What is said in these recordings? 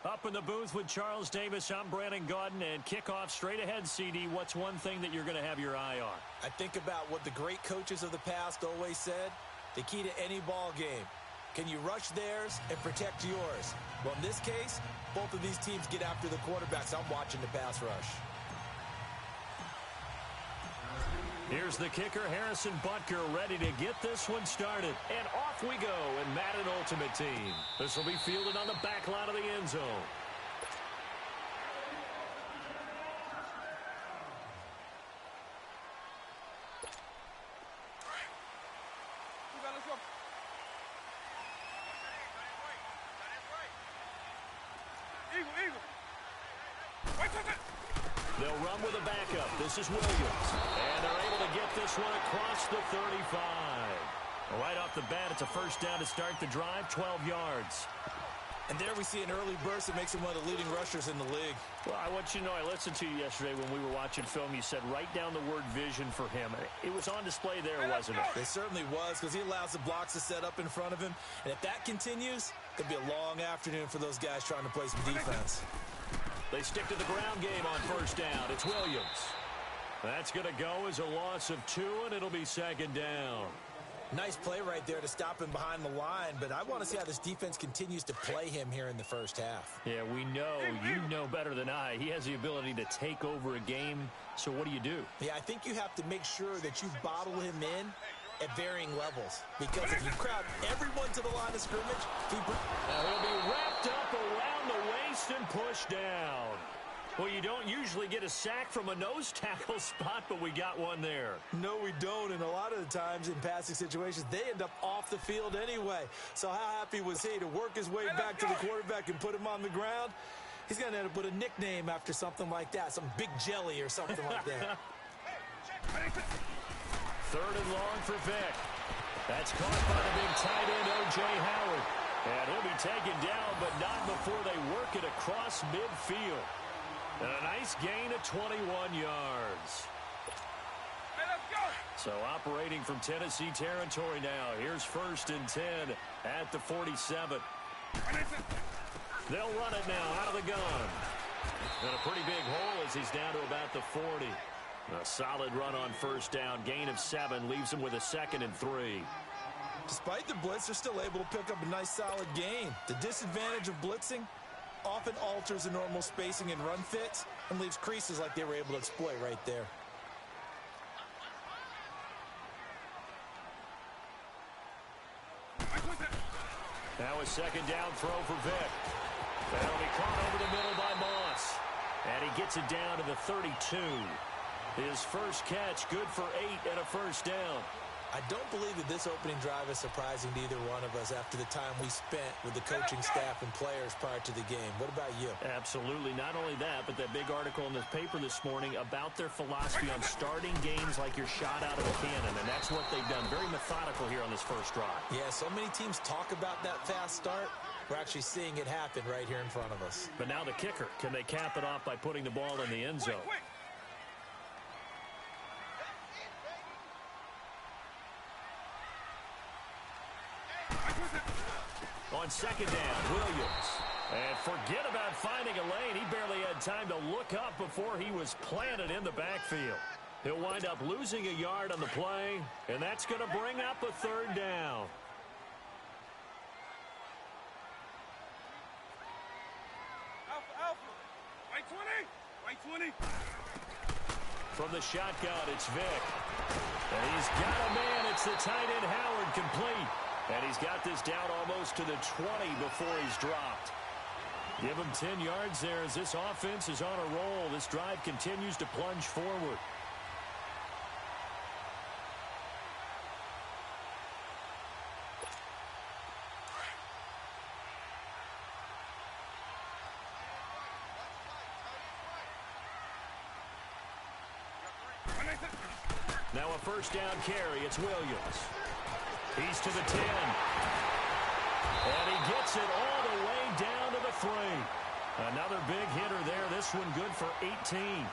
Up in the booth with Charles Davis, I'm Brandon Gaudin, and kickoff straight ahead, CD. What's one thing that you're going to have your eye on? I think about what the great coaches of the past always said. The key to any ball game. Can you rush theirs and protect yours? Well, in this case, both of these teams get after the quarterbacks. I'm watching the pass rush. Here's the kicker, Harrison Butker, ready to get this one started. And off we go in Madden Ultimate Team. This will be fielded on the back line of the end zone. They'll run with a backup. This is Williams. And they're able to get this one across the 35. Right off the bat, it's a first down to start the drive, 12 yards. And there we see an early burst that makes him one of the leading rushers in the league. Well, I want you to know, I listened to you yesterday when we were watching film. You said write down the word vision for him. It was on display there, wasn't it? It certainly was, because he allows the blocks to set up in front of him. And if that continues, it could be a long afternoon for those guys trying to play some defense. They stick to the ground game on first down. It's Williams. That's going to go as a loss of 2, and it'll be second down. Nice play right there to stop him behind the line, but I want to see how this defense continues to play him here in the first half. Yeah, we know. You know better than I. He has the ability to take over a game, so what do you do? Yeah, I think you have to make sure that you bottle him in at varying levels, because if you crowd everyone to the line of scrimmage, he'll be wrapped up around the waist and pushed down. Well, you don't usually get a sack from a nose tackle spot, but we got one there. No, we don't, and a lot of the times in passing situations, they end up off the field anyway. So how happy was he to work his way back to the quarterback and put him on the ground? He's going to end up with a nickname after something like that, some Big Jelly or something like that. Third and long for Vick. That's caught by the big tight end, O.J. Howard. And he'll be taken down, but not before they work it across midfield. And a nice gain of 21 yards. So operating from Tennessee territory now. Here's first and 10 at the 47. They'll run it now out of the gun. And a pretty big hole as he's down to about the 40. A solid run on first down. Gain of 7 leaves him with a second and 3. Despite the blitz, they're still able to pick up a nice solid gain. The disadvantage of blitzing often alters the normal spacing and run fits and leaves creases like they were able to exploit right there. Now a second down throw for Vick. That'll be caught over the middle by Moss. And he gets it down to the 32. His first catch, good for 8 and a first down. I don't believe that this opening drive is surprising to either one of us after the time we spent with the coaching staff and players prior to the game. What about you? Absolutely. Not only that, but that big article in the paper this morning about their philosophy on starting games like you're shot out of a cannon, and that's what they've done. Very methodical here on this first drive. Yeah, so many teams talk about that fast start. We're actually seeing it happen right here in front of us. But now the kicker. Can they cap it off by putting the ball in the end zone? On second down, Williams. And forget about finding a lane. He barely had time to look up before he was planted in the backfield. He'll wind up losing a yard on the play, and that's going to bring up a third down. Alpha. White 20. From the shotgun, it's Vick. And he's got a man. It's the tight end, Howard, complete. And he's got this down almost to the 20 before he's dropped. Give him 10 yards there as this offense is on a roll. This drive continues to plunge forward. Now a first down carry. It's Williams. He's to the 10. And he gets it all the way down to the 3. Another big hitter there. This one good for 18.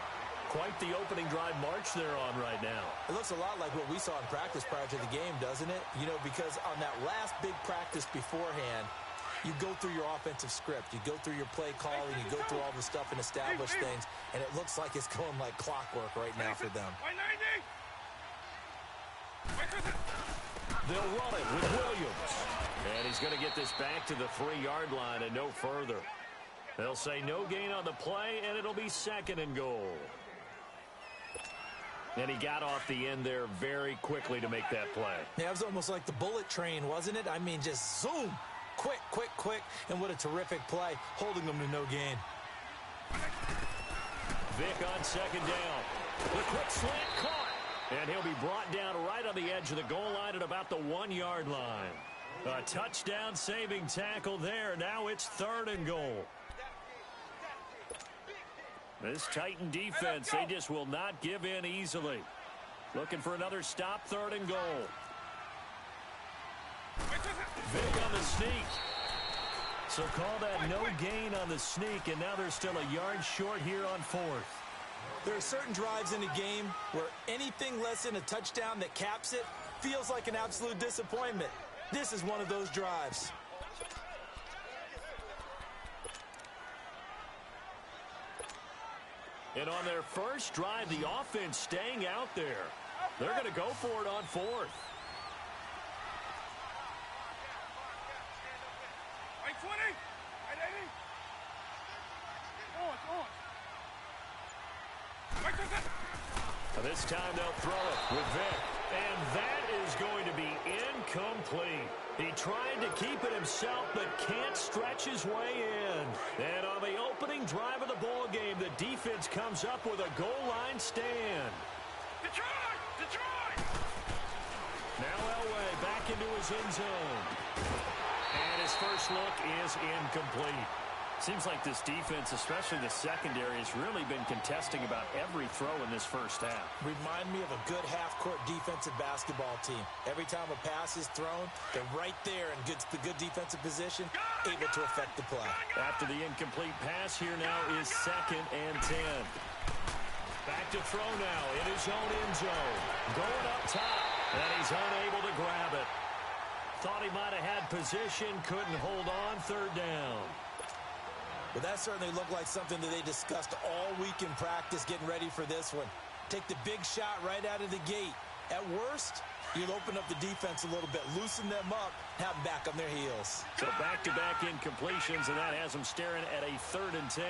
Quite the opening drive march they're on right now. It looks a lot like what we saw in practice prior to the game, doesn't it? You know, because on that last big practice beforehand, You go through your offensive script. You go through your play calling. You go through all the stuff and establish things, and it looks like it's going like clockwork right now for them. They'll run it with Williams. And he's going to get this back to the 3-yard line and no further. They'll say no gain on the play, and it'll be 2nd and goal. And he got off the end there very quickly to make that play. Yeah, it was almost like the bullet train, wasn't it? I mean, just zoom. Quick, quick, quick. And what a terrific play, holding them to no gain. Vick on 2nd down. The quick slant caught. And he'll be brought down right on the edge of the goal line at about the 1-yard line. A touchdown-saving tackle there. Now it's 3rd and goal. This Titan defense, they just will not give in easily. Looking for another stop, 3rd and goal. Vick on the sneak. So call that no gain on the sneak, and now they're still a yard short here on 4th. There are certain drives in a game where anything less than a touchdown that caps it feels like an absolute disappointment. This is one of those drives. And on their first drive, the offense staying out there. They're going to go for it on 4th. Right 20. Right 80. On. This time they'll throw it with Vick. And that is going to be incomplete. He tried to keep it himself, but can't stretch his way in. And on the opening drive of the ball game, the defense comes up with a goal line stand. Detroit! Now Elway back into his end zone. And his first look is incomplete. Seems like this defense, especially the secondary, has really been contesting about every throw in this first half. Remind me of a good half-court defensive basketball team. Every time a pass is thrown, they're right there in the good defensive position, able to affect the play. After the incomplete pass, here now is 2nd and 10. Back to throw now in his own end zone. Going up top, and he's unable to grab it. Thought he might have had position, couldn't hold on, 3rd down. Well, that certainly looked like something that they discussed all week in practice getting ready for this one. Take the big shot right out of the gate. At worst, you'll open up the defense a little bit, loosen them up, have them back on their heels. So back-to-back incompletions, and that has them staring at a 3rd and 10.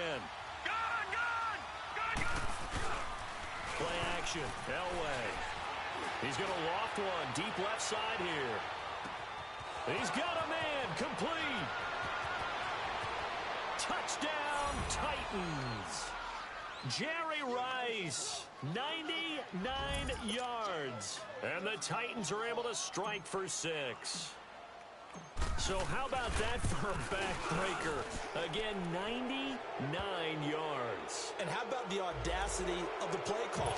Play action, Elway. He's going to loft one, deep left side here. He's got a man, complete. Touchdown, Titans. Jerry Rice, 99 yards. And the Titans are able to strike for 6. So how about that for a backbreaker? Again, 99 yards. And how about the audacity of the play call?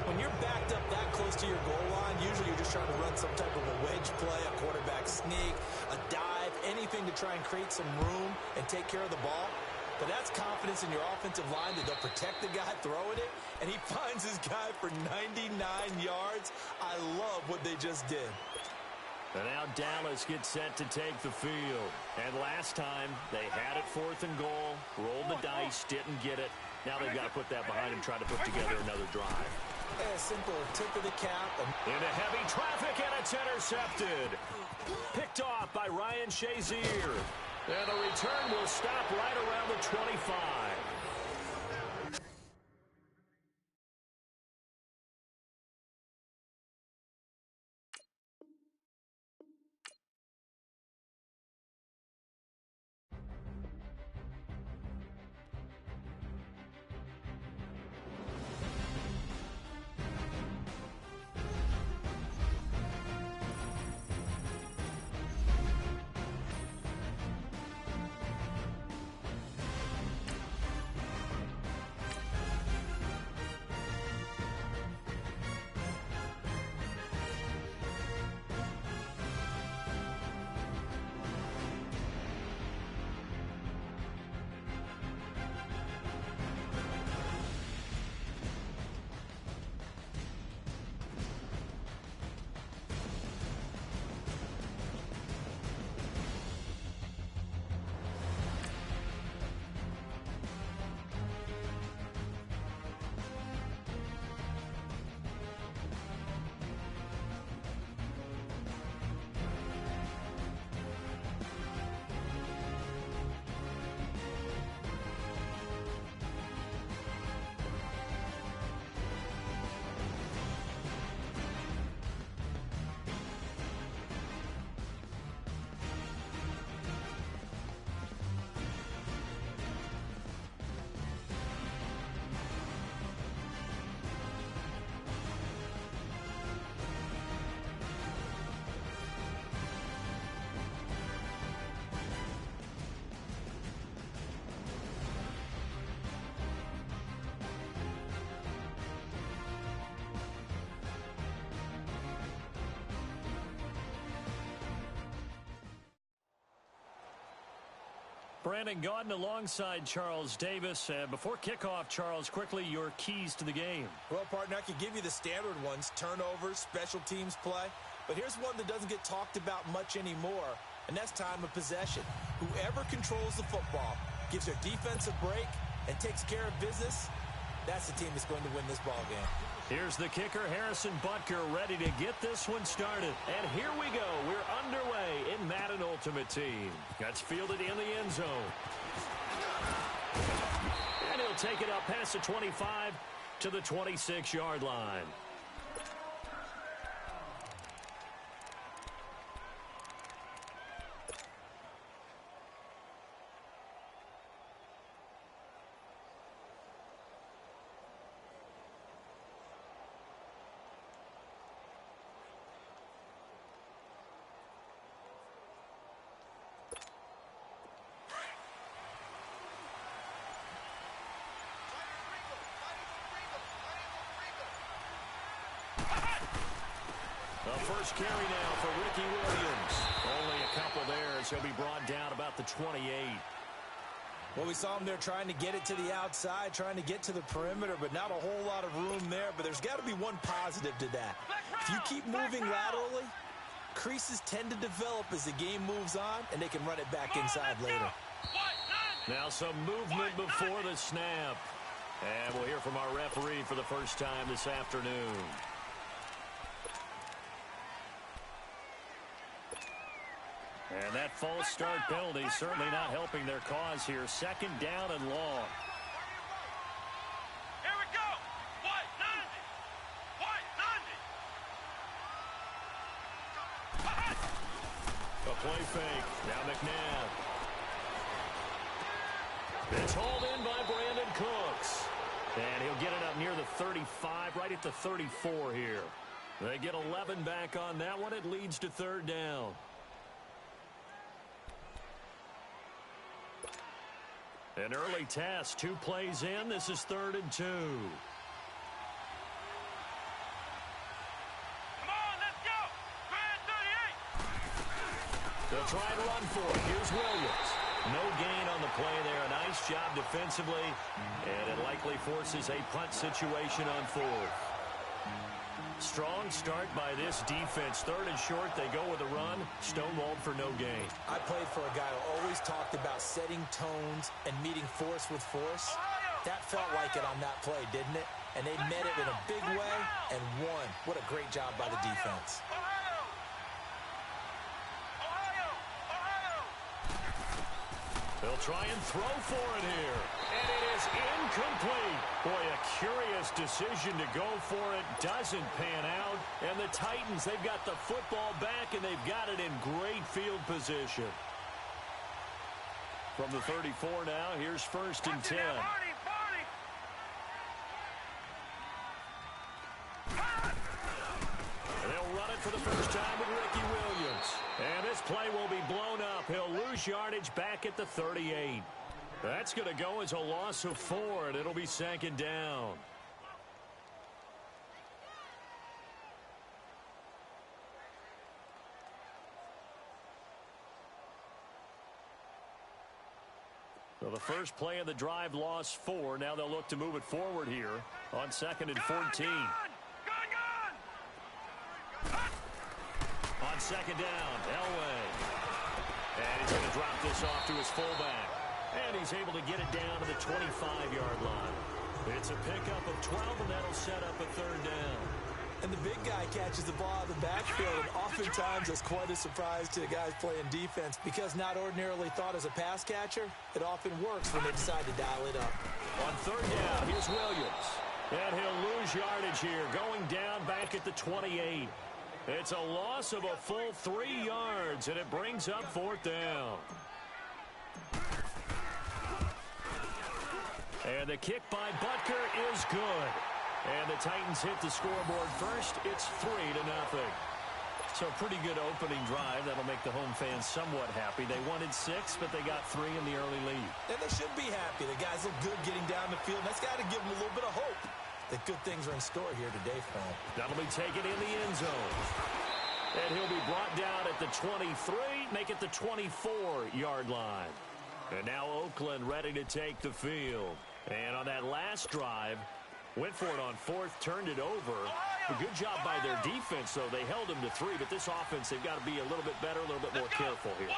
When you're backed up that close to your goal line, usually you're just trying to run some type of a wedge play, a quarterback sneak, a dive, anything to try and create some room and take care of the ball. But that's confidence in your offensive line that they'll protect the guy throwing it, and he finds his guy for 99 yards. I love what they just did. And now Dallas gets set to take the field. And last time, they had it 4th and goal, rolled the dice, didn't get it. Now they've got to put that behind and try to put together another drive. A simple tip of the cap. Into heavy traffic, and it's intercepted. Picked off by Ryan Shazier. And the return will stop right around the 25. Brandon Gaudin alongside Charles Davis. Before kickoff, Charles, quickly your keys to the game. Well, partner, I could give you the standard ones, turnovers, special teams play. But here's one that doesn't get talked about much anymore, and that's time of possession. Whoever controls the football, gives their defense a break, and takes care of business, that's the team that's going to win this ball game. Here's the kicker, Harrison Butker, ready to get this one started. And here we go. We're underway in Madden Ultimate Team. Gets fielded in the end zone. And he'll take it up past the 25 to the 26-yard line. The first carry now for Ricky Williams. Only a couple there as he'll be brought down about the 28. Well, we saw him there trying to get it to the outside, trying to get to the perimeter, but not a whole lot of room there. But there's got to be one positive to that. If you keep moving laterally, creases tend to develop as the game moves on, and they can run it back inside later. Now some movement before the snap. And we'll hear from our referee for the first time this afternoon. And that false start penalty certainly not helping their cause here. Second down and long. Here we go. White 90. A play fake. Now McNabb. It's hauled in by Brandon Cooks. And he'll get it up near the 35, right at the 34 here. They get 11 back on that one. It leads to third down. An early test, 2 plays in. This is 3rd and 2. Come on, let's go. Grand 38. They'll try to run for it. Here's Williams. No gain on the play there. A nice job defensively. And it likely forces a punt situation on 4th. Strong start by this defense. 3rd and short, they go with a run. Stonewalled for no gain. I played for a guy who always talked about setting tones and meeting force with force. That felt like it on that play, didn't it? And they met it in a big way and won. What a great job by the defense. They'll try and throw for it here. And it is incomplete. Boy, a curious decision to go for it. Doesn't pan out. And the Titans, they've got the football back, and they've got it in great field position. From the 34 now, here's 1st and 10. They'll run it for the first time with Ricky Williams. And this play will be blown up. He'll lose yardage back at the 38. That's going to go as a loss of 4, and it'll be 2nd down. So the first play of the drive lost 4. Now they'll look to move it forward here on 2nd and 14. On 2nd down, Elway. And he's going to drop this off to his fullback. And he's able to get it down to the 25-yard line. It's a pickup of 12, and that'll set up a 3rd down. And the big guy catches the ball out of the backfield, and oftentimes it's quite a surprise to the guys playing defense because not ordinarily thought as a pass catcher, it often works when they decide to dial it up. On 3rd down, here's Williams. And he'll lose yardage here, going down back at the 28. It's a loss of a full 3 yards, and it brings up 4th down. And the kick by Butker is good. And the Titans hit the scoreboard first. It's 3-0. So pretty good opening drive. That'll make the home fans somewhat happy. They wanted 6, but they got 3 in the early lead. And they should be happy. The guys look good getting down the field. That's got to give them a little bit of hope that good things are in store here today for them. That'll be taken in the end zone. And he'll be brought down at the 23, make it the 24-yard line. And now Oakland ready to take the field. And on that last drive, went for it on fourth, turned it over. A good job by their defense, though. They held them to 3, but this offense, they've got to be a little bit better, a little bit more careful here.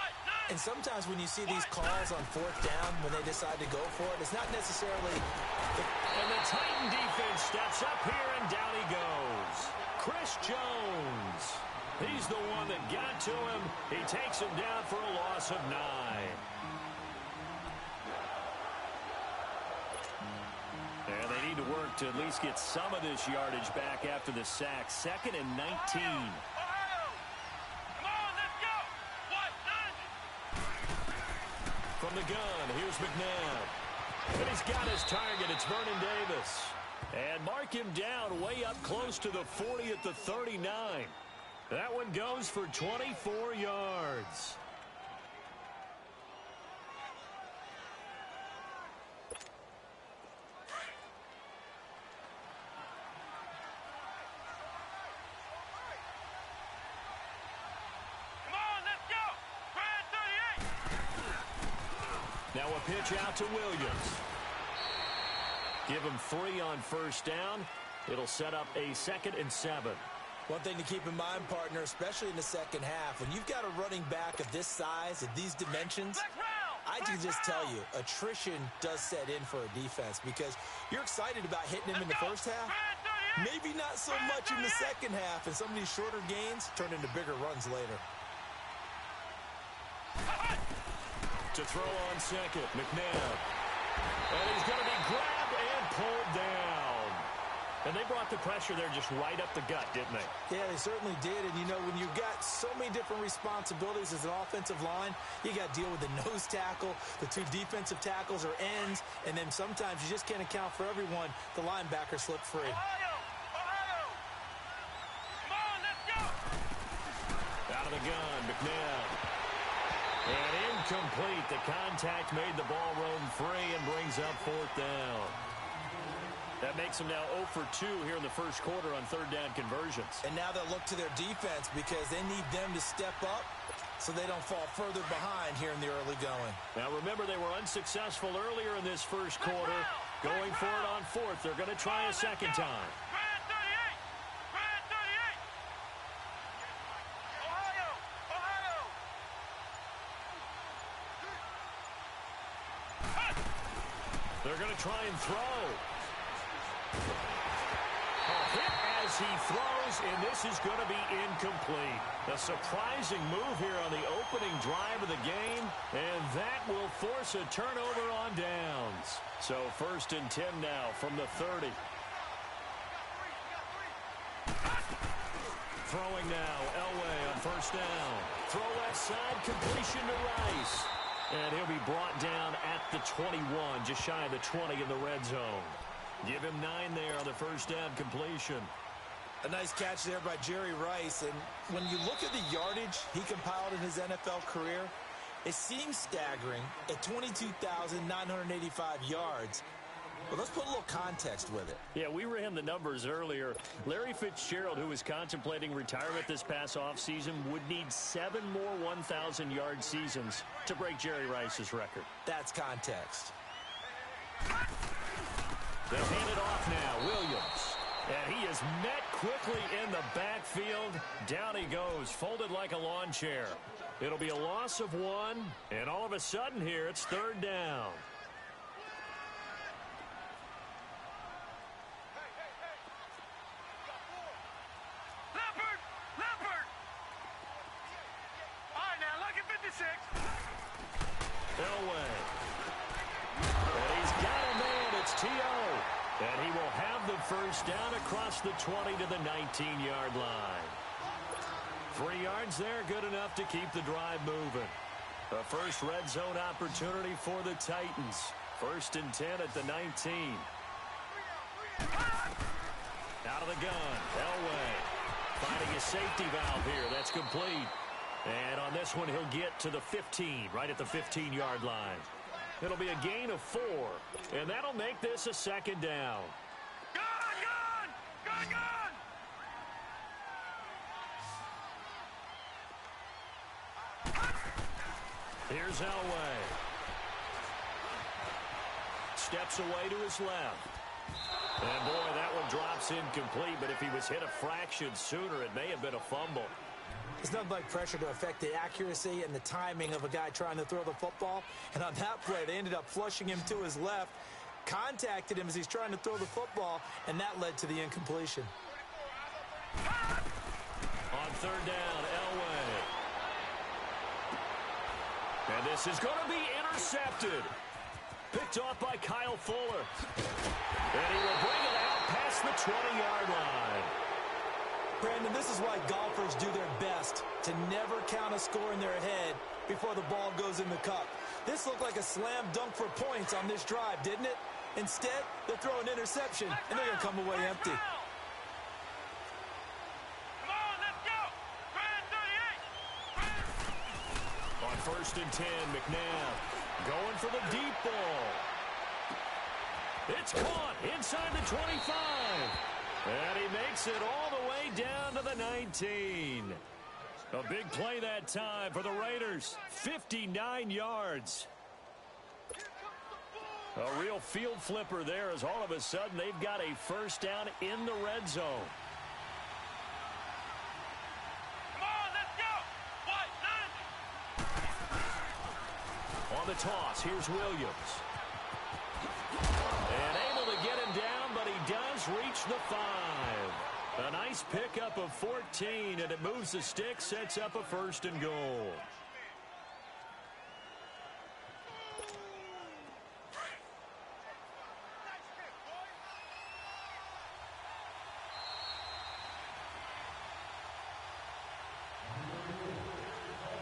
And sometimes when you see these calls on fourth down, when they decide to go for it, it's not necessarily... And the Titan defense steps up here, and down he goes. Chris Jones. He's the one that got to him. He takes him down for a loss of 9. And they need to work to at least get some of this yardage back after the sack. 2nd and 19. Come on, let's go. From the gun, here's McNabb. And he's got his target. It's Vernon Davis. And mark him down way up close to the 40 at the 39. That one goes for 24 yards. Now a pitch out to Williams. Give him 3 on first down. It'll set up a 2nd and 7. One thing to keep in mind, partner, especially in the second half, when you've got a running back of this size, of these dimensions, I can just tell you, attrition does set in for a defense because you're excited about hitting him in the first half. Maybe not so much in the second half, and some of these shorter gains turn into bigger runs later. To throw on second, McNabb. And he's going to be grabbed and pulled down. And they brought the pressure there just right up the gut, didn't they? Yeah, they certainly did. And, you know, when you've got so many different responsibilities as an offensive line, you got to deal with the nose tackle, the 2 defensive tackles or ends, and then sometimes you just can't account for everyone. The linebacker slipped free. Come on, let's go. Out of the gun, McNabb. And incomplete. The contact made the ball roam free and brings up 4th down. That makes them now 0 for 2 here in the first quarter on 3rd down conversions. And now they'll look to their defense because they need them to step up so they don't fall further behind here in the early going. Now remember, they were unsuccessful earlier in this first quarter. Going for it on 4th. They're going to try a second time. They're going to try and throw. A hit as he throws, and this is going to be incomplete. A surprising move here on the opening drive of the game, and that will force a turnover on downs. So 1st and 10 now from the 30. Throwing now, Elway on first down. Throw left side, completion to Rice. And he'll be brought down at the 21, just shy of the 20 in the red zone. Give him 9 there on the first down completion. A nice catch there by Jerry Rice. And when you look at the yardage he compiled in his NFL career, it seems staggering at 22,985 yards. But let's put a little context with it. Yeah, we ran the numbers earlier. Larry Fitzgerald, who was contemplating retirement this past offseason, would need 7 more 1,000-yard seasons to break Jerry Rice's record. That's context. They'll hand it off now. Williams. And he is met quickly in the backfield. Down he goes, folded like a lawn chair. It'll be a loss of 1, and all of a sudden here, it's 3rd down. Elway. And he's got a man. It's T.O. And he will have the first down across the 20 to the 19-yard line. 3 yards there, good enough to keep the drive moving. A first red zone opportunity for the Titans. 1st and 10 at the 19. Out of the gun, Elway. Finding a safety valve here. That's complete. And on this one, he'll get to the 15, right at the 15-yard line. It'll be a gain of 4, and that'll make this a 2nd down. Gun! Here's Elway. steps away to his left. And, boy, that one drops incomplete, but if he was hit a fraction sooner, it may have been a fumble. There's nothing like pressure to affect the accuracy and the timing of a guy trying to throw the football. And on that play, they ended up flushing him to his left, contacted him as he's trying to throw the football, and that led to the incompletion. On third down, Elway. And this is going to be intercepted. Picked off by Kyle Fuller. And he will bring it out past the 20-yard line. Brandon, this is why golfers do their best to never count a score in their head before the ball goes in the cup. This looked like a slam dunk for points on this drive, didn't it? Instead, they throw an interception, and they're going to come away empty. Come on, let's go. On 1st and 10, McNabb going for the deep ball. It's caught inside the 25. And he makes it all the way down to the 19. A big play that time for the Raiders. 59 yards. A real field flipper there as all of a sudden they've got a first down in the red zone. Come on, let's go. On the toss, here's Williams. And able to get him down, but he does reach the 5. A nice pickup of 14, and it moves the stick, sets up a 1st and goal.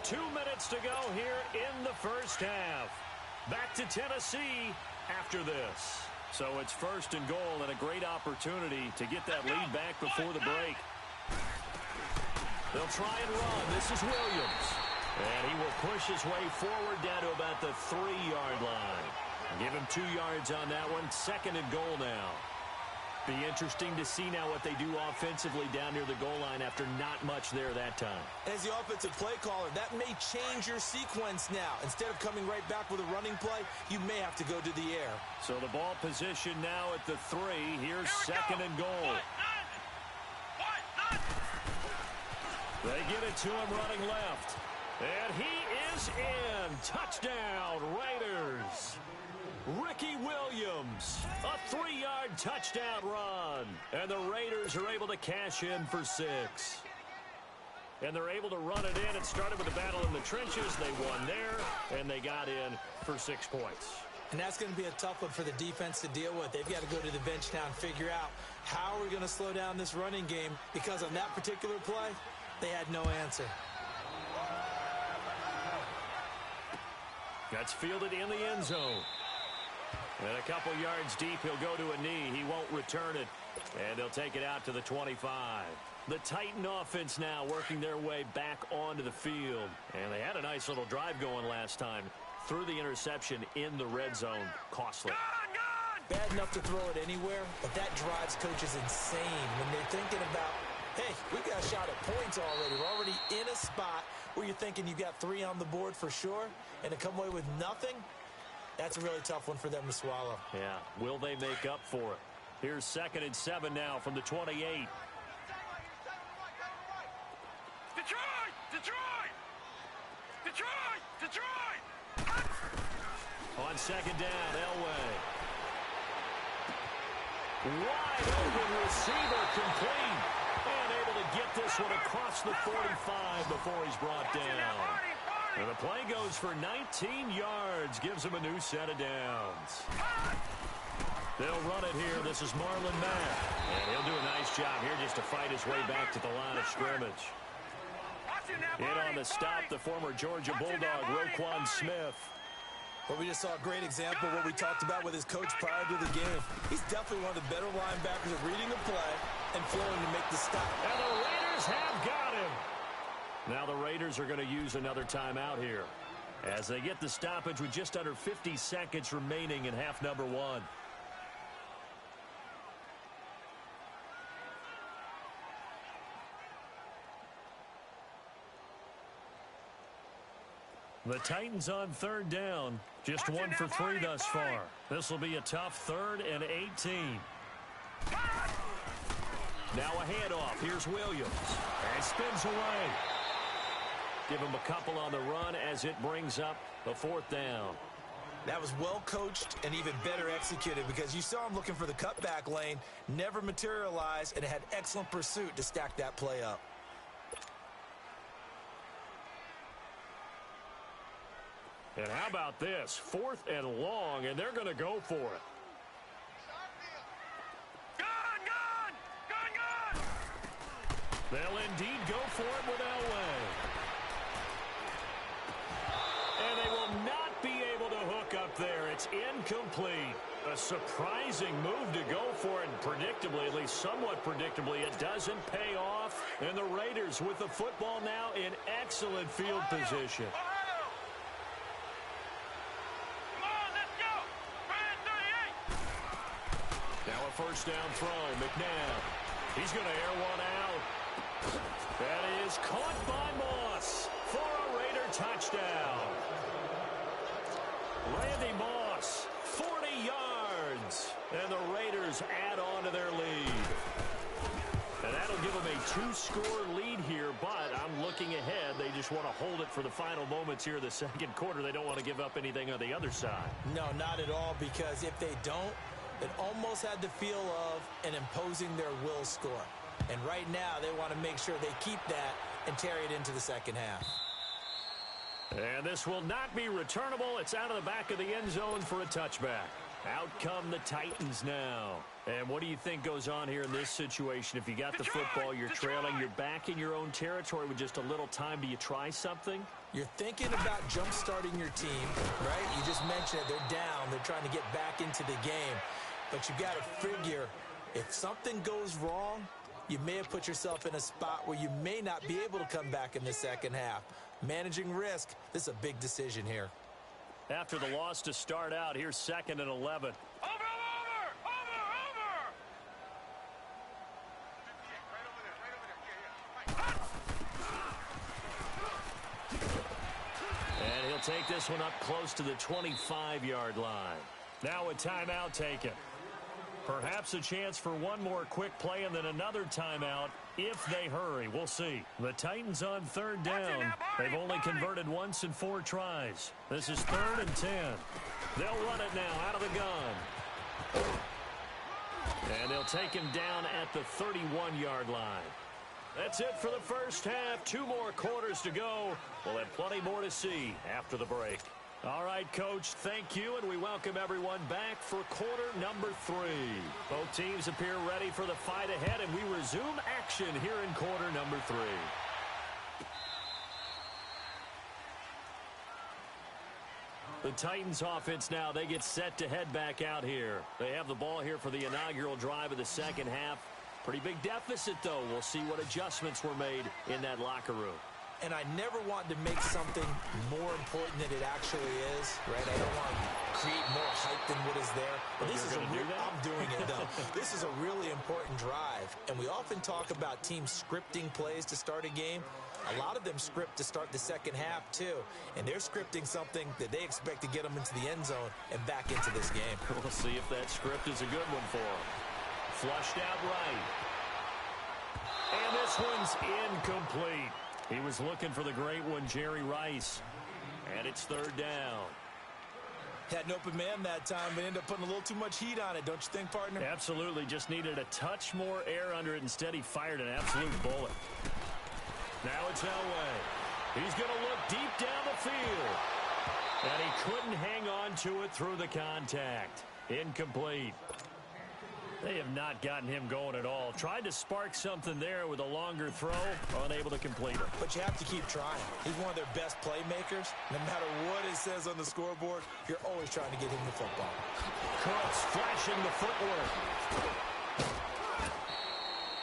Two minutes to go here in the first half. Back to Tennessee after this. So it's 1st and goal and a great opportunity to get that lead back before the break. They'll try and run. This is Williams. And he will push his way forward down to about the 3-yard line. Give him 2 yards on that one. 2nd and goal now. Be interesting to see now what they do offensively down near the goal line after not much there that time. As the offensive play caller, that may change your sequence now. Instead of coming right back with a running play, you may have to go to the air. So the ball position now at the 3. Here's 2nd and goal. They get it to him running left. And he is in. Touchdown, Raiders. Ricky Williams, a 3-yard touchdown run. And the Raiders are able to cash in for 6. And they're able to run it in. It started with a battle in the trenches. They won there, and they got in for 6 points. And that's going to be a tough one for the defense to deal with. They've got to go to the bench now and figure out how we're going to slow down this running game, because on that particular play, they had no answer. That's fielded in the end zone. And a couple yards deep, he'll go to a knee. He won't return it. And they'll take it out to the 25. The Titan offense now working their way back onto the field. And they had a nice little drive going last time. Threw the interception in the red zone. Costly. Bad enough to throw it anywhere, but that drives coaches insane when they're thinking about, hey, we got a shot at points already. We're already in a spot where you're thinking you got 3 on the board for sure, and to come away with nothing, that's a really tough one for them to swallow. Yeah, will they make up for it? Here's 2nd and 7 now from the 28. Detroit! Detroit! Detroit! Detroit! On 2nd down, Elway. Wide open receiver, complete. And able to get this one across the 45 before he's brought down. And the play goes for 19 yards, gives him a new set of downs. They'll run it here. This is Marlon Mack. And he'll do a nice job here just to fight his way back to the line of scrimmage. In on the stop, the former Georgia Bulldog, Roquan Smith. Well, we just saw a great example of what we talked about with his coach prior to the game. He's definitely one of the better linebackers at reading the play and flowing to make the stop. And the Raiders have got him. Now the Raiders are going to use another timeout here as they get the stoppage with just under 50 seconds remaining in half number 1. The Titans on third down. Just 1 for 3 thus far. This will be a tough 3rd and 18. Now a handoff. Here's Williams. And spins away. Give him a couple on the run as it brings up the 4th down. That was well coached and even better executed because you saw him looking for the cutback lane, never materialized, and had excellent pursuit to stack that play up. And how about this? 4th and long, and they're going to go for it. Gun! They'll indeed go for it with Elway. And they will not be able to hook up there. It's incomplete. A surprising move to go for it, and predictably, at least somewhat predictably, it doesn't pay off. And the Raiders with the football now in excellent field position. Now a first down throw. McNabb. He's going to air one out. That is caught by Moss for a Raider touchdown. Randy Moss, 40 yards. And the Raiders add on to their lead. And that'll give them a 2-score lead here, but I'm looking ahead. They just want to hold it for the final moments here of the second quarter. They don't want to give up anything on the other side. No, not at all, because if they don't, it almost had the feel of an imposing their will score. And right now, they want to make sure they keep that and carry it into the second half. And this will not be returnable. It's out of the back of the end zone for a touchback. Out come the Titans now. And what do you think goes on here in this situation? If you got the football, you're trailing, you're back in your own territory with just a little time. Do you try something? You're thinking about jump-starting your team, right? You just mentioned it. They're down. They're trying to get back into the game. But you got to figure, if something goes wrong, you may have put yourself in a spot where you may not be able to come back in the second half. Managing risk, this is a big decision here. After the loss to start out, here's 2nd and 11. Over! And he'll take this one up close to the 25-yard line. Now a timeout taken. Perhaps a chance for one more quick play and then another timeout if they hurry. We'll see. The Titans on third down. They've only converted once in 4 tries. This is 3rd and 10. They'll run it now out of the gun. And they'll take him down at the 31-yard line. That's it for the first half. 2 more quarters to go. We'll have plenty more to see after the break. All right, Coach, thank you, and we welcome everyone back for quarter number 3. Both teams appear ready for the fight ahead, and we resume action here in quarter number 3. The Titans offense now, they get set to head back out here. They have the ball here for the inaugural drive of the second half. Pretty big deficit, though. We'll see what adjustments were made in that locker room. And I never want to make something more important than it actually is, right? I don't want to create more hype than what is there. But this is I'm doing it, though. This is a really important drive. And we often talk about teams scripting plays to start a game. A lot of them script to start the second half, too. And they're scripting something that they expect to get them into the end zone and back into this game. We'll see if that script is a good one for them. Flushed out right. And this one's incomplete. He was looking for the great one, Jerry Rice. And it's 3rd down. Had an open man that time, but ended up putting a little too much heat on it, don't you think, partner? Absolutely. Just needed a touch more air under it. Instead, he fired an absolute bullet. Now it's Elway. He's going to look deep down the field. And he couldn't hang on to it through the contact. Incomplete. They have not gotten him going at all. Tried to spark something there with a longer throw, unable to complete it. But you have to keep trying. He's one of their best playmakers. No matter what it says on the scoreboard, you're always trying to get him the football. Cooks flashing the footwork.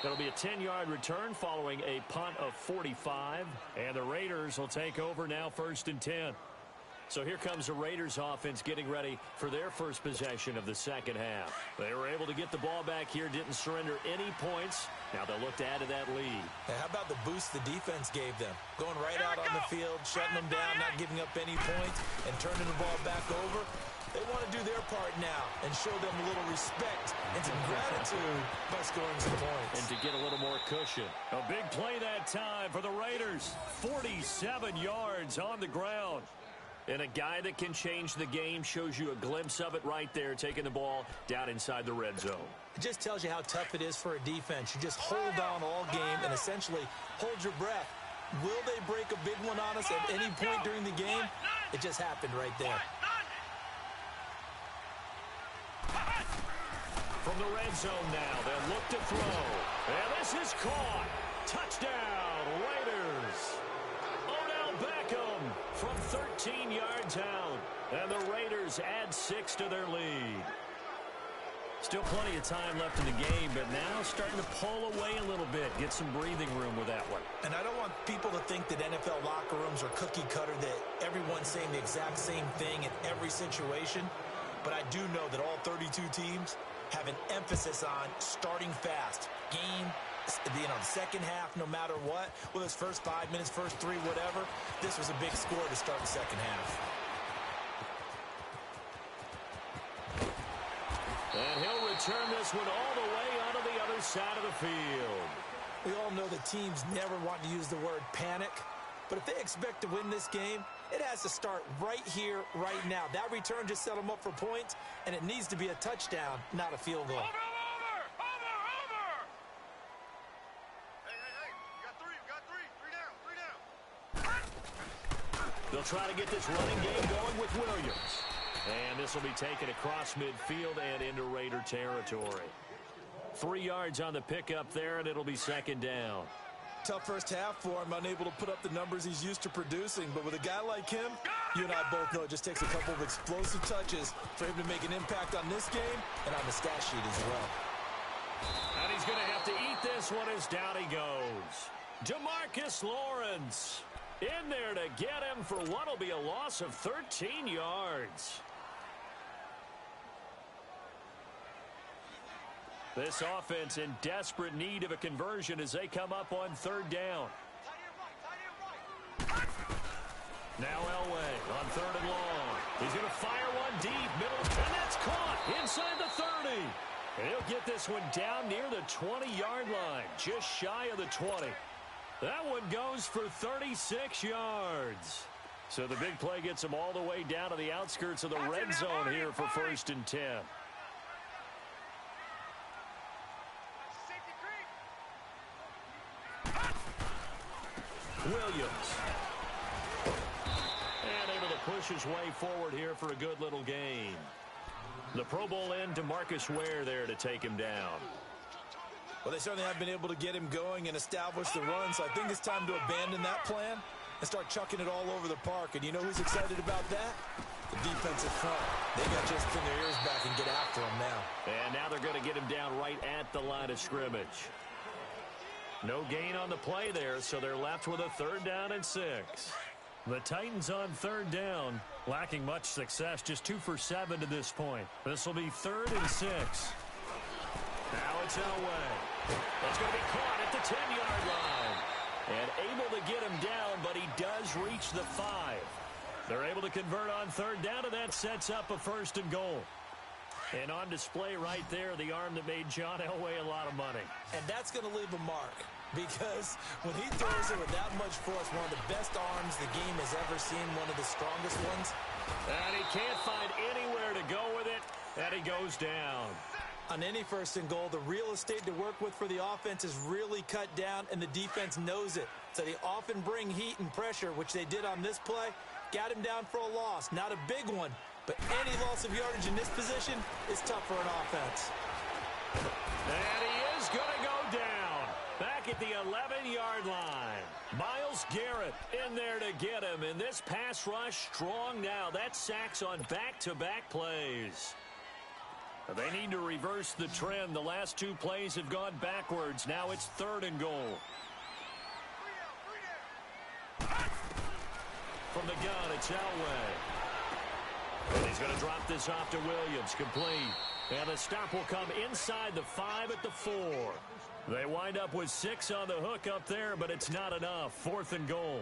It'll be a 10-yard return following a punt of 45. And the Raiders will take over now 1st and 10. So here comes the Raiders offense getting ready for their first possession of the second half. They were able to get the ball back here, didn't surrender any points. Now they'll look to add to that lead. Hey, how about the boost the defense gave them? Going right out on the field, shutting them down, not giving up any points, and turning the ball back over. They want to do their part now and show them a little respect and some gratitude by scoring some points. And to get a little more cushion. A big play that time for the Raiders. 47 yards on the ground. And a guy that can change the game shows you a glimpse of it right there, taking the ball down inside the red zone. It just tells you how tough it is for a defense. You just hold on all game and essentially hold your breath. Will they break a big one on us at any point during the game? It just happened right there. From the red zone now, they'll look to throw. And this is caught. Touchdown, Raiders. Odell Beckham from 13 yards out. And the Raiders add 6 to their lead. Still plenty of time left in the game, but now starting to pull away a little bit. Get some breathing room with that one. And I don't want people to think that NFL locker rooms are cookie cutter, that everyone's saying the exact same thing in every situation. But I do know that all 32 teams have an emphasis on starting fast. Game, the second half, no matter what, whether it's first 5 minutes, first 3, whatever, this was a big score to start the second half. And he'll return this one all the way onto the other side of the field. We all know that teams never want to use the word panic, but if they expect to win this game, it has to start right here, right now. That return just set them up for points, and it needs to be a touchdown, not a field goal. Over! Hey, you got three down. They'll try to get this running game going with Williams. And this will be taken across midfield and into Raider territory. 3 yards on the pickup there, and it'll be second down. Tough first half for him, unable to put up the numbers he's used to producing. But with a guy like him, you and I both know it just takes a couple of explosive touches for him to make an impact on this game and on the stat sheet as well. And he's going to have to eat this one as down he goes. DeMarcus Lawrence in there to get him for what will be a loss of 13 yards. This offense in desperate need of a conversion as they come up on third down. Now Elway on third and long. He's going to fire one deep, middle, and that's caught inside the 30. And he'll get this one down near the 20-yard line, just shy of the 20. That one goes for 36 yards. So the big play gets him all the way down to the outskirts of the red zone here for first and 10. Williams. And able to push his way forward here for a good little gain. The Pro Bowl end, DeMarcus Ware there to take him down. Well, they certainly have been able to get him going and establish the run, so I think it's time to abandon that plan and start chucking it all over the park. And you know who's excited about that? The defensive front. They got just pin their ears back and get after him now. And now they're going to get him down right at the line of scrimmage. No gain on the play there, so they're left with a third down and 6. The Titans on third down, lacking much success, just 2 for 7 to this point. This will be 3rd and 6. Now it's Elway. It's going to be caught at the 10-yard line. And able to get him down, but he does reach the 5. They're able to convert on third down, and that sets up a 1st and goal. And on display right there, the arm that made John Elway a lot of money. And that's going to leave a mark, because when he throws it with that much force, one of the best arms the game has ever seen, one of the strongest ones. And he can't find anywhere to go with it, and he goes down. On any 1st and goal, the real estate to work with for the offense is really cut down, and the defense knows it. So they often bring heat and pressure, which they did on this play. Got him down for a loss. Not a big one, but any loss of yardage in this position is tough for an offense. And he is going to go down back at the 11-yard line. Myles Garrett in there to get him, and this pass rush strong now. That's sacks on back-to-back plays. They need to reverse the trend. The last 2 plays have gone backwards. Now it's 3rd and goal. from the gun. It's Elway. And he's going to drop this off to Williams. Complete. And the stop will come inside the 5 at the 4. They wind up with 6 on the hook up there, but it's not enough. 4th and goal.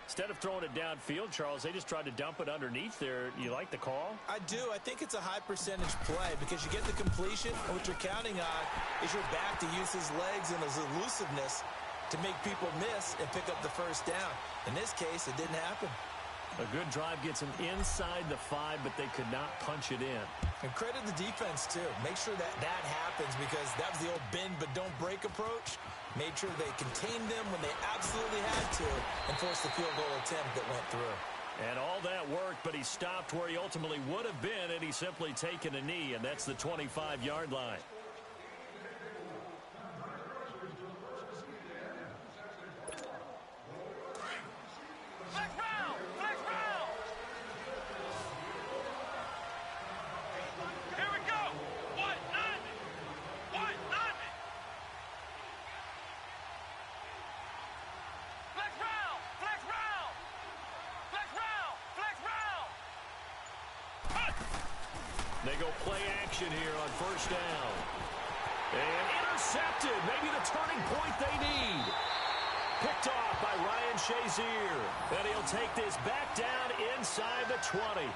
Instead of throwing it downfield, Charles, they just tried to dump it underneath there. You like the call? I do. I think it's a high percentage play because you get the completion, and what you're counting on is your back to use his legs and his elusiveness to make people miss and pick up the first down. In this case, it didn't happen. A good drive gets them inside the 5, but they could not punch it in. And credit the defense, too. Make sure that that happens because that was the old bend but don't break approach. Made sure they contained them when they absolutely had to and forced the field goal attempt that went through. And all that worked, but he stopped where he ultimately would have been, and he's simply taken a knee, and that's the 25-yard line. They go play action here on first down. And intercepted. Maybe the turning point they need. Picked off by Ryan Shazier. And he'll take this back down inside the 20.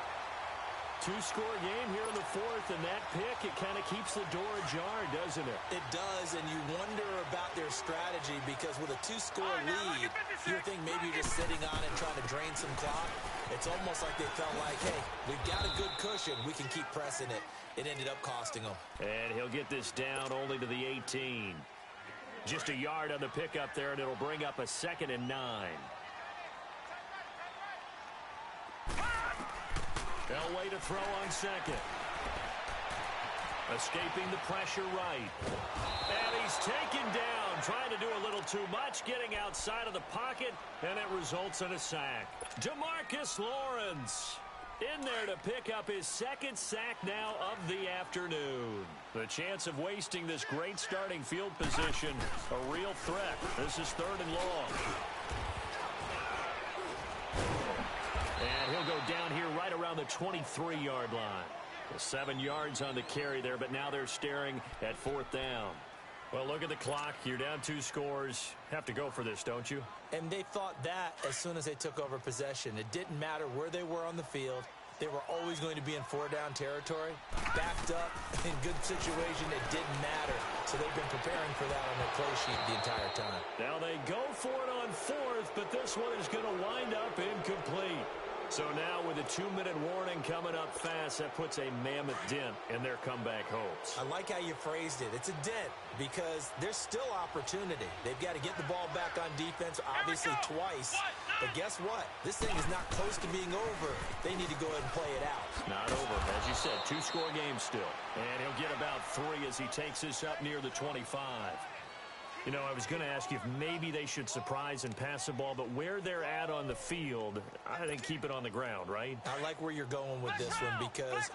Two-score game here in the 4th, and that pick, it kind of keeps the door ajar, doesn't it? It does, and you wonder about their strategy because with a 2-score lead, you think maybe you're just sitting on it trying to drain some clock. It's almost like they felt like, hey, we've got a good cushion. We can keep pressing it. It ended up costing them. And he'll get this down only to the 18. Just a yard on the pickup there, and it'll bring up a 2nd and 9. Elway to throw on second. Escaping the pressure right. And he's taken down, trying to do a little too much, getting outside of the pocket, and it results in a sack. DeMarcus Lawrence in there to pick up his 2nd sack now of the afternoon. The chance of wasting this great starting field position, a real threat. This is 3rd and long. And he'll go down here right around the 23-yard line. 7 yards on the carry there, but now they're staring at 4th down. Well, look at the clock. You're down 2 scores. Have to go for this, don't you? And they thought that as soon as they took over possession. It didn't matter where they were on the field. They were always going to be in 4-down territory. Backed up, in good situation, it didn't matter. So they've been preparing for that on their play sheet the entire time. Now they go for it on 4th, but this one is going to wind up incomplete. So now with a 2-minute warning coming up fast, that puts a mammoth dent in their comeback hopes. I like how you phrased it. It's a dent because there's still opportunity. They've got to get the ball back on defense, obviously twice. But guess what? This thing is not close to being over. They need to go ahead and play it out. Not over. As you said, 2-score game still. And he'll get about 3 as he takes this up near the 25. You know, I was going to ask you if maybe they should surprise and pass the ball, but where they're at on the field, I think keep it on the ground, right? I like where you're going with this one because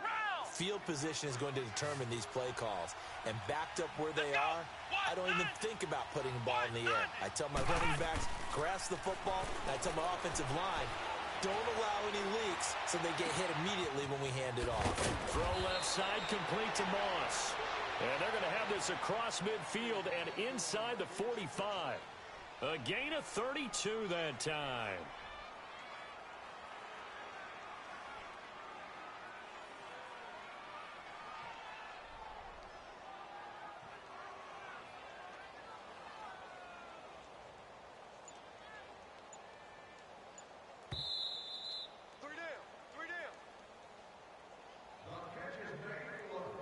field position is going to determine these play calls. And backed up where they are, I don't even think about putting the ball in the air. I tell my running backs, grasp the football, and I tell my offensive line, don't allow any leaks so they get hit immediately when we hand it off. Throw left side, complete to Moss. And they're going to have this across midfield and inside the 45. A gain of 32 that time. Three down.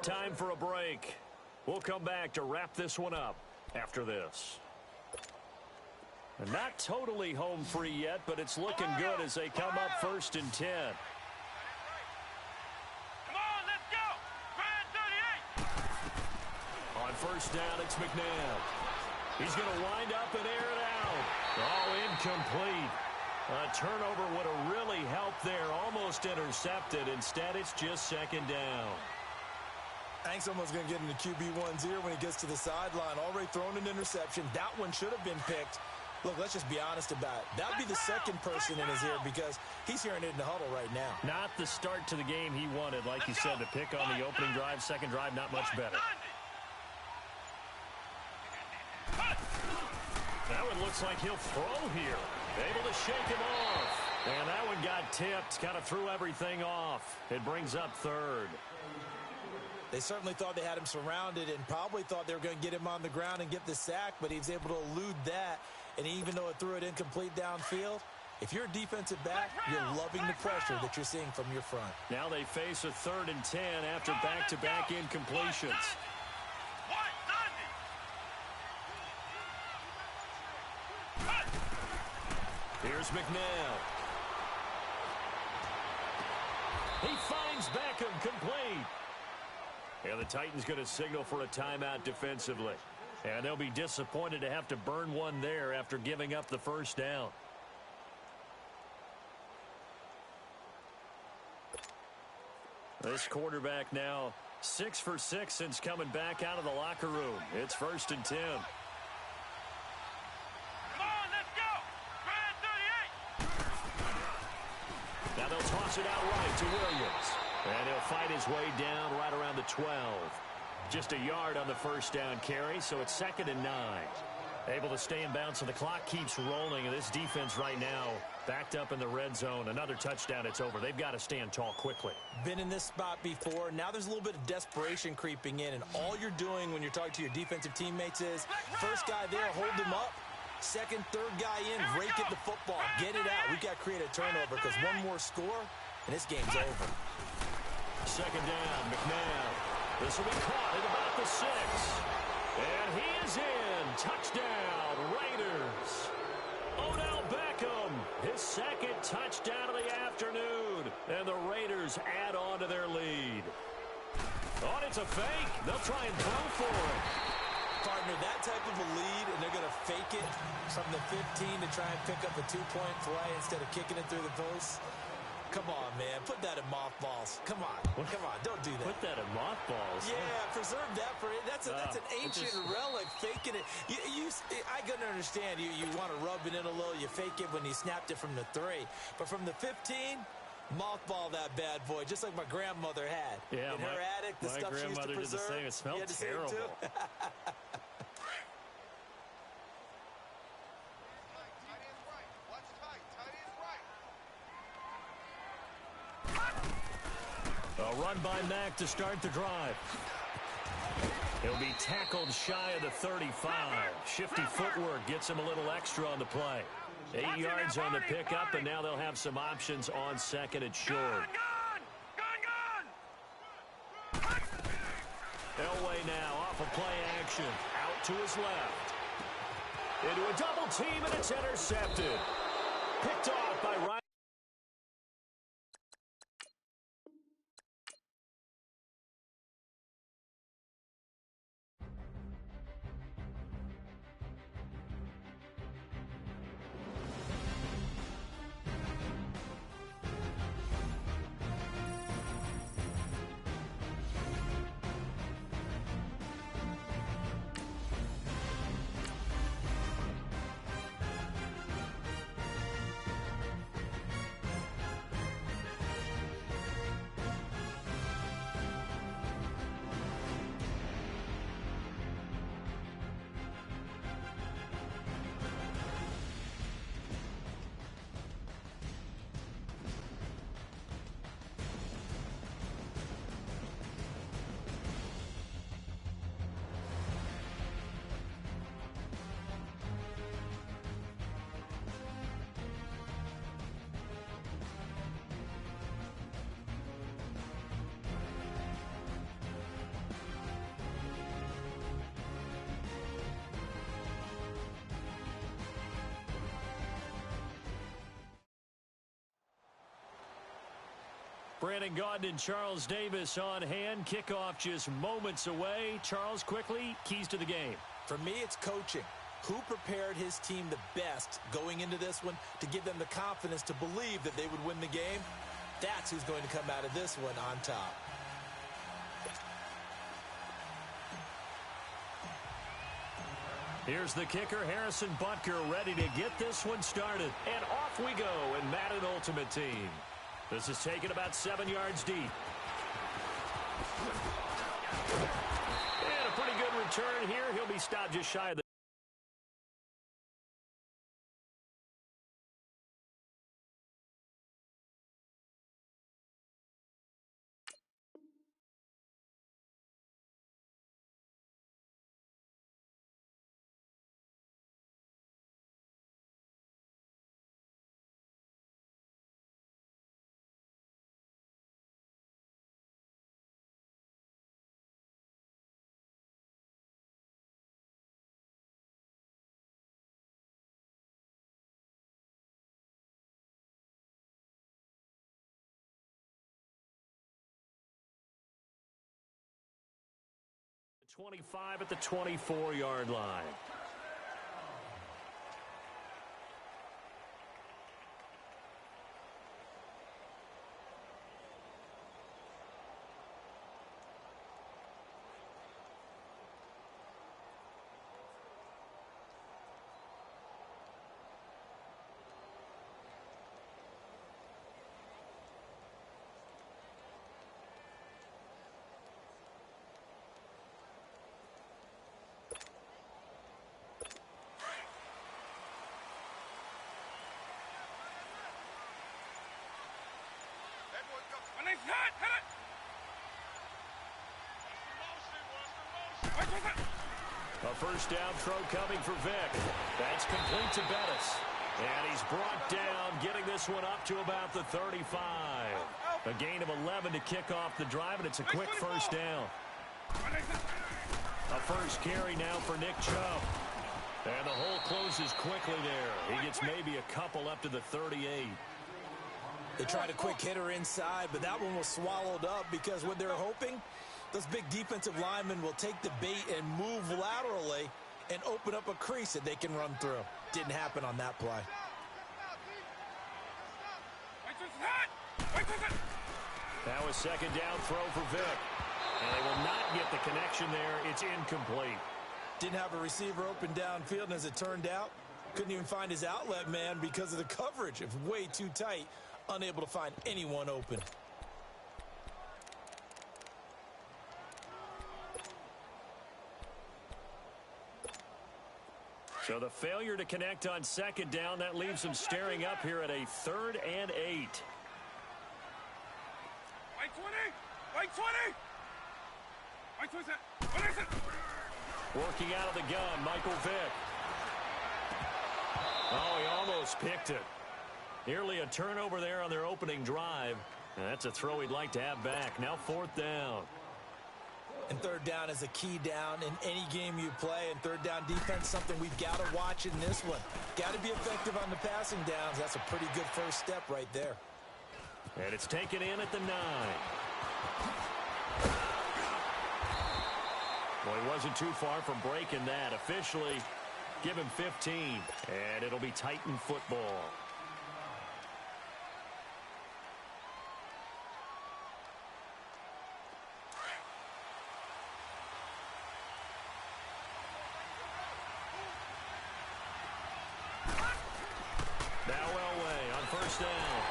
Time for a break. We'll come back to wrap this one up after this. And not totally home free yet, but it's looking good as they come up 1st and 10. Come on, let's go. Brad 38. On 1st down, it's McNabb. He's going to wind up and air it out. Oh, incomplete. A turnover would have really helped there. Almost intercepted. Instead, it's just 2nd down. I think someone's going to get into QB1's ear when he gets to the sideline. Already thrown an interception. That one should have been picked. Look, let's just be honest about it. That would be the second person in his ear because he's hearing it in the huddle right now. Not the start to the game he wanted. Like you said, the pick on the opening drive, second drive, not much better. That one looks like he'll throw here. Able to shake him off. And that one got tipped. Kind of threw everything off. It brings up third. They certainly thought they had him surrounded and probably thought they were going to get him on the ground and get the sack, but he was able to elude that. And even though it threw it incomplete downfield, if you're a defensive back, you're loving the pressure that you're seeing from your front. Now they face a 3rd and 10 after back-to-back incompletions. Here's McNabb. He finds Beckham complete. And the Titans going to signal for a timeout defensively. And they'll be disappointed to have to burn one there after giving up the first down. This quarterback now 6 for 6 since coming back out of the locker room. It's 1st and 10. Now they'll toss it out right to Williams. And he'll fight his way down right around the 12. Just a yard on the first down carry, so it's 2nd and 9. Able to stay in bounds, so the clock keeps rolling. And this defense right now backed up in the red zone. Another touchdown, it's over. They've got to stand tall quickly. Been in this spot before. Now there's a little bit of desperation creeping in. And all you're doing when you're talking to your defensive teammates is, first guy there, hold him up. Second, third guy in, rake at the football. Get it out. We've got to create a turnover because one more score, and this game's over. 2nd down, McNabb. This will be caught at about the 6. And he is in. Touchdown, Raiders. Odell Beckham, his 2nd touchdown of the afternoon. And the Raiders add on to their lead. Oh, it's a fake. They'll try and throw for it. Partner, that type of a lead, and they're going to fake it from the 15 to try and pick up a 2-point play instead of kicking it through the post. Come on, man. Put that in mothballs. Come on. Come on. Don't do that. Put that in mothballs? Yeah, preserve that for it. That's an ancient relic, faking it. I couldn't understand. You want to rub it in a little. You fake it when you snapped it from the 3. But from the 15, mothball that bad boy, just like my grandmother had. Yeah, in her attic, the stuff she used to preserve. My grandmother did the same. It smelled terrible. A run by Mack to start the drive. He'll be tackled shy of the 35. Shifty footwork gets him a little extra on the play. 8 yards on the pickup, and now they'll have some options on 2nd and short. Elway now off of play action. Out to his left. Into a double team, and it's intercepted. Picked off by Ryan. Brandon Gaudin and Charles Davis on hand. Kickoff just moments away. Charles, quickly, keys to the game. For me, it's coaching. Who prepared his team the best going into this one to give them the confidence to believe that they would win the game? That's who's going to come out of this one on top. Here's the kicker, Harrison Butker, ready to get this one started. And off we go in Madden Ultimate Team. This is taken about 7 yards deep. And a pretty good return here. He'll be stopped just shy of the 25 at the 24-yard line. A first down throw coming for Vic. That's complete to Bettis. And he's brought down, getting this one up to about the 35. A gain of 11 to kick off the drive, and it's a quick first down. A first carry now for Nick Chubb. And the hole closes quickly there. He gets maybe a couple up to the 38. They tried a quick hitter inside, but that one was swallowed up because what they're hoping, those big defensive linemen will take the bait and move laterally and open up a crease that they can run through. Didn't happen on that play. Now a second down throw for Vic. And they will not get the connection there. It's incomplete. Didn't have a receiver open downfield, and as it turned out, couldn't even find his outlet man because of the coverage. It was way too tight, unable to find anyone open. So the failure to connect on second down, that leaves them staring up here at a 3rd and 8. White 20! White 20! White 20! What is it? Working out of the gun, Michael Vick. Oh, he almost picked it. Nearly a turnover there on their opening drive. And that's a throw he'd like to have back. Now 4th down. And 3rd down is a key down in any game you play. And 3rd down defense, something we've got to watch in this one. Got to be effective on the passing downs. That's a pretty good first step right there. And it's taken in at the 9. Well, he wasn't too far from breaking that. Officially, give him 15. And it'll be Titan football. Now Elway on first down.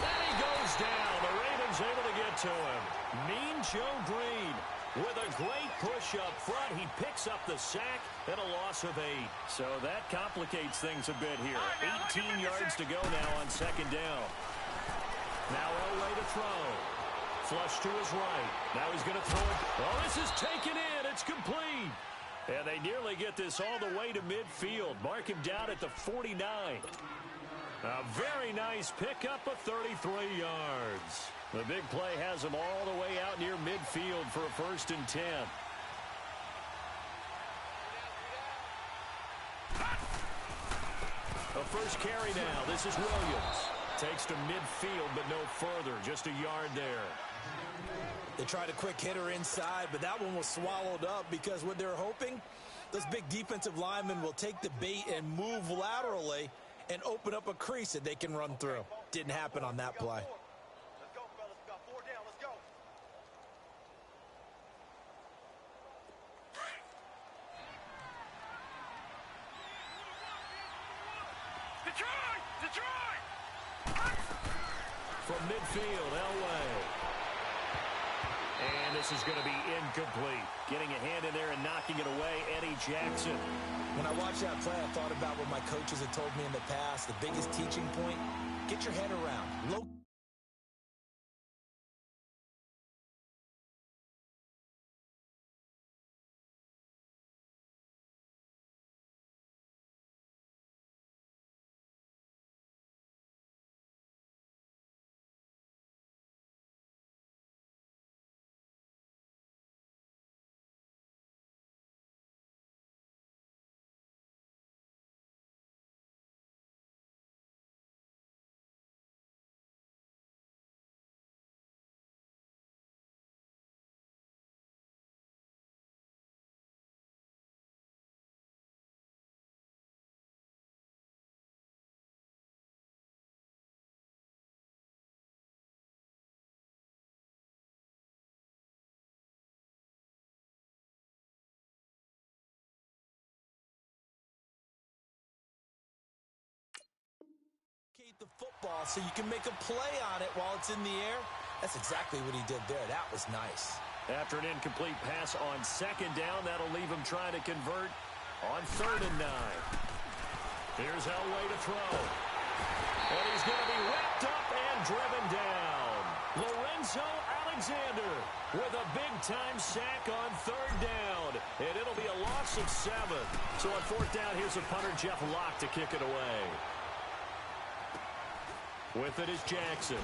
Then he goes down. The Ravens able to get to him. Mean Joe Green with a great push up front. He picks up the sack and a loss of 8. So that complicates things a bit here. 18 yards to go now on second down. Now Elway to throw. Flush to his right. Now he's going to throw it. Oh, this is taken in. It's complete. And they nearly get this all the way to midfield. Mark him down at the 49. A very nice pickup of 33 yards. The big play has him all the way out near midfield for a 1st and 10. A first carry now. This is Williams. Takes to midfield, but no further. Just a yard there. They tried a quick hitter inside, but that one was swallowed up because what they're hoping, those big defensive linemen will take the bait and move laterally and open up a crease that they can run through. Didn't happen on that play. Let's go, fellas. We got 4 down. Let's go. From midfield, Elway. And this is going to be incomplete. Getting a hand in there and knocking it away, Eddie Jackson. When I watched that play, I thought about what my coaches had told me in the past. The biggest teaching point, get your head around. The football so you can make a play on it while it's in the air. That's exactly what he did there. That was nice. After an incomplete pass on second down, that'll leave him trying to convert on 3rd and 9. Here's Elway to throw. And he's going to be whipped up and driven down. Lorenzo Alexander with a big-time sack on 3rd down. And it'll be a loss of 7. So on 4th down, here's a punter, Jeff Locke, to kick it away. With it is Jackson.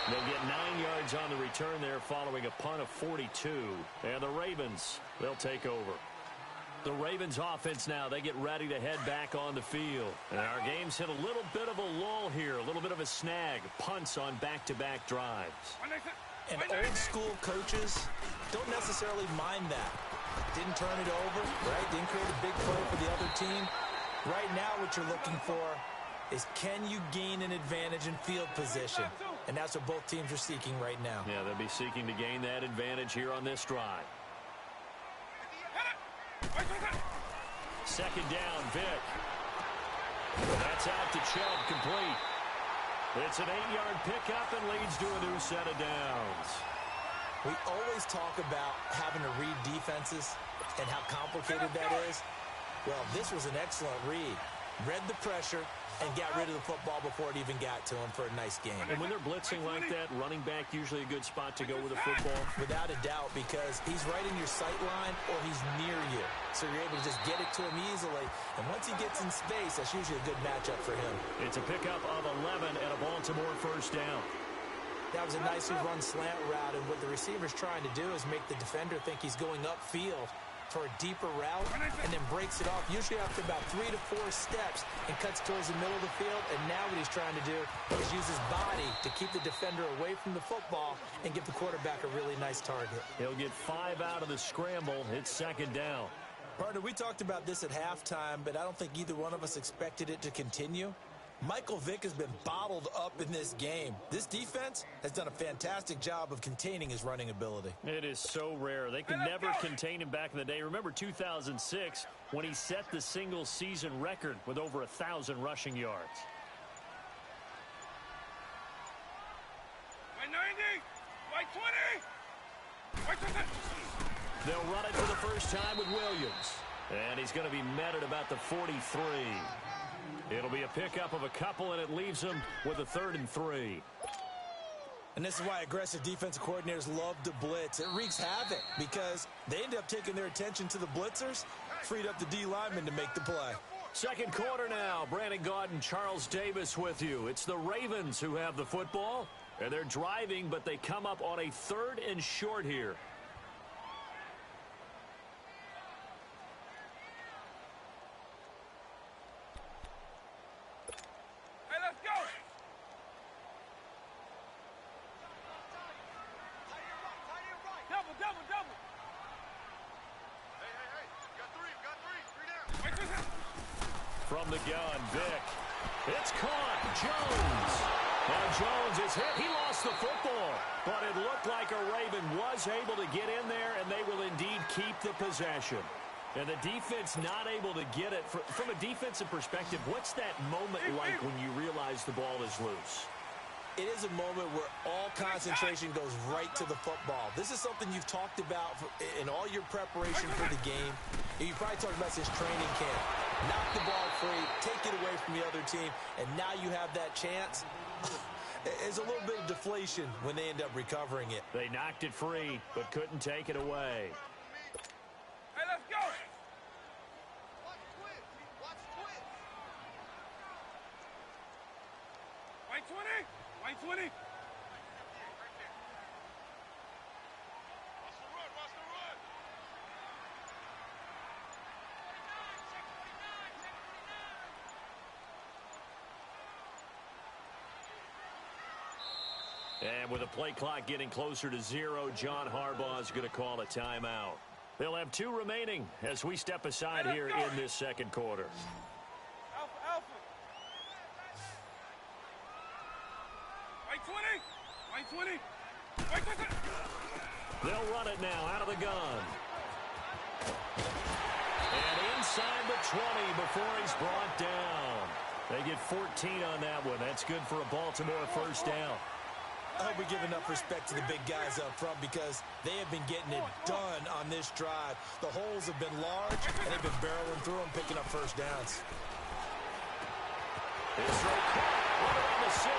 They'll get 9 yards on the return there following a punt of 42. And the Ravens, they'll take over. The Ravens offense now, they get ready to head back on the field. And our game's hit a little bit of a lull here, a little bit of a snag. Punts on back-to-back drives. And old school coaches don't necessarily mind that. Didn't turn it over, right? Didn't create a big play for the other team. Right now what you're looking for is can you gain an advantage in field position? And that's what both teams are seeking right now. Yeah, they'll be seeking to gain that advantage here on this drive. 2nd down, Vick. That's out to Chubb, complete. It's an 8-yard pickup and leads to a new set of downs. We always talk about having to read defenses and how complicated that is. Well, this was an excellent read. Read the pressure and got rid of the football before it even got to him for a nice game. And when they're blitzing like that, running back usually a good spot to go with a football? Without a doubt, because he's right in your sight line or he's near you. So you're able to just get it to him easily. And once he gets in space, that's usually a good matchup for him. It's a pickup of 11 and a Baltimore 1st down. That was a nicely run slant route, and what the receiver's trying to do is make the defender think he's going upfield for a deeper route, and then breaks it off, usually after about 3 to 4 steps, and cuts towards the middle of the field. And now what he's trying to do is use his body to keep the defender away from the football and give the quarterback a really nice target. He'll get 5 out of the scramble. It's 2nd down. Partner, we talked about this at halftime, but I don't think either one of us expected it to continue. Michael Vick has been bottled up in this game. This defense has done a fantastic job of containing his running ability. It is so rare. They could never contain him back in the day. Remember 2006 when he set the single-season record with over 1,000 rushing yards. By 90, by 20, by 20. They'll run it for the first time with Williams. And he's going to be met at about the 43. It'll be a pickup of a couple, and it leaves him with a 3rd and 3. And this is why aggressive defensive coordinators love to blitz. It wreaks havoc because they end up taking their attention to the blitzers, freed up the D lineman to make the play. 2nd quarter now. Brandon Gaudin, Charles Davis with you. It's the Ravens who have the football, and they're driving, but they come up on a 3rd and short here. From the gun, Vick. It's caught. Jones. Now Jones is hit. He lost the football, but it looked like a Raven was able to get in there, and they will indeed keep the possession. And the defense not able to get it. From a defensive perspective, what's that moment like when you realize the ball is loose? It is a moment where all concentration goes right to the football. This is something you've talked about in all your preparation for the game. You probably talked about since training camp. Knock the ball free, take it away from the other team, and now you have that chance. There's a little bit of deflation when they end up recovering it. They knocked it free, but couldn't take it away. Hey, let's go! White 20! White 20! Watch the run, watch the run! And with the play clock getting closer to 0, John Harbaugh is going to call a timeout. They'll have 2 remaining as we step aside here in this second quarter. Alpha, alpha! White 20! White 20! White 20! They'll run it now out of the gun. And inside the 20 before he's brought down. They get 14 on that one. That's good for a Baltimore first down. I hope we give enough respect to the big guys up front because they have been getting it done on this drive. The holes have been large, and they've been barreling through them, picking up first downs. Israel right around the 6.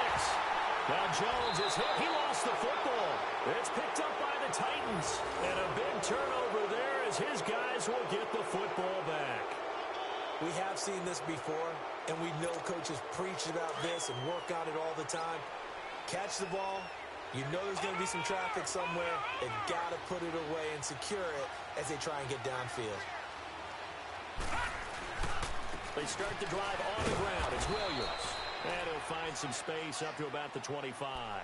Now Jones is hit. He lost the football. It's picked up by the Titans. And a big turnover there as his guys will get the football back. We have seen this before, and we know coaches preach about this and work on it all the time. Catch the ball. You know there's going to be some traffic somewhere. They've got to put it away and secure it as they try and get downfield. They start the drive on the ground. It's Williams. And he'll find some space up to about the 25.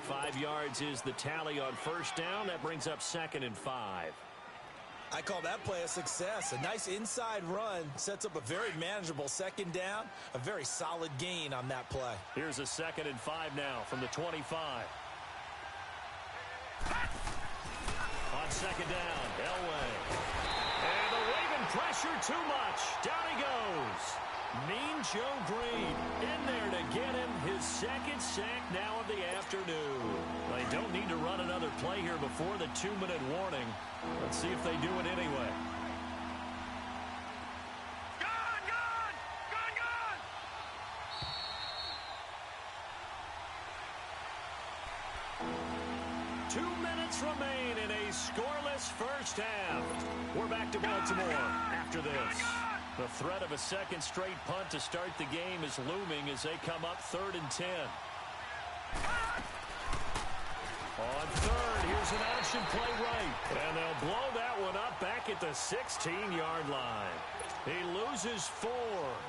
5 yards is the tally on first down. That brings up 2nd and 5. I call that play a success. A nice inside run sets up a very manageable second down. A very solid gain on that play. Here's a 2nd and 5 now from the 25. On second down, Elway. And the Raven pressure too much. Down he goes. Mean Joe Green in there to get him his 2nd sack now of the afternoon. They don't need to run another play here before the 2-minute warning. Let's see if they do it anyway. Gone, gone! Gone, gone! 2 minutes remain in a scoreless first half. We're back to Baltimore after this. The threat of a second straight punt to start the game is looming as they come up 3rd and 10. On 3rd, here's an option play right. And they'll blow that one up back at the 16-yard line. He loses 4,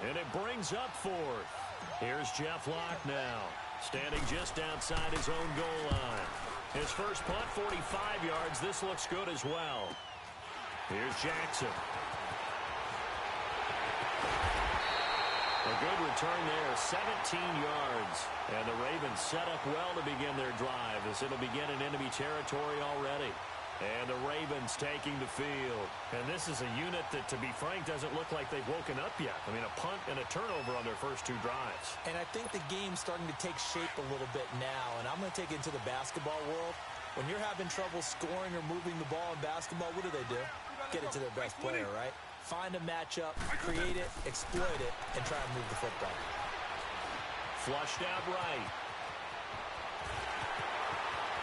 and it brings up 4th. Here's Jeff Locke now, standing just outside his own goal line. His first punt, 45 yards. This looks good as well. Here's Jackson. A good return there, 17 yards. And the Ravens set up well to begin their drive as it'll begin in enemy territory already. And the Ravens taking the field. And this is a unit that, to be frank, doesn't look like they've woken up yet. I mean, a punt and a turnover on their first 2 drives. And I think the game's starting to take shape a little bit now. And I'm going to take it into the basketball world. When you're having trouble scoring or moving the ball in basketball, what do? Get it to their best player, right? Find a matchup, create it, exploit it, and try and move the football. Flushed out right.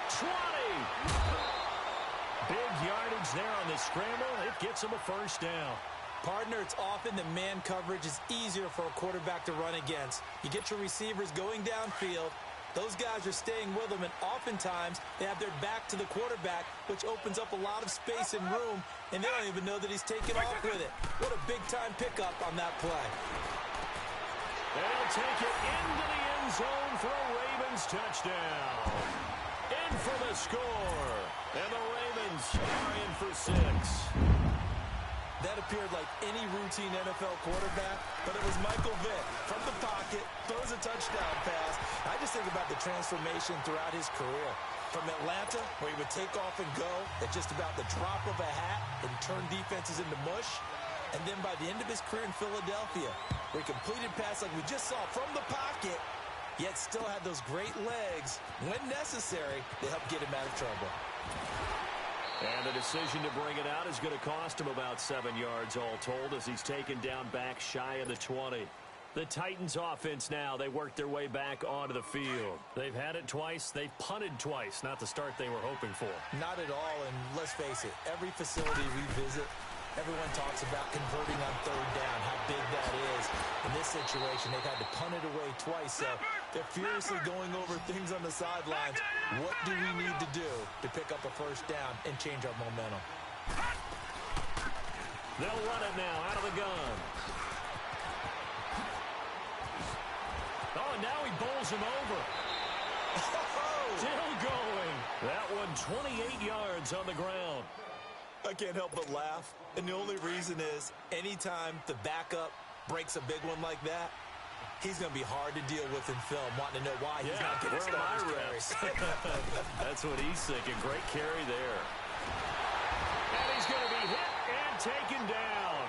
20! Big yardage there on the scramble. It gets him a first down. Partner, it's often that man coverage is easier for a quarterback to run against. You get your receivers going downfield. Those guys are staying with them, and oftentimes they have their back to the quarterback, which opens up a lot of space and room, and they don't even know that he's taking off with it. What a big-time pickup on that play. They'll take it into the end zone for a Ravens touchdown. In for the score. And the Ravens are in for 6. That appeared like any routine NFL quarterback, but it was Michael Vick from the pocket, throws a touchdown pass. I just think about the transformation throughout his career. From Atlanta, where he would take off and go at just about the drop of a hat and turn defenses into mush. And then by the end of his career in Philadelphia, where he completed pass like we just saw from the pocket, yet still had those great legs, when necessary, to help get him out of trouble. And the decision to bring it out is going to cost him about 7 yards all told as he's taken down back shy of the 20. The Titans offense now, they work their way back onto the field. They've had it twice. They've punted twice. Not the start they were hoping for. Not at all, and let's face it, every facility we visit, everyone talks about converting on third down, how big that is. In this situation, they've had to punt it away twice, so they're furiously going over things on the sidelines. What do we need to do to pick up a first down and change our momentum? They'll run it now out of the gun. Oh, and now he bowls him over. Still going. That one 28 yards on the ground. I can't help but laugh, and the only reason is anytime the backup breaks a big one like that, he's going to be hard to deal with in film, wanting to know why he's not getting some of his carries. That's what he's thinking. Great carry there. And he's going to be hit and taken down.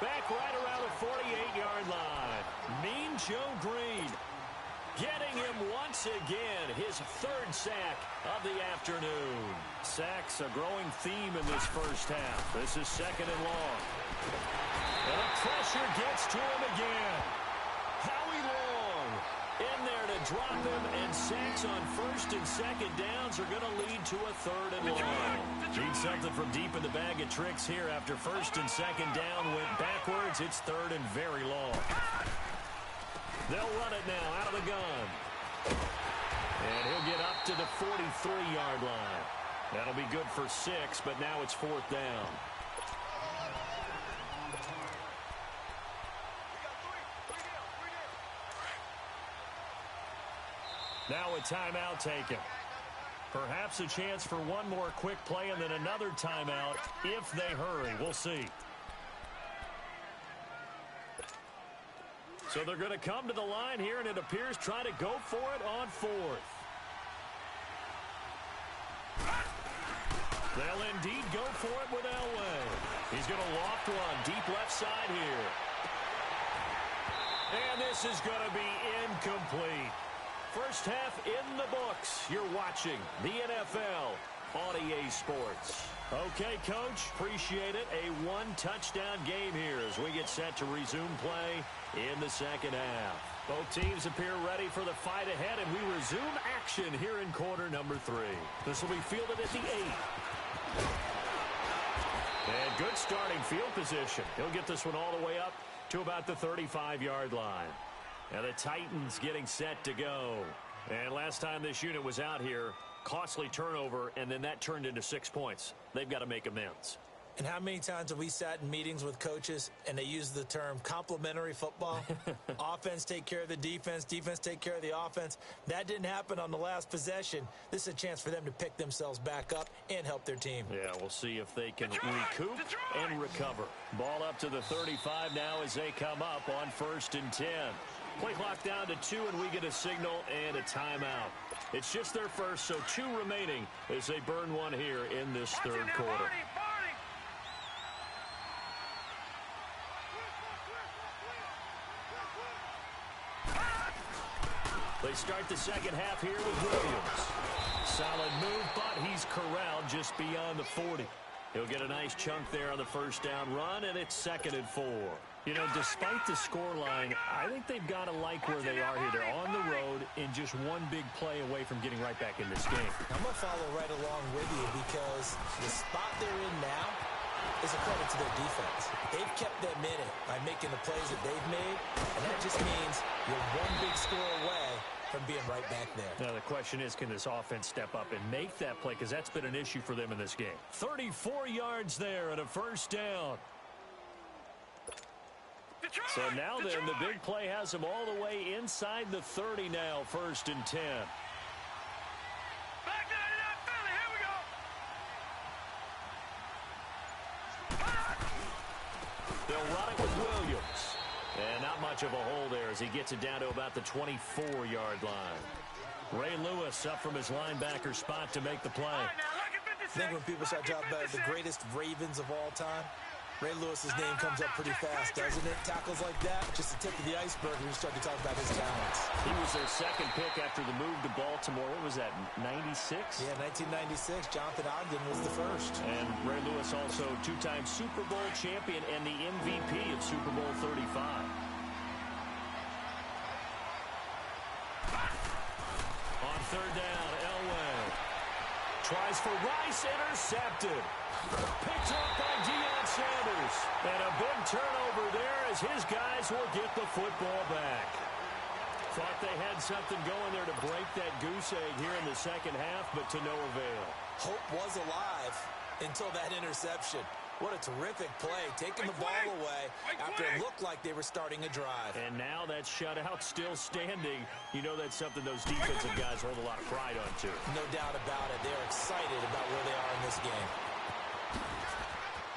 Back right around the 48-yard line. Mean Joe Green getting him once again, his third sack of the afternoon. Sacks a growing theme in this first half. This is second and long. And the pressure gets to him again. Howie Long in there to drop him, and sacks on first and second downs are going to lead to a third and long. Need something from deep in the bag of tricks here after first and second down went backwards. It's third and very long. They'll run it now out of the gun. And he'll get up to the 43-yard line. That'll be good for 6, but now it's fourth down. Now a timeout taken. Perhaps a chance for one more quick play and then another timeout if they hurry. We'll see. So they're going to come to the line here, and it appears try to go for it on fourth. They'll indeed go for it with Elway. He's going to loft one deep left side here. And this is going to be incomplete. First half in the books. You're watching the NFL on EA Sports. Okay, Coach, appreciate it. A one-touchdown game here as we get set to resume play in the second half. Both teams appear ready for the fight ahead, and we resume action here in quarter number 3. This will be fielded at the 8. And good starting field position. He'll get this one all the way up to about the 35-yard line. And the Titans getting set to go. And last time this unit was out here, costly turnover, and then that turned into 6 points. They've got to make amends. And how many times have we sat in meetings with coaches and they use the term complementary football? Offense take care of the defense, defense take care of the offense. That didn't happen on the last possession. This is a chance for them to pick themselves back up and help their team. Yeah, we'll see if they can recoup and recover. Ball up to the 35 now as they come up on 1st and 10. Play clock down to 2, and we get a signal and a timeout. It's just their first, so 2 remaining as they burn one here in this third quarter. They start the second half here with Williams. Solid move, but he's corralled just beyond the 40. He'll get a nice chunk there on the first down run, and it's 2nd and 4. You know, despite the scoreline, I think they've got to like where they are here. They're on the road and just one big play away from getting right back in this game. I'm going to follow right along with you because the spot they're in now is a credit to their defense. They've kept them in it by making the plays that they've made, and that just means you're one big score away from being right back there. Now, the question is, can this offense step up and make that play? Because that's been an issue for them in this game. 34 yards there and a first down. So now then, the big play has them all the way inside the 30 now, 1st and 10. Back 99 Philly, here we go. They'll run it with Williams. And not much of a hole there as he gets it down to about the 24-yard line. Ray Lewis up from his linebacker spot to make the play. I think when people start talking about the greatest Ravens of all time, Ray Lewis's name comes up pretty fast, doesn't it? Tackles like that, just the tip of the iceberg when you start to talk about his talents. He was their second pick after the move to Baltimore. What was that, 96? Yeah, 1996. Jonathan Ogden was the first. And Ray Lewis also two-time Super Bowl champion and the MVP of Super Bowl 35. On third down, Elway tries for Rice, intercepted. Picked up by Deion Sanders. And a big turnover there as his guys will get the football back. Thought they had something going there to break that goose egg here in the second half, but to no avail. Hope was alive until that interception. What a terrific play, taking the ball away after it looked like they were starting a drive. And now that shutout still standing. You know that's something those defensive guys hold a lot of pride on, too. No doubt about it. They're excited about where they are in this game.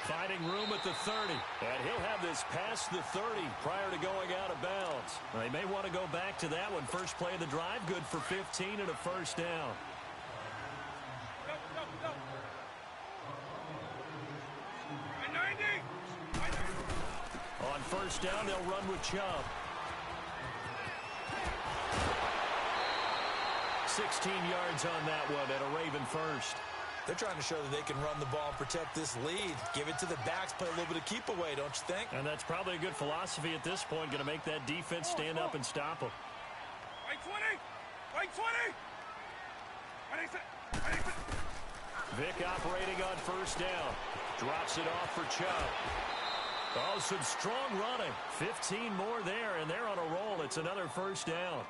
Finding room at the 30. And he'll have this past the 30 prior to going out of bounds. They may want to go back to that one. First play of the drive, good for 15 and a first down. On first down, they'll run with Chubb. 16 yards on that one at a Raven first. They're trying to show that they can run the ball and protect this lead. Give it to the backs, play a little bit of keep away, don't you think? And that's probably a good philosophy at this point. Going to make that defense stand up and stop them. Right 20! Right 20! Vic operating on first down. Drops it off for Chubb. Oh, some strong running. 15 more there, and they're on a roll. It's another first down.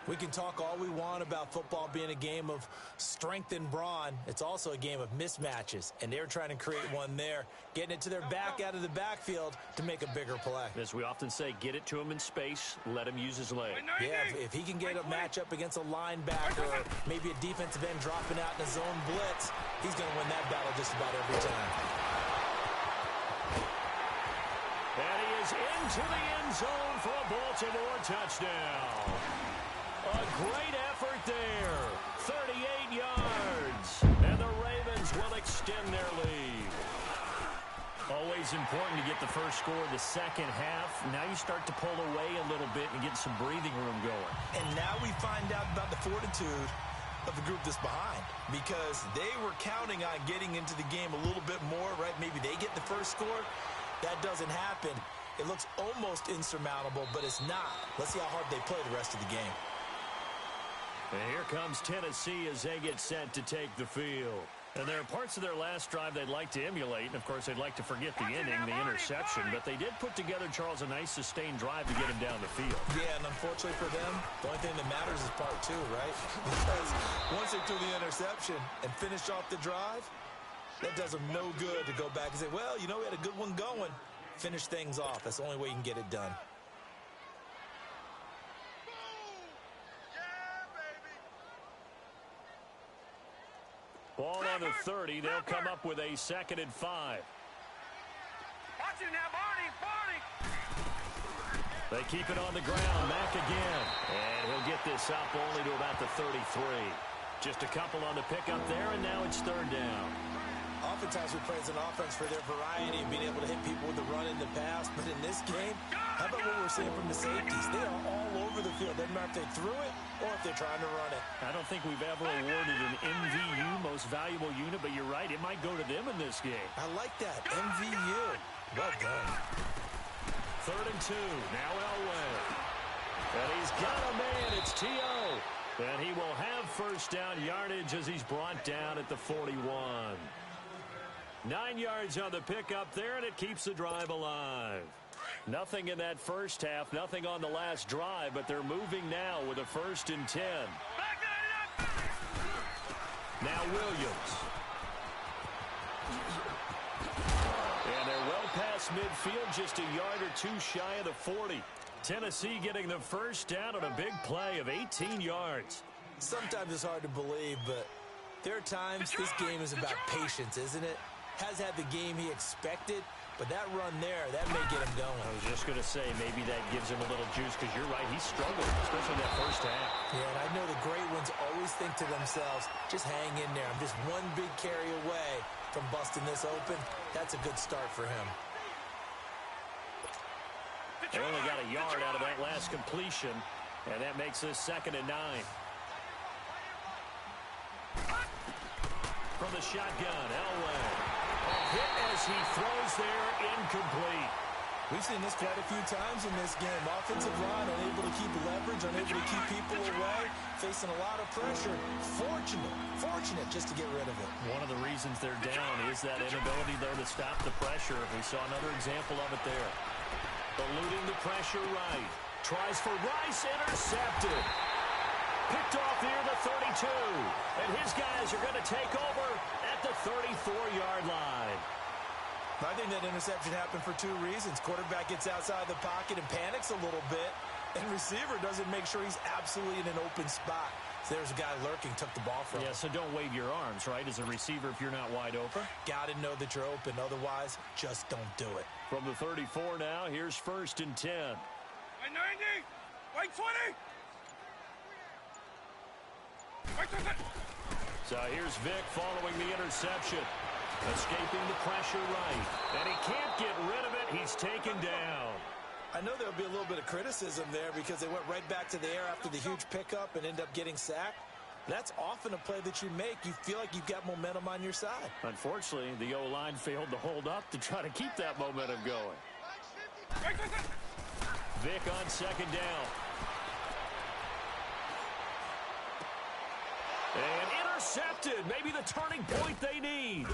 We can talk all we want about football being a game of strength and brawn. It's also a game of mismatches, and they're trying to create one there, getting it to their back out of the backfield to make a bigger play. As we often say, get it to him in space, let him use his leg. Yeah, if he can get a matchup against a linebacker or maybe a defensive end dropping out in a zone blitz, he's going to win that battle just about every time. And he is into the end zone for a Baltimore touchdown. A great effort there. 38 yards. And the Ravens will extend their lead. Always important to get the first score of the second half. Now you start to pull away a little bit and get some breathing room going. And now we find out about the fortitude of the group that's behind, because they were counting on getting into the game a little bit more, right? Maybe they get the first score. That doesn't happen. It looks almost insurmountable, but it's not. Let's see how hard they play the rest of the game. And here comes Tennessee as they get set to take the field. And there are parts of their last drive they'd like to emulate. And, of course, they'd like to forget the inning, the interception. But they did put together, Charles, a nice sustained drive to get him down the field. Yeah, and unfortunately for them, the only thing that matters is part two, right? Because once they threw the interception and finished off the drive, that does them no good to go back and say, well, you know, we had a good one going. Finish things off. That's the only way you can get it done. Ball on the 30. They'll come up with a 2nd and 5. Watch it now, Barney! They keep it on the ground. Mack again. And he'll get this up only to about the 33. Just a couple on the pickup there, and now it's 3rd down. Oftentimes we praise an offense for their variety and being able to hit people with the run in the pass. But in this game, how about what we're seeing from the safeties? They are all over the field. Doesn't matter if they threw it or if they're trying to run it. I don't think we've ever awarded an MVU, most valuable unit, but you're right. It might go to them in this game. I like that. MVU. Well done. 3rd and 2. Now Elway. And he's got a man. It's T.O. And he will have first down yardage as he's brought down at the 41. 9 yards on the pickup there, and it keeps the drive alive. Nothing in that first half, nothing on the last drive, but they're moving now with a 1st and 10. Now Williams. And they're well past midfield, just a yard or two shy of the 40. Tennessee getting the first down on a big play of 18 yards. Sometimes it's hard to believe, but there are times this game is about patience, isn't it? Has had the game he expected, But that run there, that may get him going. I was just going to say, maybe that gives him a little juice, because you're right, he struggled, especially that first half. Yeah, and I know the great ones always think to themselves, just hang in there. I'm just one big carry away from busting this open. That's a good start for him. They only got a yard out of that last completion, and that makes this 2nd and 9. From the shotgun, Elway. A hit as he throws there, incomplete. We've seen this quite a few times in this game. Offensive line unable to keep leverage, unable to keep people away, facing a lot of pressure. Fortunate just to get rid of it. One of the reasons they're down is that inability, though, to stop the pressure. We saw another example of it there. Eluding the pressure right. Tries for Rice, intercepted. Picked off near the 32. And his guys are going to take over at the 34-yard line. I think that interception happened for 2 reasons. Quarterback gets outside the pocket and panics a little bit, and receiver doesn't make sure he's absolutely in an open spot. So there's a guy lurking, took the ball from him. Yeah, so don't wave your arms, right, as a receiver if you're not wide open. Got to know that you're open. Otherwise, just don't do it. From the 34 now, here's 1st and 10. White 90. White 20. White 20. So here's Vic following the interception. Escaping the pressure right. And he can't get rid of it. He's taken down. I know there'll be a little bit of criticism there because they went right back to the air after the huge pickup and end up getting sacked. That's often a play that you make. You feel like you've got momentum on your side. Unfortunately, the O-line failed to hold up to try to keep that momentum going. Vic on 2nd down. And intercepted. Maybe the turning point they need.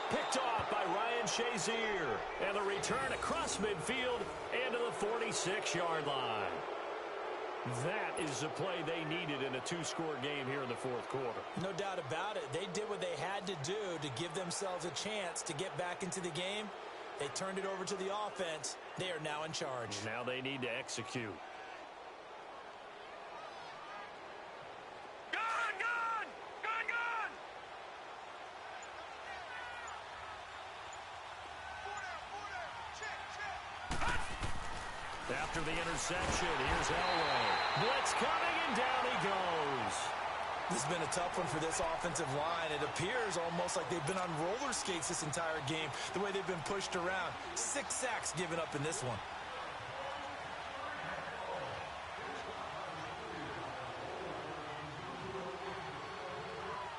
Picked off by Ryan Shazier. And the return across midfield and to the 46-yard line. That is the play they needed in a 2-score game here in the 4th quarter. No doubt about it. They did what they had to do to give themselves a chance to get back into the game. They turned it over to the offense. They are now in charge. Now they need to execute. After the interception, here's Elway. Blitz coming, and down he goes. This has been a tough one for this offensive line. It appears almost like they've been on roller skates this entire game, the way they've been pushed around. 6 sacks given up in this one.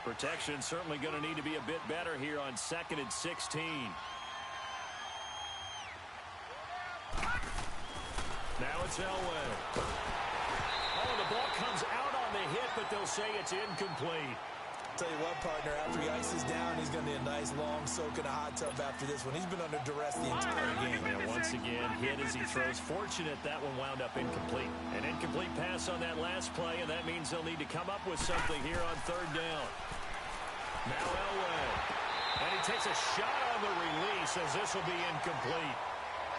Protection certainly going to need to be a bit better here on 2nd and 16. Now it's Elway. Oh, the ball comes out on the hit, but they'll say it's incomplete. Tell you what, partner, after he ices down, he's going to need a nice long soak in a hot tub after this one. He's been under duress the entire game. And once again, hit as he throws. Fortunate that one wound up incomplete. An incomplete pass on that last play, and that means they'll need to come up with something here on 3rd down. Now Elway. And he takes a shot on the release as this will be incomplete.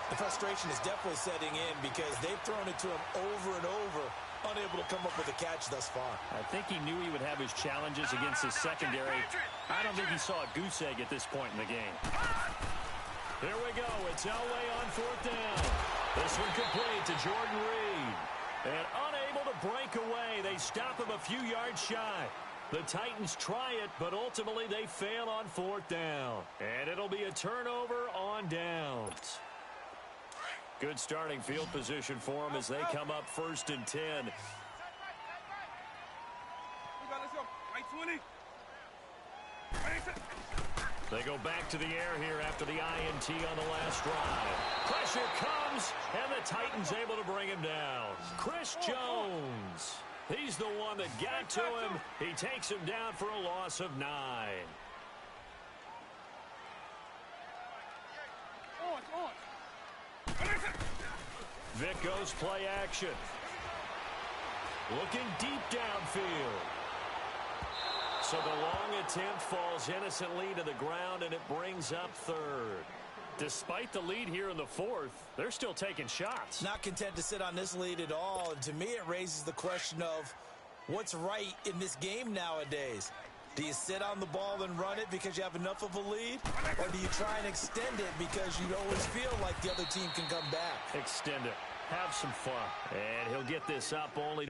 The frustration is definitely setting in because they've thrown it to him over and over, unable to come up with a catch thus far. I think he knew he would have his challenges against his secondary. I don't think he saw a goose egg at this point in the game. Here we go. It's Elway on 4th down. This one complete to Jordan Reed. And unable to break away. They stop him a few yards shy. The Titans try it, but ultimately they fail on 4th down. And it'll be a turnover on downs. Good starting field position for them as they come up 1st and 10. Let's go. White 20. They go back to the air here after the INT on the last drive. Pressure comes, and the Titans able to bring him down. Chris Jones. He's the one that got to him. He takes him down for a loss of 9. Vic goes play action. Looking deep downfield. So the long attempt falls innocently to the ground, and it brings up 3rd. Despite the lead here in the 4th, they're still taking shots. Not content to sit on this lead at all, and to me it raises the question of what's right in this game nowadays. Do you sit on the ball and run it because you have enough of a lead? Or do you try and extend it because you always feel like the other team can come back? Extend it. Have some fun. And he'll get this up only.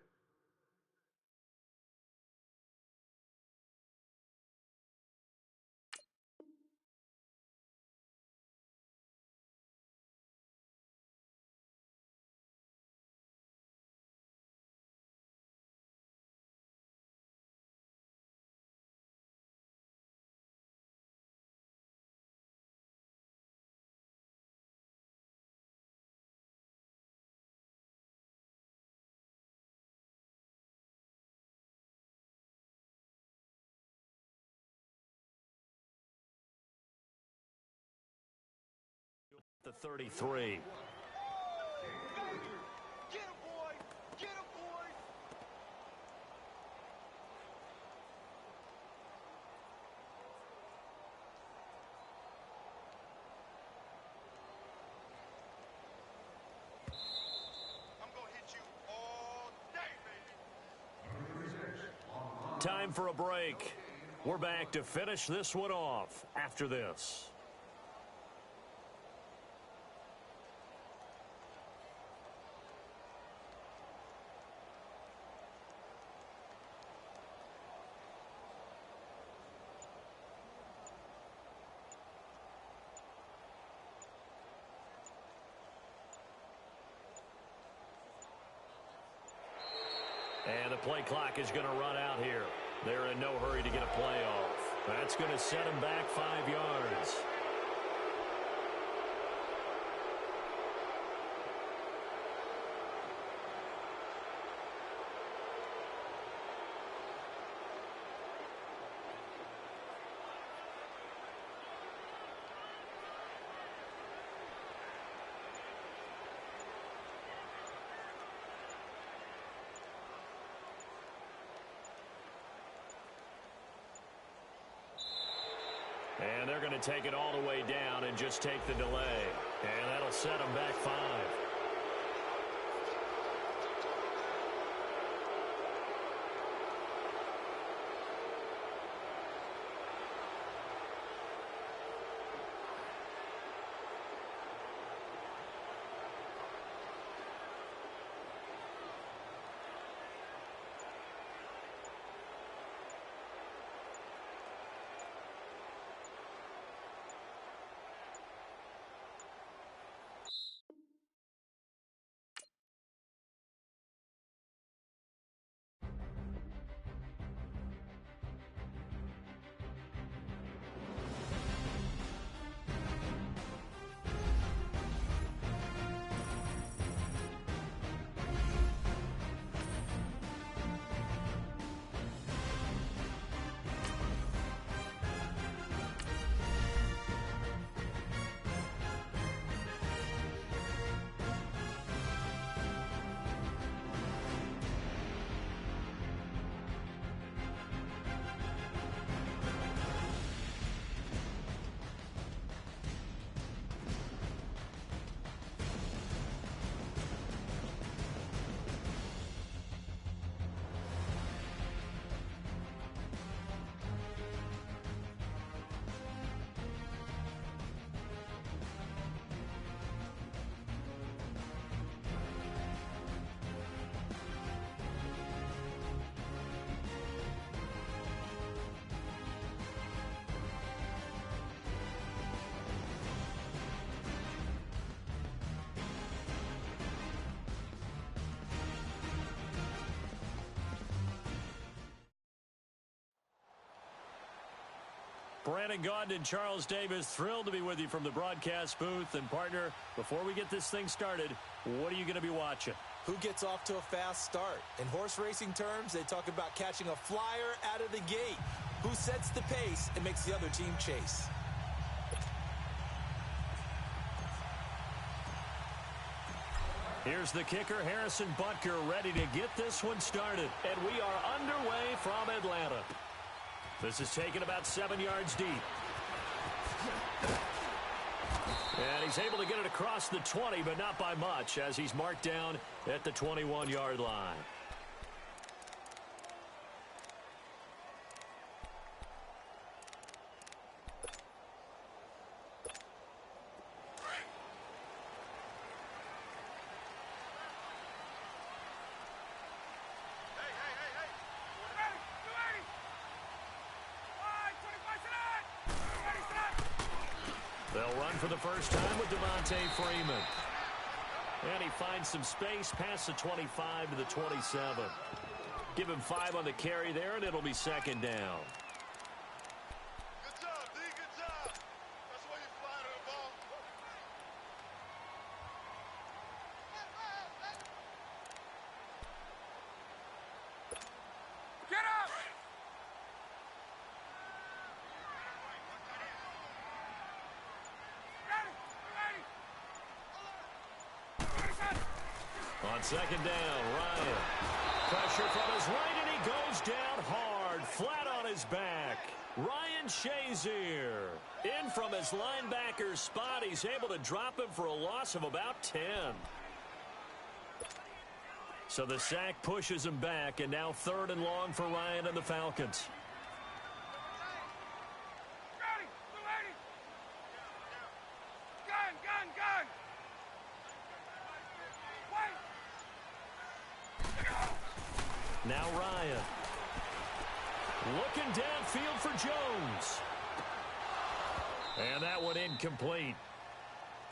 The 33. Get him, boy! Get him, boy! I'm gonna hit you all day, baby! Time for a break. We're back to finish this one off after this. And the play clock is going to run out here. They're in no hurry to get a play off. That's going to set them back 5 yards. And they're going to take it all the way down and just take the delay. And that'll set them back 5. Brandon Gaudin and Charles Davis, thrilled to be with you from the broadcast booth. And, partner, before we get this thing started, what are you going to be watching? Who gets off to a fast start? In horse racing terms, they talk about catching a flyer out of the gate. Who sets the pace and makes the other team chase? Here's the kicker, Harrison Butker, ready to get this one started. And we are underway from Atlanta. This is taken about 7 yards deep. And he's able to get it across the 20, but not by much, as he's marked down at the 21-yard line. They'll run for the first time with Devontae Freeman. And he finds some space past the 25 to the 27. Give him 5 on the carry there, and it'll be second down. Good job, D. Good job. That's why you fly to the ball. Get up! On second down, Ryan. Pressure from his right, and he goes down hard, flat on his back. Ryan Shazier in from his linebacker's spot. He's able to drop him for a loss of about 10. So the sack pushes him back, and now 3rd and long for Ryan and the Falcons. Gun! Now Ryan. Looking downfield for Jones. And that one incomplete.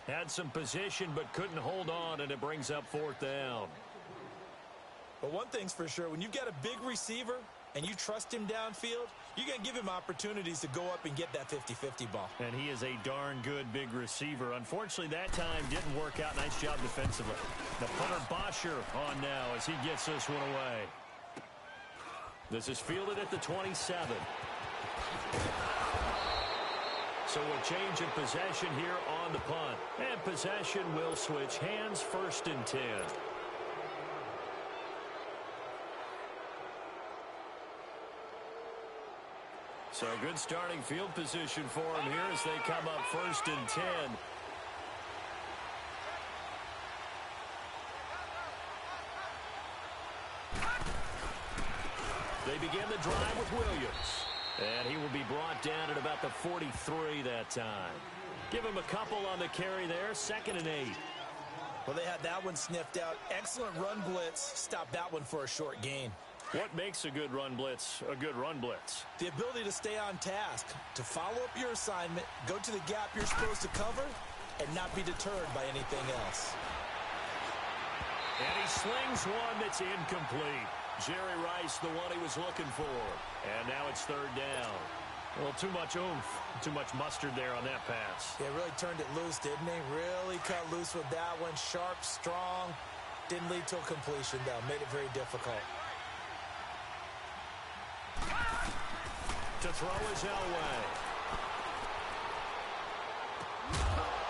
Had some position but couldn't hold on, and it brings up 4th down. But one thing's for sure, when you've got a big receiver and you trust him downfield, you're going to give him opportunities to go up and get that 50-50 ball. And he is a darn good big receiver. Unfortunately, that time didn't work out. Nice job defensively. The punter Bosher on now as he gets this one away. This is fielded at the 27. So a change of possession here on the punt. And possession will switch hands, 1st and 10. So good starting field position for him here as they come up 1st and 10. They begin the drive with Williams. And he will be brought down at about the 43 that time. Give him a couple on the carry there, 2nd and 8. Well, they had that one sniffed out. Excellent run blitz. Stopped that one for a short gain. What makes a good run blitz a good run blitz? The ability to stay on task, to follow up your assignment, go to the gap you're supposed to cover, and not be deterred by anything else. And he slings one that's incomplete. Jerry Rice, the one he was looking for. And now it's 3rd down. Well, too much oomph, too much mustard there on that pass. Yeah, really turned it loose, didn't he? Really cut loose with that one. Sharp, strong. Didn't lead to a completion, though. Made it very difficult. To throw is Elway.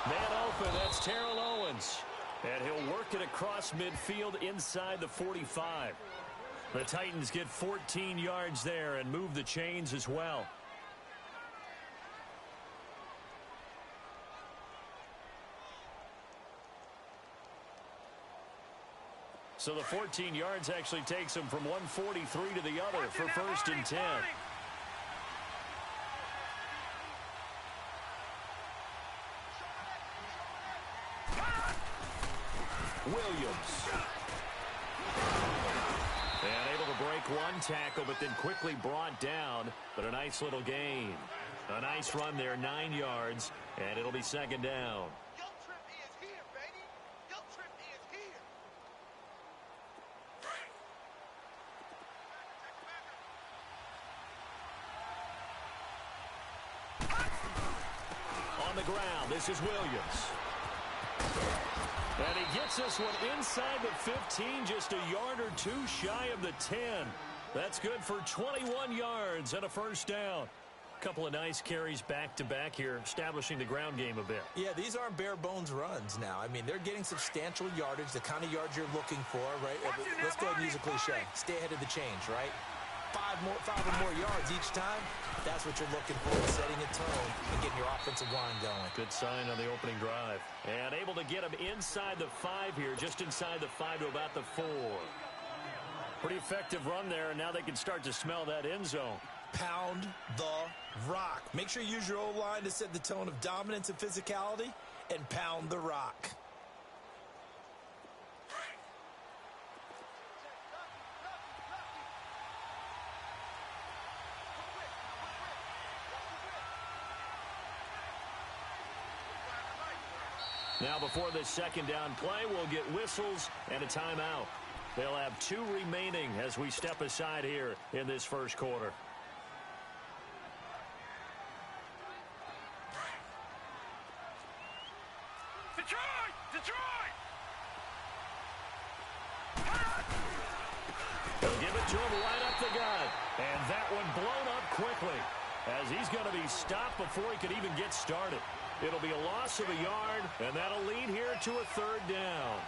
Man open, that's Terrell Owens. And he'll work it across midfield inside the 45. The Titans get 14 yards there and move the chains as well. So the 14 yards actually takes him from 143 to the other for 1st and 10. Williams. And able to break one tackle, but then quickly brought down. But a nice little gain. A nice run there, 9 yards, and it'll be 2nd down. On the ground, this is Williams. And he gets this one inside the 15, just a yard or two shy of the 10. That's good for 21 yards and a 1st down. Couple of nice carries back-to-back here, establishing the ground game a bit. Yeah, these aren't bare-bones runs now. I mean, they're getting substantial yardage, the kind of yards you're looking for, right? Let's go ahead and use a cliche. Stay ahead of the change, right? 5 or more yards each time. That's what you're looking for, setting a tone and getting your offensive line going. Good sign on the opening drive. And able to get him inside the 5 here, just inside the 5 to about the 4. Pretty effective run there, and now they can start to smell that end zone. Pound the rock. Make sure you use your O-line to set the tone of dominance and physicality, and pound the rock. Now before this second down play, we'll get whistles and a timeout. They'll have 2 remaining as we step aside here in this first quarter. Detroit! Detroit! They'll give it to him right up the gut. And that one blown up quickly as he's going to be stopped before he could even get started. It'll be a loss of a yard, and that'll lead here to a third down.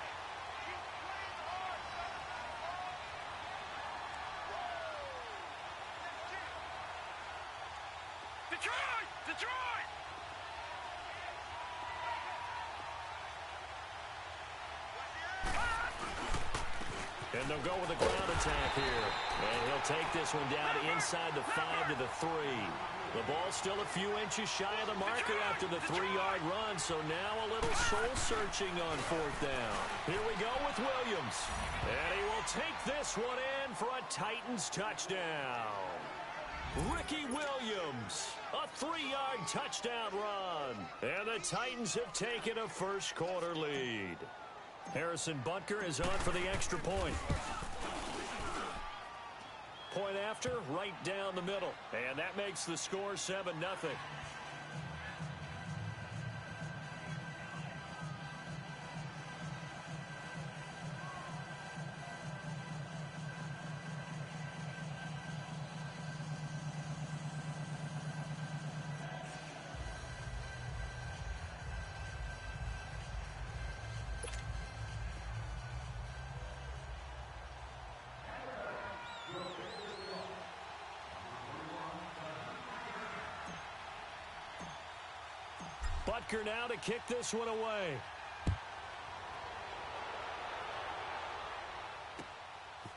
Detroit! Detroit! And they'll go with a ground attack here. And he'll take this one down inside the 5 to the 3. The ball's still a few inches shy of the marker after the 3-yard run, so now a little soul-searching on 4th down. Here we go with Williams. And he will take this one in for a Titans touchdown. Ricky Williams, a 3-yard touchdown run. And the Titans have taken a first-quarter lead. Harrison Butker is on for the extra point. Point after, right down the middle. And that makes the score 7-0. Butker now to kick this one away.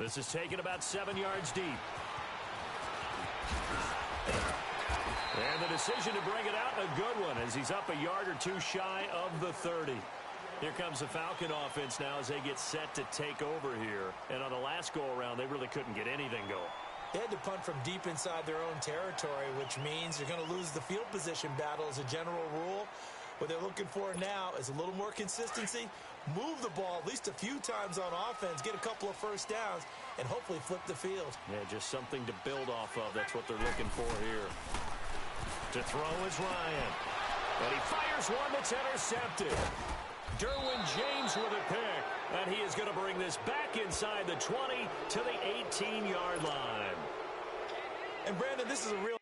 This is taken about 7 yards deep. And the decision to bring it out, a good one, as he's up a yard or 2 shy of the 30. Here comes the Falcon offense now as they get set to take over here. And on the last go-around, they really couldn't get anything going. They had to punt from deep inside their own territory, which means they're going to lose the field position battle as a general rule. What they're looking for now is a little more consistency, move the ball at least a few times on offense, get a couple of first downs, and hopefully flip the field. Yeah, just something to build off of. That's what they're looking for here. To throw is Ryan. And he fires one that's intercepted. Derwin James with a pick. And he is going to bring this back inside the 20 to the 18-yard line. And, Brandon, this is a real...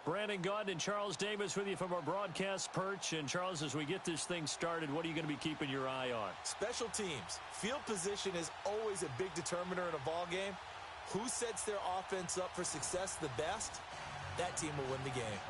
Brandon Gaudin and Charles Davis with you from our broadcast perch. And, Charles, as we get this thing started, what are you going to be keeping your eye on? Special teams. Field position is always a big determiner in a ball game. Who sets their offense up for success the best? that team will win the game.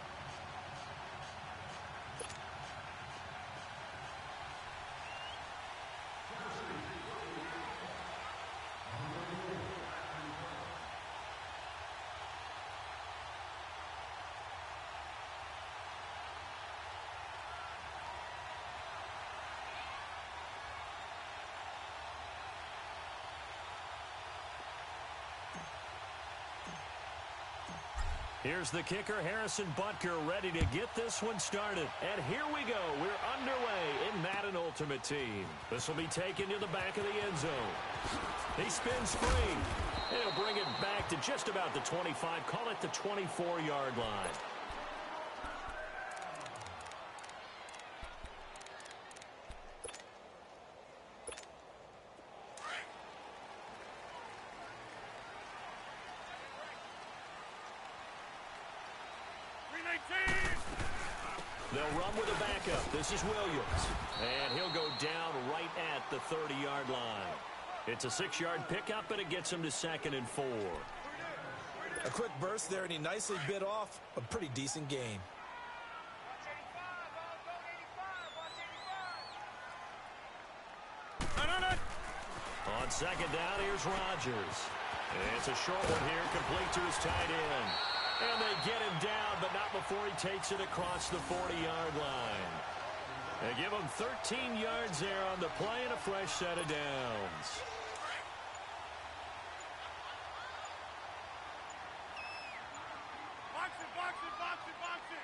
Here's the kicker, Harrison Butker, ready to get this one started. And here we go. We're underway in Madden Ultimate Team. This will be taken to the back of the end zone. He spins free. He'll bring it back to just about the 25. Call it the 24-yard line. They'll run with a backup. This is Williams. And he'll go down right at the 30-yard line. It's a 6-yard pickup, and it gets him to 2nd and 4. A quick burst there, and he nicely bit off a pretty decent gain. On 2nd down, here's Rodgers. And it's a short one here, complete to his tight end. And they get him down, but not before he takes it across the 40-yard line. They give him 13 yards there on the play and a fresh set of downs. Box it, box it, box it, box it.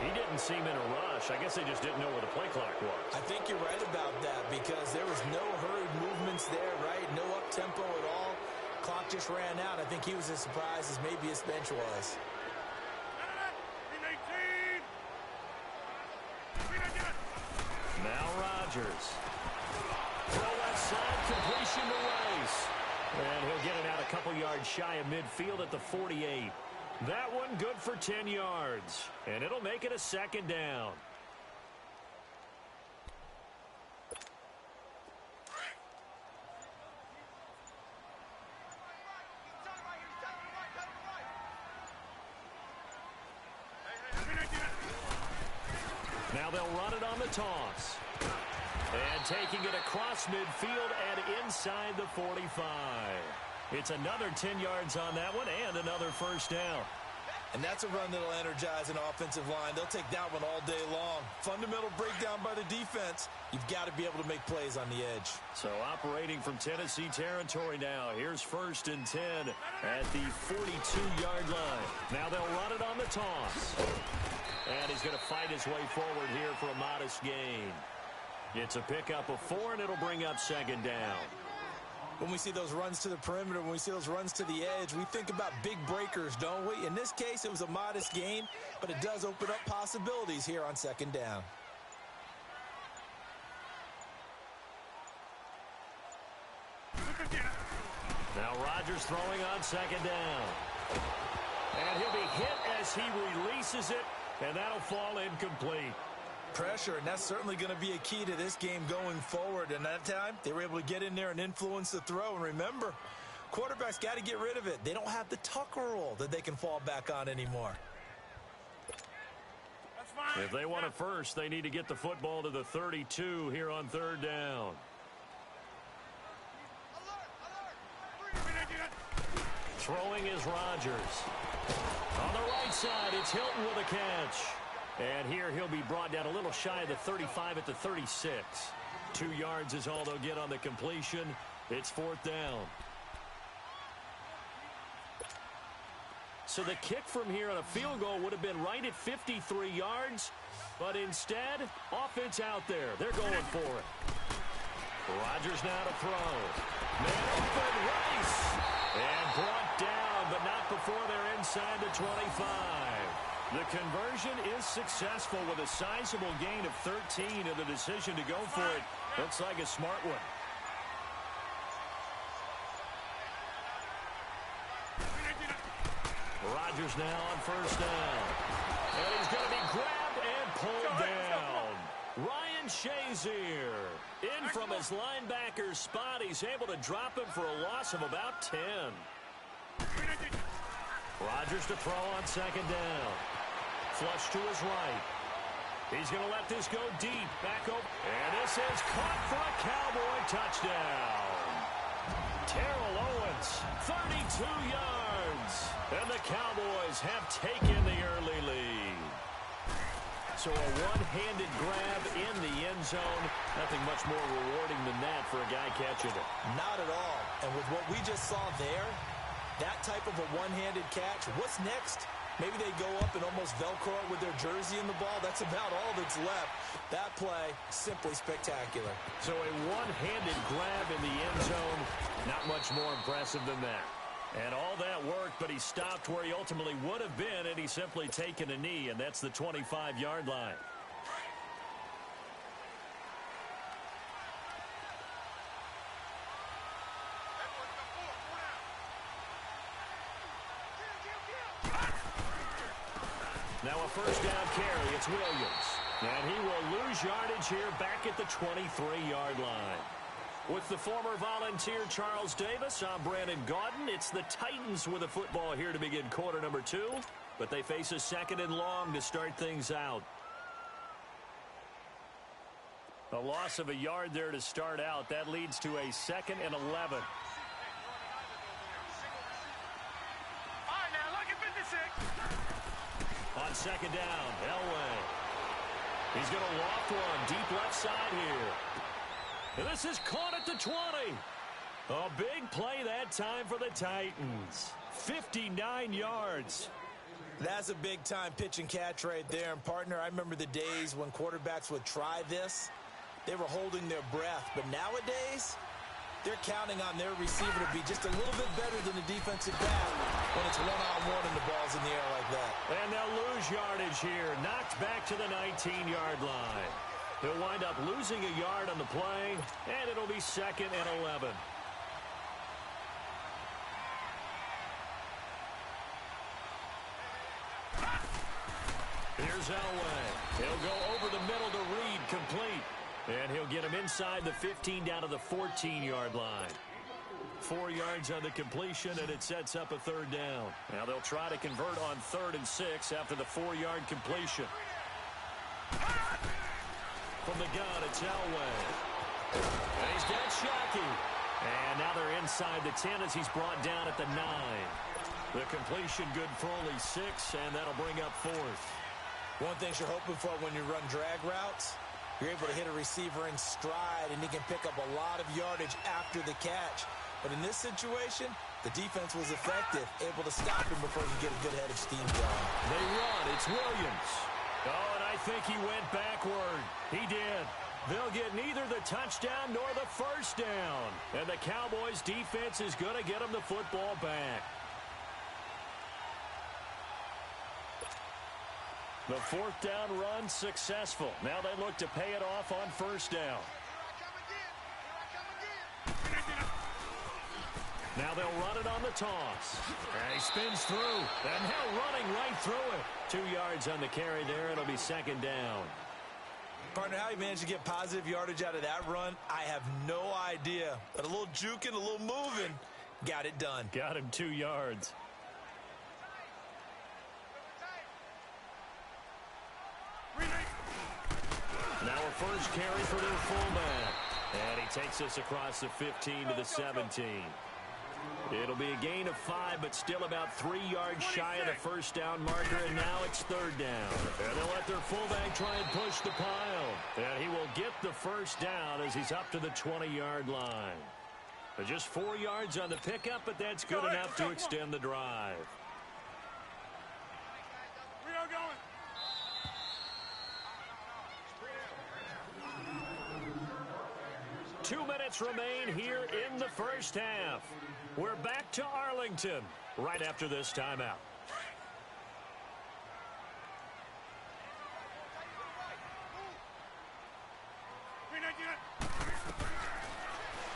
He didn't seem in a rush. I guess they just didn't know where the play clock was. I think you're right about that because there was no hurried movements there, right? No up-tempo at all. Clock just ran out. I think he was as surprised as maybe his bench was. Now Rodgers. Throw left side, completion to Rice. And he'll get it out a couple yards shy of midfield at the 48. That one good for 10 yards. And it'll make it a 2nd down. Now they'll run it on the toss. And taking it across midfield and inside the 45. It's another 10 yards on that one and another 1st down. And that's a run that'll energize an offensive line. They'll take that one all day long. Fundamental breakdown by the defense. You've got to be able to make plays on the edge. So operating from Tennessee territory now. Here's 1st and 10 at the 42-yard line. Now they'll run it on the toss. And he's going to fight his way forward here for a modest gain. It's a pickup of 4, and it'll bring up 2nd down. When we see those runs to the perimeter, when we see those runs to the edge, we think about big breakers, don't we? In this case, it was a modest gain, but it does open up possibilities here on 2nd down. Now Rodgers throwing on 2nd down. And he'll be hit as he releases it, and that'll fall incomplete. Pressure, and that's certainly going to be a key to this game going forward. And that time, they were able to get in there and influence the throw. And remember, quarterbacks got to get rid of it. They don't have the Tucker rule that they can fall back on anymore. If they want it first, they need to get the football to the 32 here on 3rd down. Throwing is Rodgers. On the right side, it's Hilton with a catch. And here he'll be brought down a little shy of the 35 at the 36. 2 yards is all they'll get on the completion. It's 4th down. So the kick from here on a field goal would have been right at 53 yards. But instead, offense out there. They're going for it. Rodgers now to throw. Man open, Rice. And brought down, but not before they're inside the 25. The conversion is successful with a sizable gain of 13, and the decision to go for it looks like a smart one. Rodgers now on 1st down. And he's going to be grabbed and pulled down. Ryan Shazier. In from his linebacker spot. He's able to drop him for a loss of about 10. Rodgers to throw on second down. Flush to his right. He's going to let this go deep. Back over. And this is caught for a Cowboy touchdown. Terrell Owens, 32 yards. And the Cowboys have taken the early lead. So a one-handed grab in the end zone. Nothing much more rewarding than that for a guy catching it. Not at all. And with what we just saw there, that type of a one-handed catch, what's next? Maybe they go up and almost Velcro it with their jersey in the ball. That's about all that's left. That play, simply spectacular. So a one-handed grab in the end zone, not much more impressive than that. And all that worked, but he stopped where he ultimately would have been, and he's simply taken a knee, and that's the 25-yard line. Now a first down carry. It's Williams. And he will lose yardage here back at the 23-yard line. With the former Volunteer Charles Davis, I'm Brandon Gaudin. It's the Titans with a football here to begin quarter number 2. But they face a second and long to start things out. A loss of a yard there to start out. That leads to a second and 11. On second down, Elway. He's going to loft one deep left side here. And this is caught at the 20. A big play that time for the Titans. 59 yards. That's a big-time pitch and catch right there. And, partner, I remember the days when quarterbacks would try this. They were holding their breath. But nowadays, they're counting on their receiver to be just a little bit better than the defensive back when it's one-on-one and the ball's in the air like that. And they'll lose yardage here. Knocked back to the 19-yard line. He'll wind up losing a yard on the play, and it'll be second and 11. Here's Elway. He'll go over the middle to Reed, complete. And he'll get him inside the 15 down to the 14-yard line. 4 yards on the completion, and it sets up a third down. Now they'll try to convert on 3rd and 6 after the 4-yard completion. From the gun, it's Elway. And he's got Shockey. And now they're inside the 10 as he's brought down at the 9. The completion good for only 6, and that'll bring up 4th. One thing you're hoping for when you run drag routes, you're able to hit a receiver in stride, and he can pick up a lot of yardage after the catch. But in this situation, the defense was effective, able to stop him before he could get a good head of steam going. They run. It's Williams. Oh, and I think he went backward. He did. They'll get neither the touchdown nor the first down. And the Cowboys' defense is going to get them the football back. The 4th down run successful. Now they look to pay it off on first down. Now they'll run it on the toss. And he spins through. And now running right through it. 2 yards on the carry there. It'll be second down. Partner, how he managed to get positive yardage out of that run, I have no idea. But a little juking, a little moving, got it done. Got him 2 yards. Now a first carry for their fullback. And he takes us across the 15 to the 17. It'll be a gain of 5, but still about 3 yards shy of the first down marker, and now it's 3rd down. And they'll let their fullback try and push the pile. And he will get the first down as he's up to the 20-yard line. But just 4 yards on the pickup, but that's good enough to extend the drive. We are going. 2 minutes remain here in the first half. We're back to Arlington right after this timeout.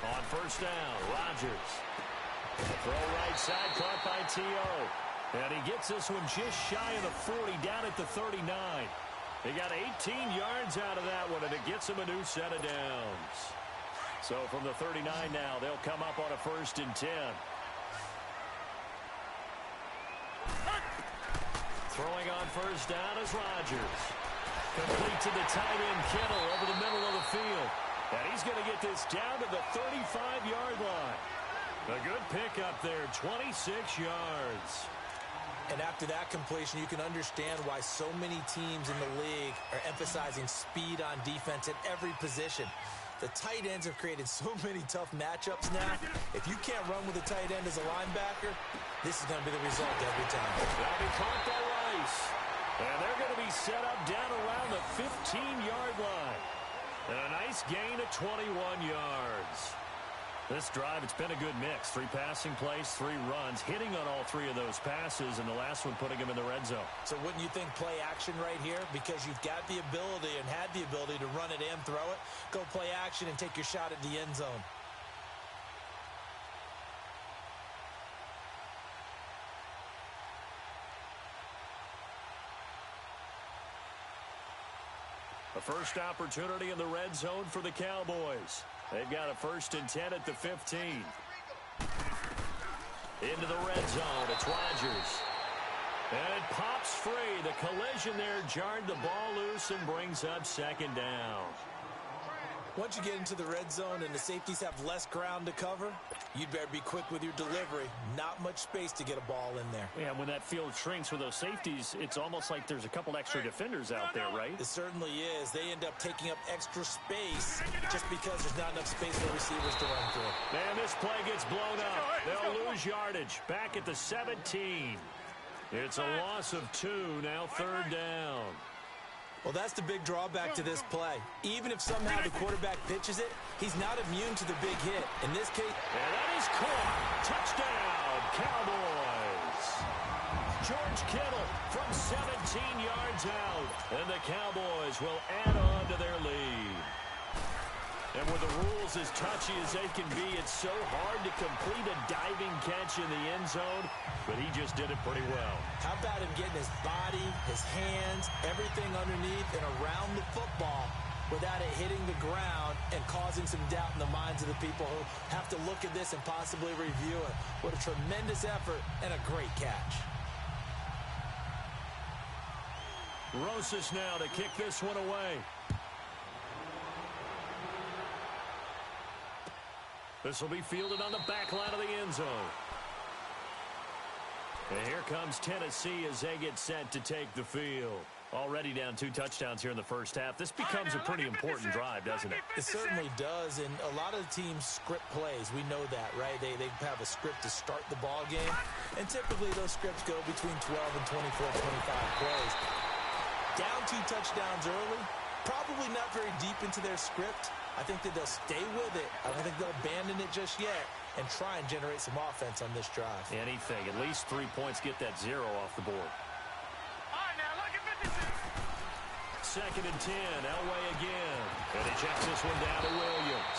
On first down, Rodgers. Throw right side, caught by T.O. And he gets this one just shy of the 40, down at the 39. He got 18 yards out of that one, and it gets him a new set of downs. So from the 39 now, they'll come up on a 1st and 10. Throwing on 1st down is Rodgers. Complete to the tight end, Kittle, over the middle of the field. And he's going to get this down to the 35-yard line. A good pickup there, 26 yards. And after that completion, you can understand why so many teams in the league are emphasizing speed on defense at every position. The tight ends have created so many tough matchups now. If you can't run with a tight end as a linebacker, this is going to be the result every time. That'll be caught by Rice. And they're going to be set up down around the 15-yard line. And a nice gain of 21 yards. This drive, it's been a good mix. 3 passing plays, 3 runs, hitting on all 3 of those passes, and the last one putting him in the red zone. So wouldn't you think play action right here? Because you've got the ability and had the ability to run it and throw it. Go play action and take your shot at the end zone. A first opportunity in the red zone for the Cowboys. They've got a 1st and 10 at the 15. Into the red zone. It's Rodgers. And it pops free. The collision there jarred the ball loose and brings up 2nd down. Once you get into the red zone and the safeties have less ground to cover, you'd better be quick with your delivery. Not much space to get a ball in there. Yeah, when that field shrinks with those safeties, it's almost like there's a couple extra defenders out there, right? It certainly is. They end up taking up extra space just because there's not enough space for receivers to run through. And this play gets blown up. They'll lose yardage. Back at the 17. It's a loss of 2, now 3rd down. Well, that's the big drawback to this play. Even if somehow the quarterback pitches it, he's not immune to the big hit. In this case... And that is caught. Touchdown, Cowboys. George Kittle from 17 yards out. And the Cowboys will add on to their lead. And with the rules as touchy as they can be, it's so hard to complete a diving catch in the end zone, but he just did it pretty well. How about him getting his body, his hands, everything underneath and around the football without it hitting the ground and causing some doubt in the minds of the people who have to look at this and possibly review it. What a tremendous effort and a great catch. Rosas now to kick this one away. This will be fielded on the back line of the end zone. And here comes Tennessee as they get set to take the field. Already down 2 touchdowns here in the first half. This becomes a pretty important drive, doesn't it? It certainly does, and a lot of the teams script plays. We know that, right? They have a script to start the ball game, and typically those scripts go between 12 and 24, 25 plays. Down 2 touchdowns early, probably not very deep into their script. I think that they'll stay with it. I don't think they'll abandon it just yet and try and generate some offense on this drive. Anything. At least 3 points, get that 0 off the board. All right, now, look at 56. 2nd and 10. Elway again. And he checks this one down to Williams.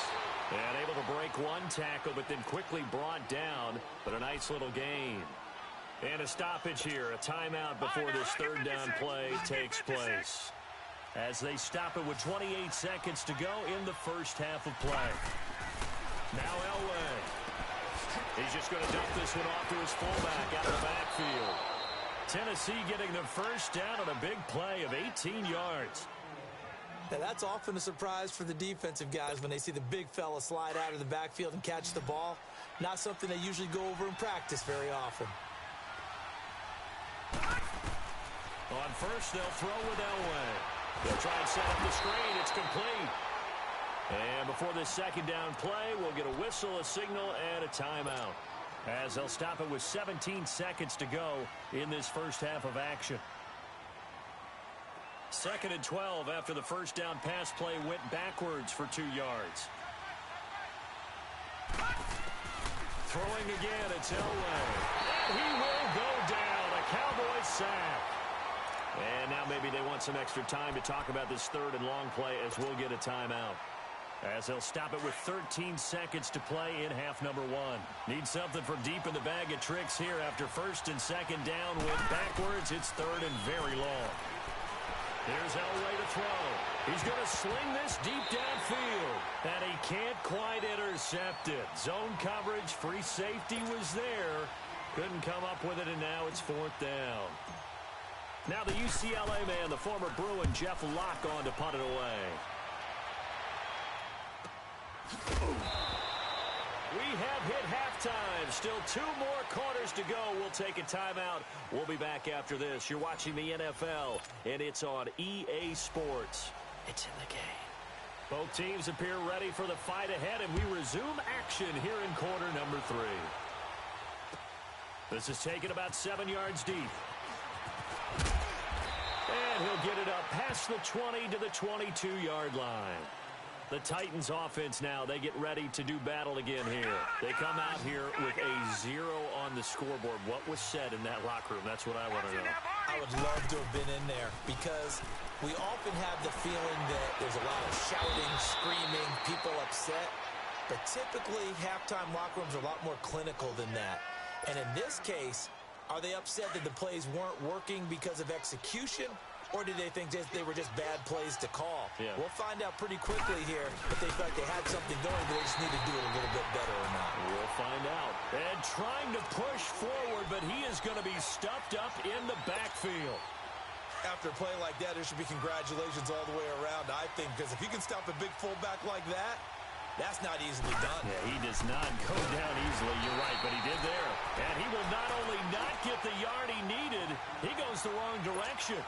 And able to break 1 tackle, but then quickly brought down. But a nice little gain. And a stoppage here. A timeout before this 3rd down play takes place. As they stop it with 28 seconds to go in the first half of play. Now Elway. He's just going to dump this one off to his fullback out of the backfield. Tennessee getting the first down on a big play of 18 yards. Now, that's often a surprise for the defensive guys when they see the big fella slide out of the backfield and catch the ball. Not something they usually go over in practice very often. On first, they'll throw with Elway. They'll try and set up the screen. It's complete. And before this 2nd down play, we'll get a whistle, a signal, and a timeout. As they'll stop it with 17 seconds to go in this first half of action. 2nd and 12 after the first down pass play went backwards for 2 yards. Throwing again, it's Elway. And he will go down. A Cowboys sack. And now maybe they want some extra time to talk about this 3rd and long play as we'll get a timeout. As they'll stop it with 13 seconds to play in half number 1. Need something from deep in the bag of tricks here after 1st and 2nd down. Went backwards. It's 3rd and very long. Here's Elway to throw. He's going to sling this deep downfield. And he can't quite intercept it. Zone coverage, free safety was there. Couldn't come up with it, and now it's 4th down. Now the UCLA man, the former Bruin, Jeff Locke, on to punt it away. We have hit halftime. Still 2 more quarters to go. We'll take a timeout. We'll be back after this. You're watching the NFL, and it's on EA Sports. It's in the game. Both teams appear ready for the fight ahead, and we resume action here in quarter number 3. This is taken about 7 yards deep. And he'll get it up past the 20 to the 22-yard line. The Titans offense now, they get ready to do battle again here. They come out here with a 0 on the scoreboard. What was said in that locker room? That's what I want to know. I would love to have been in there because we often have the feeling that there's a lot of shouting, screaming, people upset. But typically, halftime locker rooms are a lot more clinical than that. And in this case, are they upset that the plays weren't working because of execution? Or did they think they were just bad plays to call? Yeah. We'll find out pretty quickly here if they felt like they had something going, but they just need to do it a little bit better or not. We'll find out. And trying to push forward, but he is going to be stuffed up in the backfield. After a play like that, there should be congratulations all the way around, I think, because if you can stop a big fullback like that, that's not easily done. Yeah, he does not go down easily. You're right, but he did there. And he will not only not get the yard he needed, he goes the wrong direction.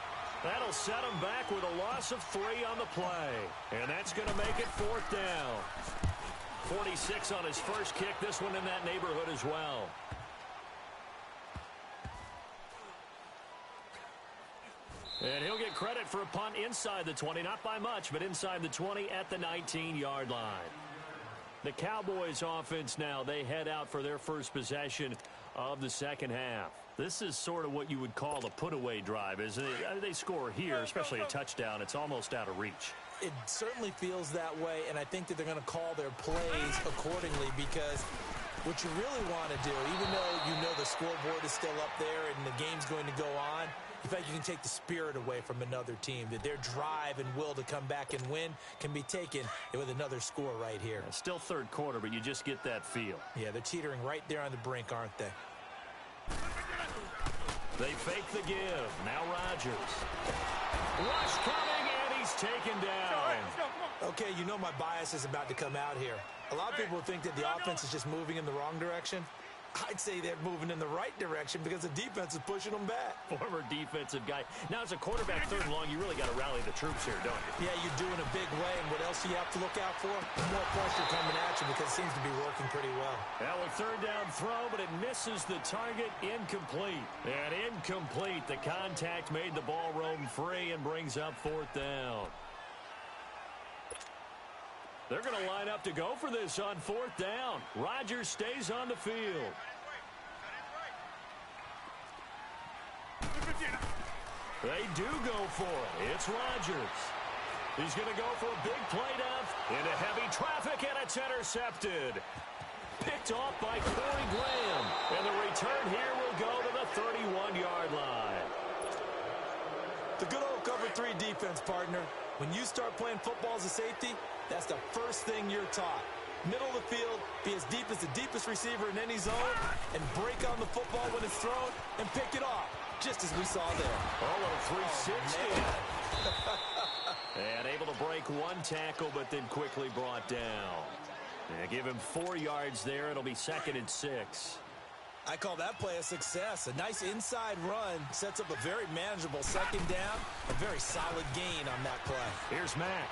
That'll set him back with a loss of 3 on the play. And that's going to make it 4th down. 46 on his first kick. This one in that neighborhood as well. And he'll get credit for a punt inside the 20. Not by much, but inside the 20 at the 19-yard line. The Cowboys offense now, they head out for their first possession of the second half. This is sort of what you would call a put-away drive, isn't it? They score here, especially a touchdown. It's almost out of reach. It certainly feels that way, and I think that they're going to call their plays accordingly because what you really want to do, even though you know the scoreboard is still up there and the game's going to go on, in fact, you can take the spirit away from another team, that their drive and will to come back and win can be taken with another score right here. Yeah, still third quarter, but you just get that feel. Yeah, they're teetering right there on the brink, aren't they? They fake the give. Now Rodgers. Rush coming, and he's taken down. Okay, you know my bias is about to come out here. A lot of people think that the offense is just moving in the wrong direction. I'd say they're moving in the right direction because the defense is pushing them back. Former defensive guy. Now, as a quarterback, 3rd and long, you really got to rally the troops here, don't you? Yeah, you do in a big way. And what else do you have to look out for? More pressure coming at you because it seems to be working pretty well. Now a 3rd down throw, but it misses the target. Incomplete. And incomplete. The contact made the ball roam free and brings up 4th down. They're going to line up to go for this on 4th down. Rodgers stays on the field. They do go for it. It's Rodgers. He's going to go for a big play down into heavy traffic, and it's intercepted. Picked off by Corey Graham. And the return here will go to the 31-yard line. The good old cover 3 defense, partner. When you start playing football as a safety, that's the first thing you're taught. Middle of the field, be as deep as the deepest receiver in any zone, and break on the football when it's thrown and pick it off, just as we saw there. Oh, a 360. And able to break 1 tackle, but then quickly brought down. And give him 4 yards there. It'll be 2nd and 6. I call that play a success. A nice inside run sets up a very manageable 2nd down. A very solid gain on that play. Here's Mack.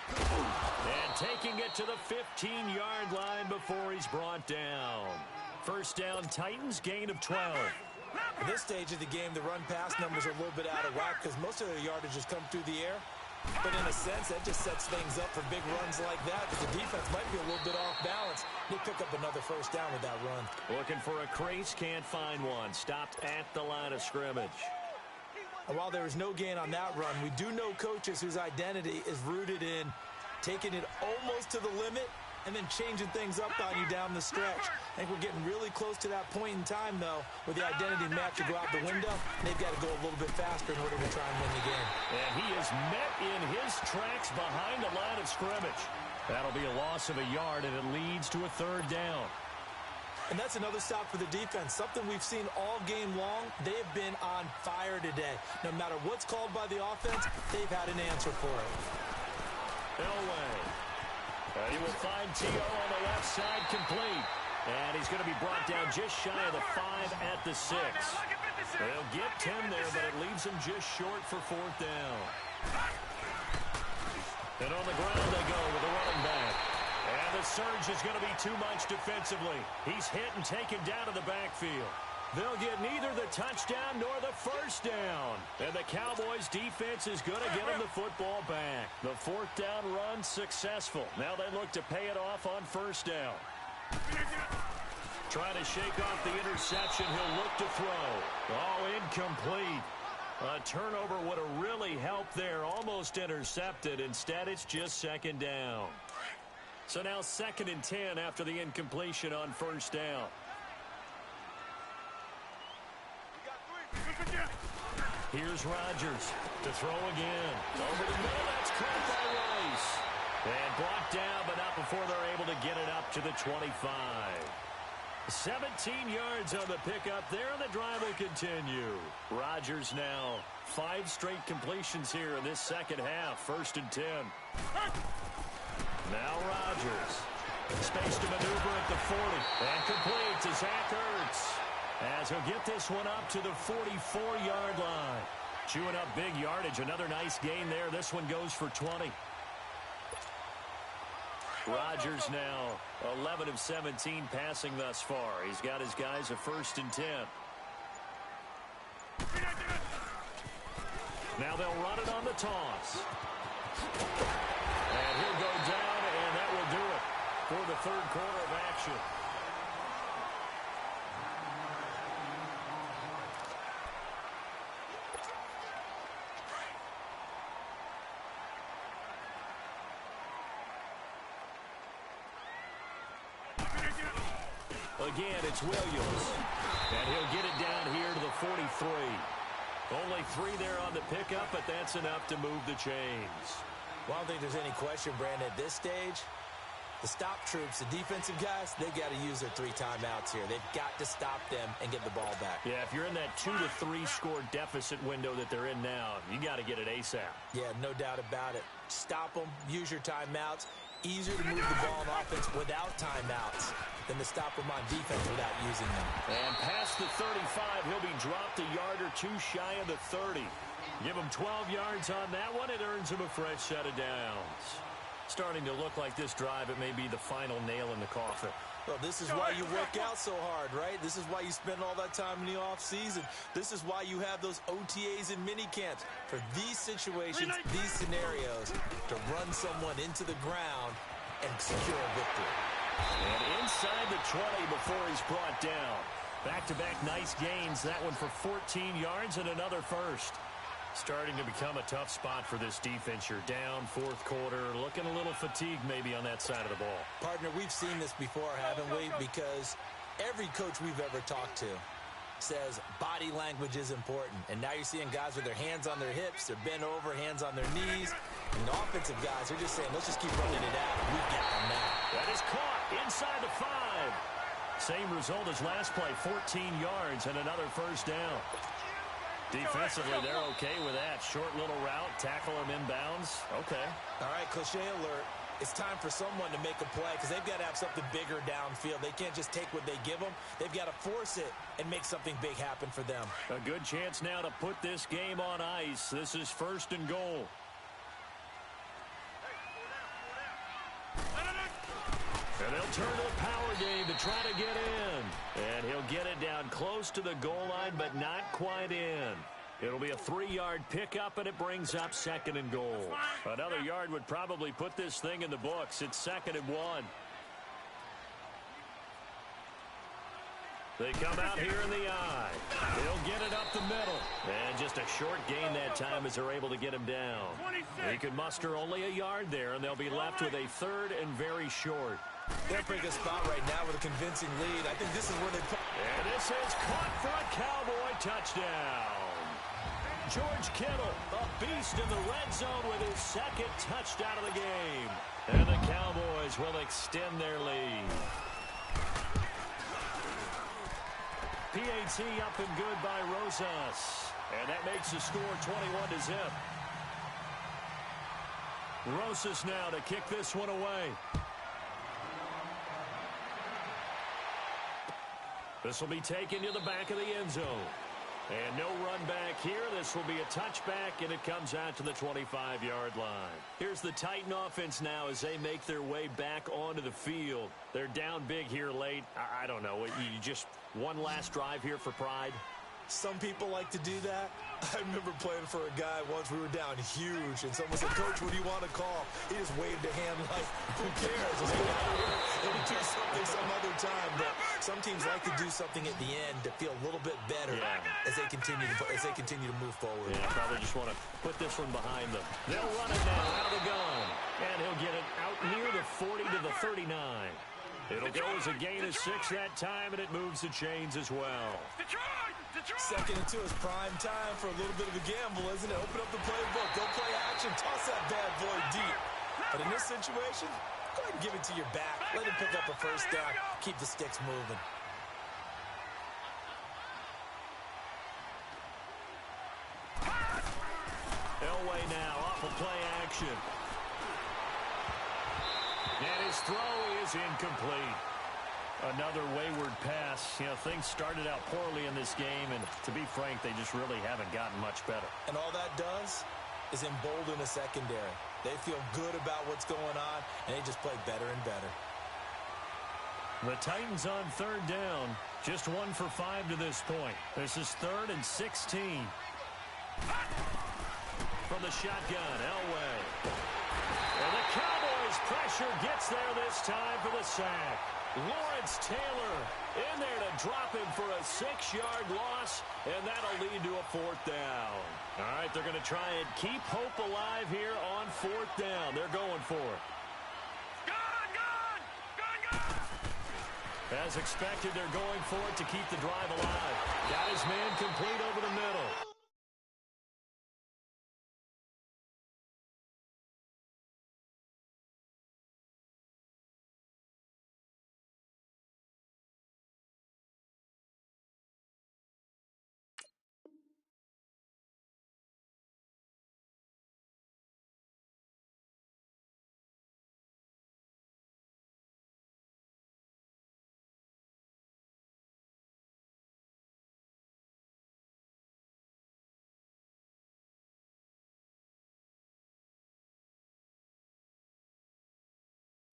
And taking it to the 15-yard line before he's brought down. 1st down, Titans, gain of 12. At this stage of the game, the run-pass numbers are a little bit out of whack because most of their yardage has come through the air. But in a sense, that just sets things up for big runs like that because the defense might be a little bit off balance. They pick up another 1st down with that run. Looking for a crease, can't find one. Stopped at the line of scrimmage. And while there is no gain on that run, we do know coaches whose identity is rooted in taking it almost to the limit and then changing things up on you down the stretch. I think we're getting really close to that point in time, though, where the identity map should go out the window. They've got to go a little bit faster in order to try and win the game. And he is met in his tracks behind the line of scrimmage. That'll be a loss of a yard, and it leads to a third down. And that's another stop for the defense, something we've seen all game long. They've been on fire today. No matter what's called by the offense, they've had an answer for it. Elway. He will find T.O. on the left side, complete. And he's going to be brought down just shy of the 5 at the 6. They'll get 10 there, but it leaves him just short for fourth down. And on the ground they go with the running back. And the surge is going to be too much defensively. He's hit and taken down to the backfield. They'll get neither the touchdown nor the first down. And the Cowboys' defense is going to get him the football back. The fourth down run successful. Now they look to pay it off on first down. Trying to shake off the interception. He'll look to throw. Oh, incomplete. A turnover would have really helped there. Almost intercepted. Instead, it's just second down. So now 2nd and 10 after the incompletion on first down. Here's Rodgers to throw again. Over the middle, that's caught by Rice. And blocked down, but not before they're able to get it up to the 25. 17 yards on the pickup there, and the drive will continue. Rodgers now 5 straight completions here in this second half. 1st and 10. Now Rodgers. Space to maneuver at the 40. And complete to Zach Ertz. As he'll get this one up to the 44-yard line. Chewing up big yardage. Another nice gain there. This one goes for 20. Rodgers now 11 of 17 passing thus far. He's got his guys a 1st and 10. Now they'll run it on the toss. And he'll go down, and that will do it for the third quarter of action. Again, it's Williams. And he'll get it down here to the 43. Only 3 there on the pickup, but that's enough to move the chains. Well, I don't think there's any question, Brandon, at this stage, the stop troops, the defensive guys, they've got to use their 3 timeouts here. They've got to stop them and get the ball back. Yeah, if you're in that 2 to 3 score deficit window that they're in now, you got to get it ASAP. Yeah, no doubt about it. Stop them, use your timeouts. Easier to move the ball on offense without timeouts than to stop them on defense without using them. And past the 35, he'll be dropped a yard or 2 shy of the 30. Give him 12 yards on that one. It earns him a fresh set of downs. Starting to look like this drive, it may be the final nail in the coffin. Well, this is why you work out so hard, right? This is why you spend all that time in the offseason. This is why you have those OTAs and mini camps. For these situations, these scenarios, to run someone into the ground and secure a victory. And inside the 20 before he's brought down. Back-to-back nice gains. That one for 14 yards and another first. Starting to become a tough spot for this defense. You're down fourth quarter, looking a little fatigued maybe on that side of the ball. Partner, we've seen this before, haven't we? Because every coach we've ever talked to says body language is important. And now you're seeing guys with their hands on their hips, they're bent over, hands on their knees. And the offensive guys are just saying, let's just keep running it out. We've got them now. That is caught inside the 5. Same result as last play, 14 yards and another first down. Defensively, they're okay with that. Short little route, tackle him inbounds. Okay. All right, cliche alert. It's time for someone to make a play because they've got to have something bigger downfield. They can't just take what they give them. They've got to force it and make something big happen for them. A good chance now to put this game on ice. This is 1st and goal. And they'll turn to a power game to try to get in. And he'll get it down close to the goal line, but not quite in. It'll be a 3-yard pickup, and it brings up 2nd and goal. Another yard would probably put this thing in the books. It's 2nd and 1. They come out here in the eye. They'll get it up the middle. And just a short gain that time as they're able to get him down. They could muster only a yard there, and they'll be left with a 3rd and very short. They're in a pretty good spot right now with a convincing lead. I think this is where they put. And this is caught for a Cowboy touchdown. George Kittle, a beast in the red zone with his second touchdown of the game. And the Cowboys will extend their lead. PAT up and good by Rosas. And that makes the score 21-0. Rosas now to kick this one away. This will be taken to the back of the end zone. And no run back here. This will be a touchback, and it comes out to the 25-yard line. Here's the Titan offense now as they make their way back onto the field. They're down big here late. I don't know. You just one last drive here for pride? Some people like to do that. I remember playing for a guy once. We were down huge, and someone said, "Coach, what do you want to call?" He just waved a hand like, "Who cares? Let's get out of here and do something some other time." But some teams like to do something at the end to feel a little bit better as they continue to move forward. Yeah, probably just want to put this one behind them. They'll run it now out of the gun, and he'll get it out near the 40 to the 39. It'll go as a gain of 6 that time, and it moves the chains as well. Second and 2 is prime time for a little bit of a gamble, isn't it? Open up the playbook, go play action, toss that bad boy deep. But in this situation, go ahead and give it to your back. Let him pick up a first down. Keep the sticks moving. Elway now off of play action. And his throw is incomplete. Another wayward pass. You know, things started out poorly in this game, and to be frank, they just really haven't gotten much better. And all that does is embolden the secondary. They feel good about what's going on, and they just play better and better. The Titans on third down. Just 1 for 5 to this point. This is 3rd and 16. From the shotgun, Elway. And the Cowboys pressure gets there this time for the sack. Lawrence Taylor in there to drop him for a 6-yard loss, and that'll lead to a 4th down. All right, they're going to try and keep hope alive here on 4th down. They're going for it. As expected, they're going for it to keep the drive alive. Got his man complete over the middle.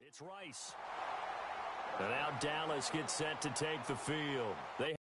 It's Rice. And now Dallas gets set to take the field. They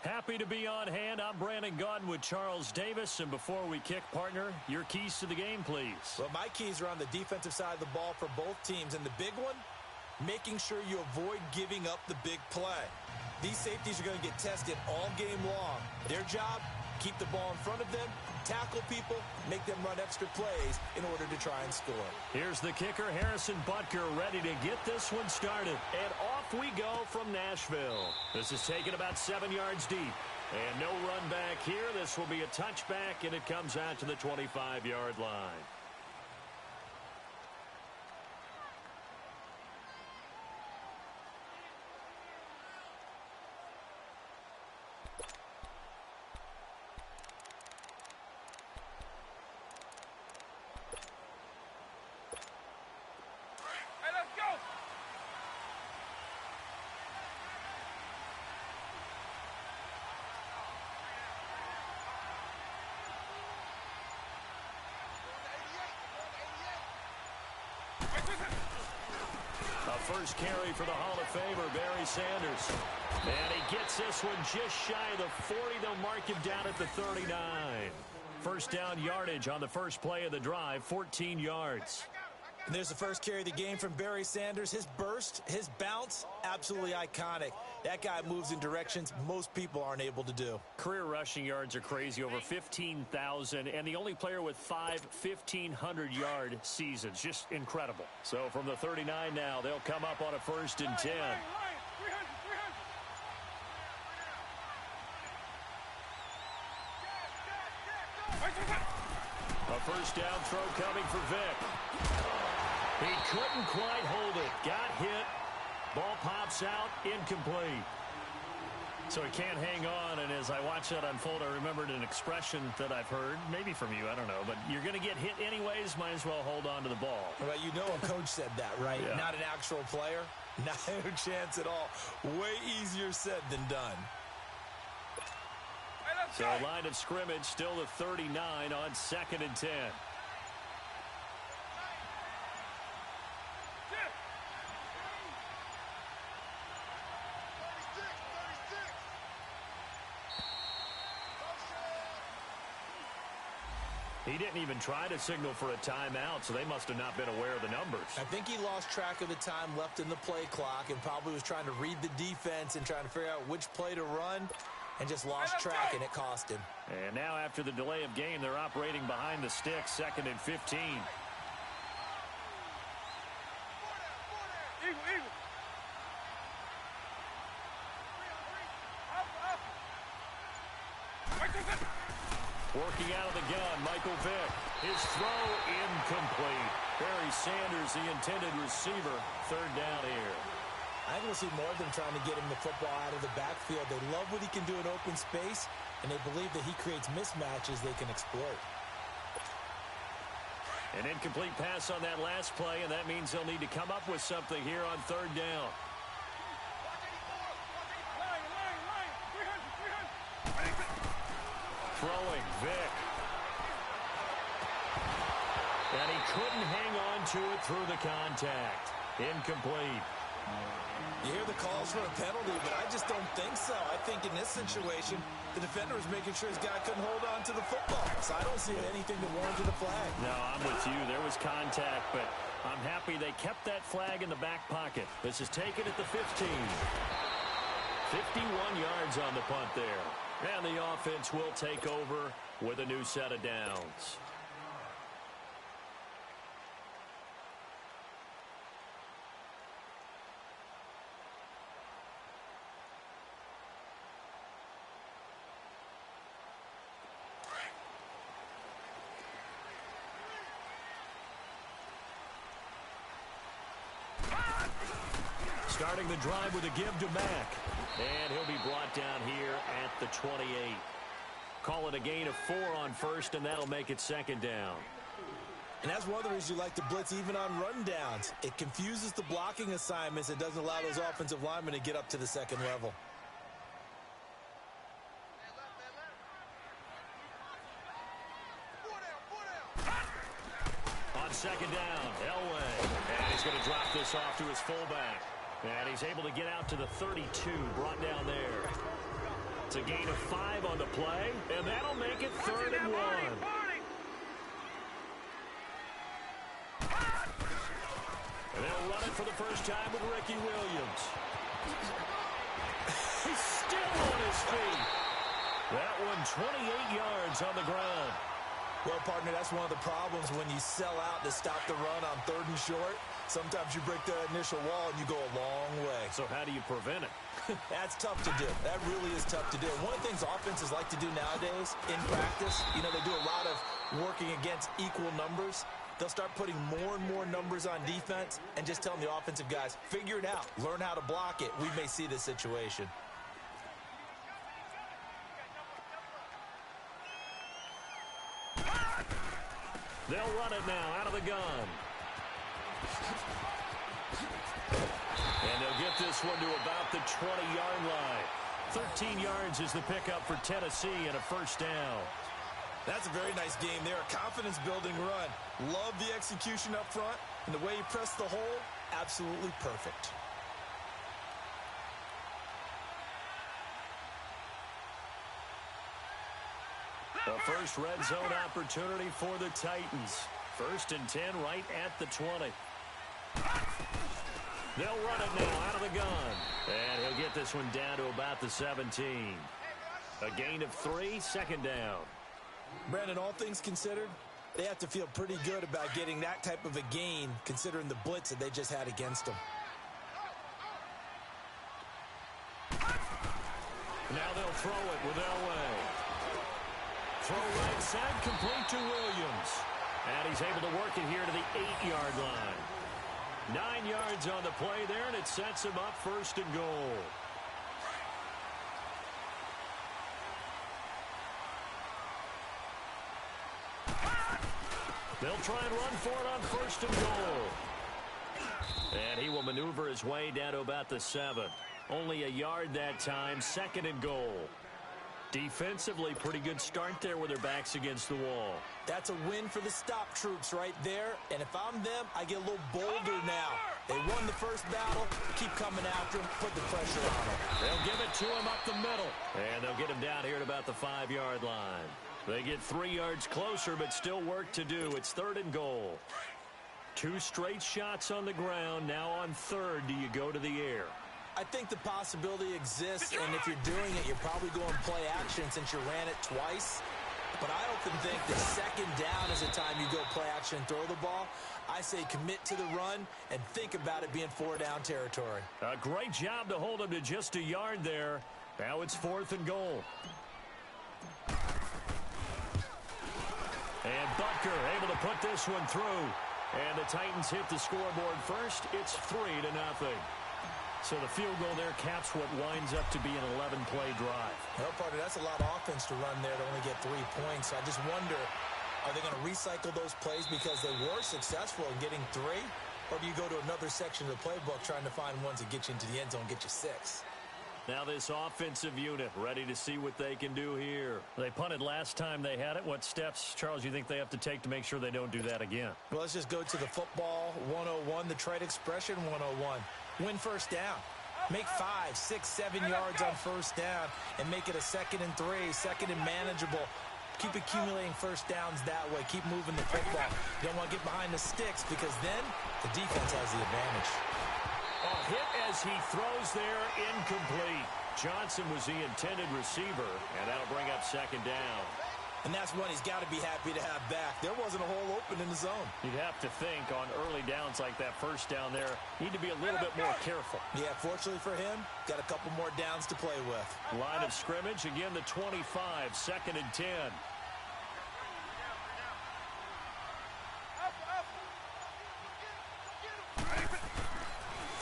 happy to be on hand. I'm Brandon Gaudin with Charles Davis. And before we kick, partner, your keys to the game, please. Well, my keys are on the defensive side of the ball for both teams. And the big one, making sure you avoid giving up the big play. These safeties are going to get tested all game long. Their job, Keep the ball in front of them, tackle people, make them run extra plays in order to try and score. Here's the kicker, Harrison Butker, ready to get this one started. And off we go from Nashville. This is taken about 7 yards deep. And no run back here. This will be a touchback, and it comes out to the 25-yard line. Hey, let's go! A first carry for the Hall of Famer, Barry Sanders. And he gets this one just shy of the 40. They'll mark him down at the 39. First down yardage on the first play of the drive, 14 yards. And there's the first carry of the game from Barry Sanders. His burst, his bounce, absolutely iconic. That guy moves in directions most people aren't able to do. Career rushing yards are crazy, over 15,000, and the only player with 5 1,500-yard seasons. Just incredible. So from the 39 now, they'll come up on a 1st and 10. A first down throw coming for Vick. He couldn't quite hold it. Got hit. Ball pops out. Incomplete. So he can't hang on, and as I watch that unfold, I remembered an expression that I've heard, maybe from you, I don't know, but you're going to get hit anyways, might as well hold on to the ball. Well, you know a coach said that, right? Yeah. Not an actual player. Not a chance at all. Way easier said than done. So line of scrimmage, still the 39 on 2nd and 10. He didn't even try to signal for a timeout, so they must have not been aware of the numbers. I think he lost track of the time left in the play clock and probably was trying to read the defense and trying to figure out which play to run and just lost track, and it cost him. And now after the delay of game, they're operating behind the sticks, 2nd and 15. Eagle. Working out of the gun, Michael Vick. His throw incomplete. Barry Sanders, the intended receiver. 3rd down here. I think we'll see more of them trying to get him the football out of the backfield. They love what he can do in open space, and they believe that he creates mismatches they can exploit. An incomplete pass on that last play, and that means they'll need to come up with something here on 3rd down. Throwing, Vick. And he couldn't hang on to it through the contact. Incomplete. You hear the calls for a penalty, but I just don't think so. I think in this situation, the defender was making sure his guy couldn't hold on to the football. So I don't see anything that warranted a flag. No, I'm with you. There was contact, but I'm happy they kept that flag in the back pocket. This is taken at the 15. 51 yards on the punt there. And the offense will take over with a new set of downs. Starting the drive with a give to Mack. And he'll be brought down here at the 28. Call it a gain of 4 on 1st, and that'll make it 2nd down. And that's one of the reasons you like to blitz even on rundowns. It confuses the blocking assignments. It doesn't allow those offensive linemen to get up to the 2nd level. On 2nd down, Elway. And he's going to drop this off to his fullback. And he's able to get out to the 32, brought down there. It's a gain of 5 on the play, and that'll make it 3rd and 1. And they'll run it for the first time with Ricky Williams. He's still on his feet. That one 28 yards on the ground. Well, partner, that's one of the problems when you sell out to stop the run on 3rd and short. Sometimes you break the initial wall and you go a long way. So how do you prevent it? That's tough to do. That really is tough to do. One of the things offenses like to do nowadays in practice, they do a lot of working against equal numbers. They'll start putting more and more numbers on defense and just telling the offensive guys, figure it out. Learn how to block it. We may see this situation. They'll run it now out of the gun. And they'll get this one to about the 20-yard line. 13 yards is the pickup for Tennessee and a first down. That's a very nice game there. A confidence-building run. Love the execution up front. And the way he pressed the hole, absolutely perfect. A first red zone opportunity for the Titans. 1st and 10 right at the 20. They'll run it now out of the gun. And he'll get this one down to about the 17. A gain of 3, second down. Brandon, all things considered, they have to feel pretty good about getting that type of a gain considering the blitz that they just had against them. Now they'll throw it with Elway. Throw right side, complete to Williams. And he's able to work it here to the 8-yard line. 9 yards on the play there, and it sets him up 1st and goal. They'll try and run for it on 1st and goal. And he will maneuver his way down to about the 7. Only a yard that time, 2nd and goal. Defensively, pretty good start there with their backs against the wall. That's a win for the stop troops right there. And if I'm them, I get a little bolder now. They won the first battle. Keep coming after him. Put the pressure on him. They'll give it to him up the middle. And they'll get him down here at about the 5-yard line. They get 3 yards closer, but still work to do. It's 3rd and goal. 2 straight shots on the ground. Now on 3rd, do you go to the air? I think the possibility exists, and if you're doing it, you're probably going play action since you ran it twice. But I often think that 2nd down is the time you go play action and throw the ball. I say commit to the run and think about it being 4-down territory. A great job to hold him to just a yard there. Now it's 4th and goal. And Butker able to put this one through. And the Titans hit the scoreboard first. It's 3-0. So the field goal there caps what winds up to be an 11-play drive. Well, partner, that's a lot of offense to run there to only get 3 points. I just wonder, are they going to recycle those plays because they were successful in getting 3? Or do you go to another section of the playbook trying to find ones that get you into the end zone, get you 6? Now this offensive unit ready to see what they can do here. They punted last time they had it. What steps, Charles, you think they have to take to make sure they don't do that again? Well, let's just go to the football 101, the trade expression 101. Win first down. Make 5, 6, 7 yards on first down and make it a 2nd and 3, 2nd and manageable. Keep accumulating first downs that way. Keep moving the football. You don't want to get behind the sticks because then the defense has the advantage. A hit as he throws there, incomplete. Johnson was the intended receiver, and that'll bring up 2nd down. And that's one he's got to be happy to have back. There wasn't a hole open in the zone. You'd have to think on early downs like that first down there, need to be a little bit more careful. Yeah, fortunately for him, got a couple more downs to play with. Line of scrimmage, again the 25, 2nd and 10.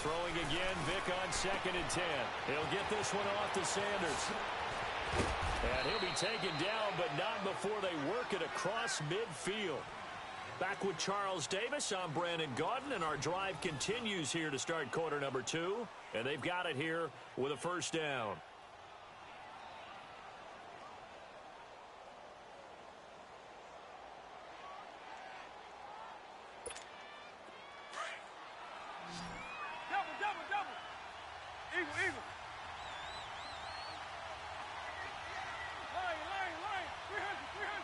Throwing again, Vic on 2nd and 10. He'll get this one off to Sanders. And he'll be taken down, but not before they work it across midfield. Back with Charles Davis, I'm Brandon Gaudin, and our drive continues here to start quarter number 2. And they've got it here with a first down. Eagle. Line. 300.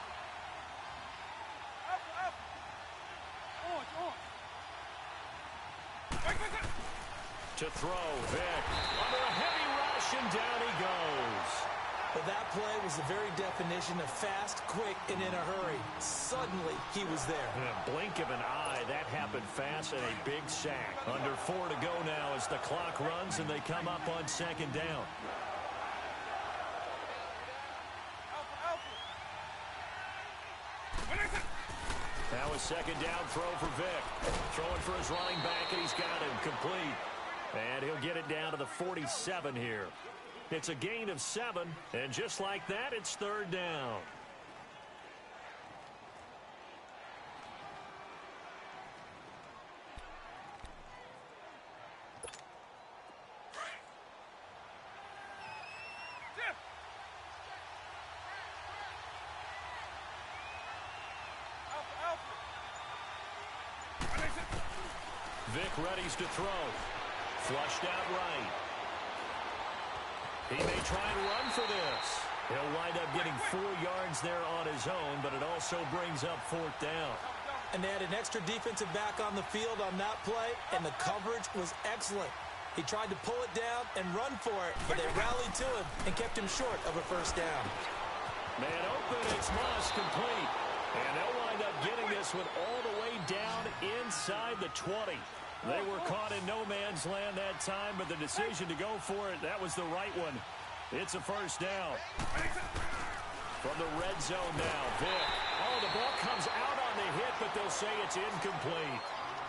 Up. Orange. Wait. To throw, Vic. Under a heavy rush, and down he goes. Well, that play was the very definition of fast, quick, and in a hurry. Suddenly, he was there. In a blink of an eye, that happened fast and a big sack. Under 4 to go now as the clock runs and they come up on second down. Now a second down throw for Vic. Throwing for his running back, and he's got him complete. And he'll get it down to the 47 here. It's a gain of 7, and just like that, it's third down. Vic readies to throw. Flushed out right. He may try and run for this. He'll wind up getting 4 yards there on his own, but it also brings up fourth down. And they had an extra defensive back on the field on that play, and the coverage was excellent. He tried to pull it down and run for it, but they rallied to him and kept him short of a first down. Man open, it's Moss complete. And they'll wind up getting this one all the way down inside the 20. They were caught in no man's land that time, but the decision to go for it, that was the right one. It's a first down. From the red zone now, Vic. Oh, the ball comes out on the hit, but they'll say it's incomplete.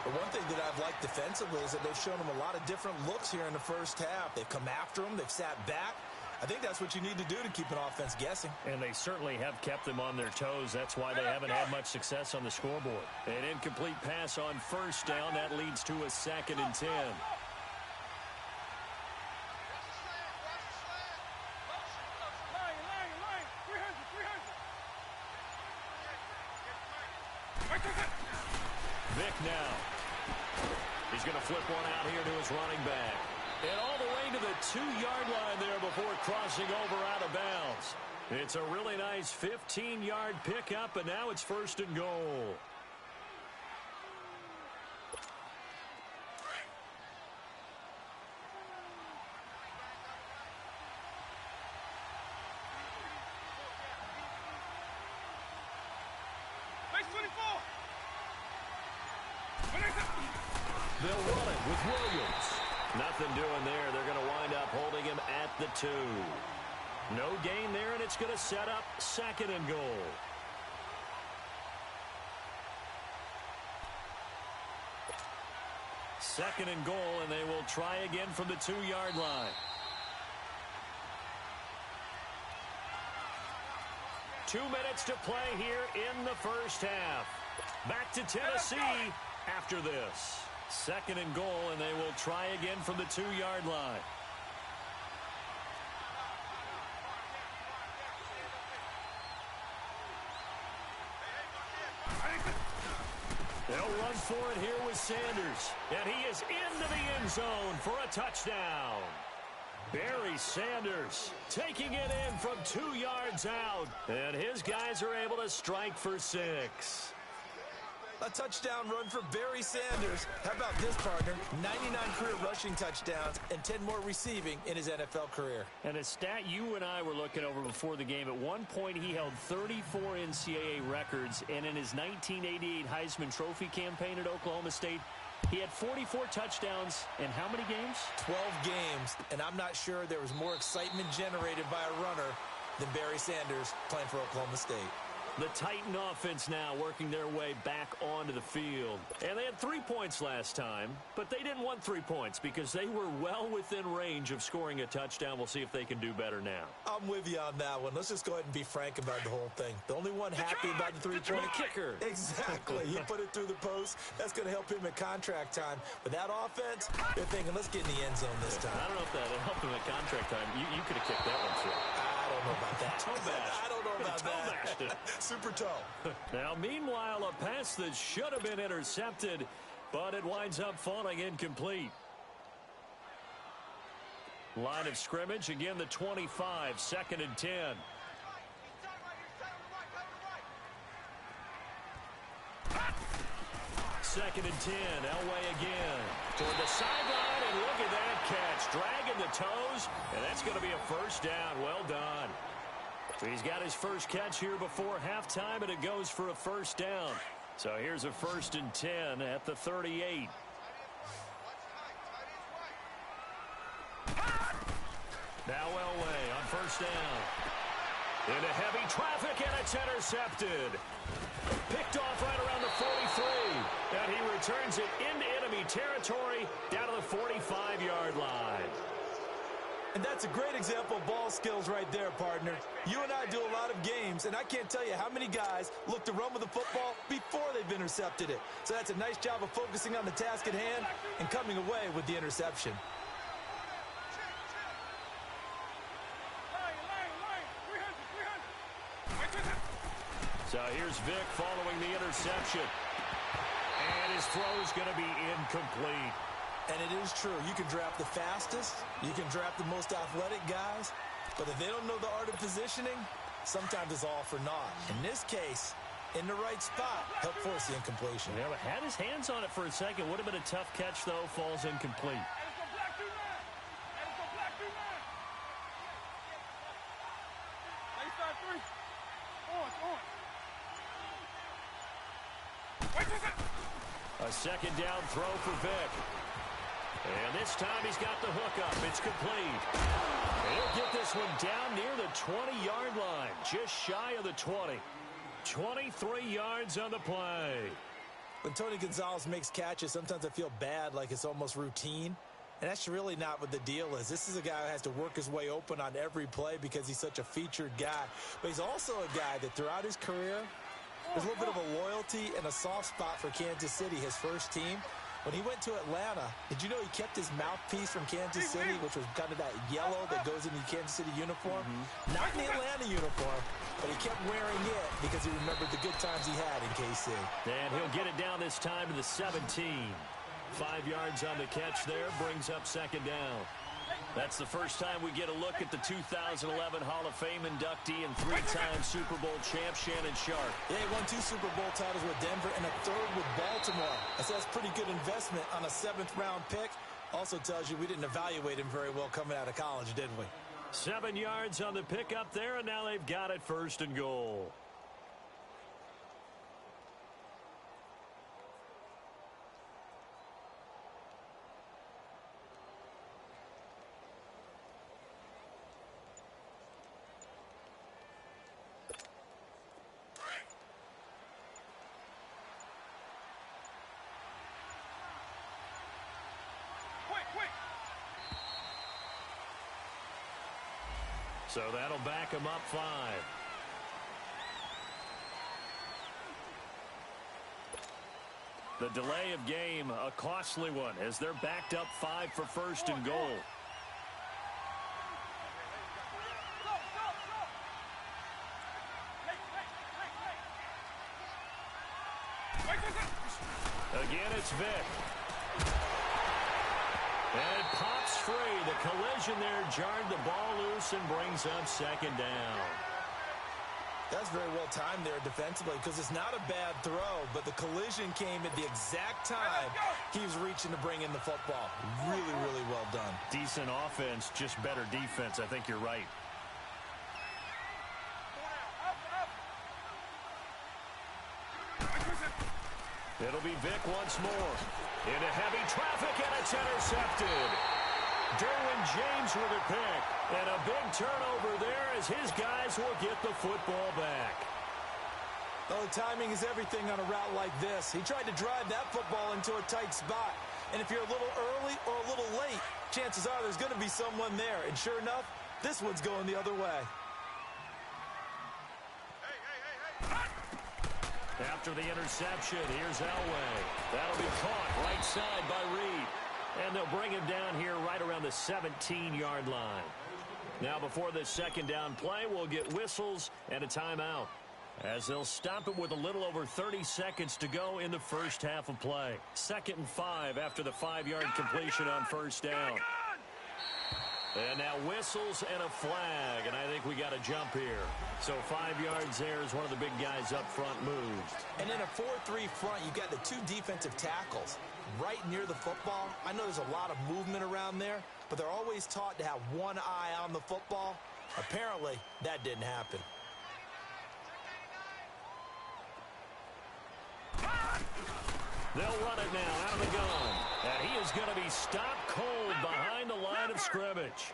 The one thing that I've liked defensively is that they've shown him a lot of different looks here in the first half. They've come after him. They've sat back. I think that's what you need to do to keep an offense guessing. And they certainly have kept them on their toes. That's why they haven't had much success on the scoreboard. An incomplete pass on first down. That leads to a 2nd and 10. Vic now. He's going to flip one out here to his running back. And all the way to the 2-yard line there before crossing over out of bounds. It's a really nice 15-yard pickup, and now it's 1st and goal. They'll run it with Williams. Nothing doing there. They're going to wind up holding him at the 2. No gain there, and it's going to set up 2nd and goal. Second and goal, and they will try again from the 2-yard line. 2 minutes to play here in the first half. Back to Tennessee after this. Second and goal, and they will try again from the 2-yard line. They'll run for it here with Sanders. And he is into the end zone for a touchdown. Barry Sanders taking it in from 2 yards out. And his guys are able to strike for 6. A touchdown run for Barry Sanders. How about this, partner? 99 career rushing touchdowns and 10 more receiving in his NFL career. And a stat you and I were looking over before the game, at one point he held 34 NCAA records, and in his 1988 Heisman Trophy campaign at Oklahoma State, he had 44 touchdowns in how many games? 12 games, and I'm not sure there was more excitement generated by a runner than Barry Sanders playing for Oklahoma State. The Titan offense now working their way back onto the field. And they had 3 points last time, but they didn't want 3 points because they were well within range of scoring a touchdown. We'll see if they can do better now. I'm with you on that one. Let's just go ahead and be frank about the whole thing. The only one happy about the 3-point kicker. Exactly. He put it through the post. That's going to help him at contract time. But that offense, they're thinking, let's get in the end zone this time. I don't know if that helped him at contract time. You could have kicked that one through. I don't know about that. I don't know about that. Super toe. Now, meanwhile, a pass that should have been intercepted, but it winds up falling incomplete. Line of scrimmage, again the 25, 2nd and 10. Second and 10, Elway again. Toward the sideline, and look at that catch. Dragging the toes, and that's going to be a first down. Well done. He's got his first catch here before halftime, and it goes for a first down. So here's a 1st and 10 at the 38. Now Elway on first down. Into heavy traffic, and it's intercepted. Picked off right around the 43. And he returns it into enemy territory down to the 45-yard line. And that's a great example of ball skills right there, partner. You and I do a lot of games, and I can't tell you how many guys look to run with the football before they've intercepted it. So that's a nice job of focusing on the task at hand and coming away with the interception. So here's Vic following the interception. And his throw is going to be incomplete. And it is true. You can draft the fastest. You can draft the most athletic guys. But if they don't know the art of positioning, sometimes it's all for naught. In this case, in the right spot, helped force the incompletion. Yeah, but had his hands on it for a second. Would have been a tough catch, though. Falls incomplete. A second down throw for Vic. And this time he's got the hook up. It's complete. And he'll get this one down near the 20-yard line. Just shy of the 20. 23 yards on the play. When Tony Gonzalez makes catches, sometimes I feel bad, like it's almost routine. And that's really not what the deal is. This is a guy who has to work his way open on every play because he's such a featured guy. But he's also a guy that throughout his career, there's a little bit of a loyalty and a soft spot for Kansas City, his first team. When he went to Atlanta, did you know he kept his mouthpiece from Kansas City, which was kind of that yellow that goes in the Kansas City uniform? Not in the Atlanta uniform, but he kept wearing it because he remembered the good times he had in KC. And he'll get it down this time to the 17. 5 yards on the catch there, brings up second down. That's the first time we get a look at the 2011 Hall of Fame inductee and 3-time Super Bowl champ Shannon Sharpe. Yeah, he won 2 Super Bowl titles with Denver and a 3rd with Baltimore. I said that's pretty good investment on a 7th-round pick. Also tells you we didn't evaluate him very well coming out of college, did we? 7 yards on the pickup there, and now they've got it 1st and goal. So that'll back him up 5. The delay of game, a costly one, as they're backed up 5 for 1st and goal. Again, it's Vic. And it pops free. The collision there jarred the ball loose and brings up second down. That's very well timed there defensively because it's not a bad throw, but the collision came at the exact time he was reaching to bring in the football. Really, really well done. Decent offense, just better defense. I think you're right. It'll be Vic once more. Into heavy traffic, and it's intercepted. Derwin James with a pick. And a big turnover there as his guys will get the football back. Oh, timing is everything on a route like this. He tried to drive that football into a tight spot. And if you're a little early or a little late, chances are there's going to be someone there. And sure enough, this one's going the other way. After the interception, here's Elway. That'll be caught right side by Reed. And they'll bring him down here right around the 17-yard line. Now before this second down play, we'll get whistles and a timeout, as they'll stop it with a little over 30 seconds to go in the first half of play. 2nd and 5 after the 5-yard completion on first down. And now whistles and a flag, and I think we got a jump here. So 5 yards there as one of the big guys up front moves. And in a 4-3 front, you got the 2 defensive tackles. right near the football. I know there's a lot of movement around there, but they're always taught to have one eye on the football. Apparently, that didn't happen. They'll run it now out of the gun. And he is going to be stopped cold behind the line of scrimmage.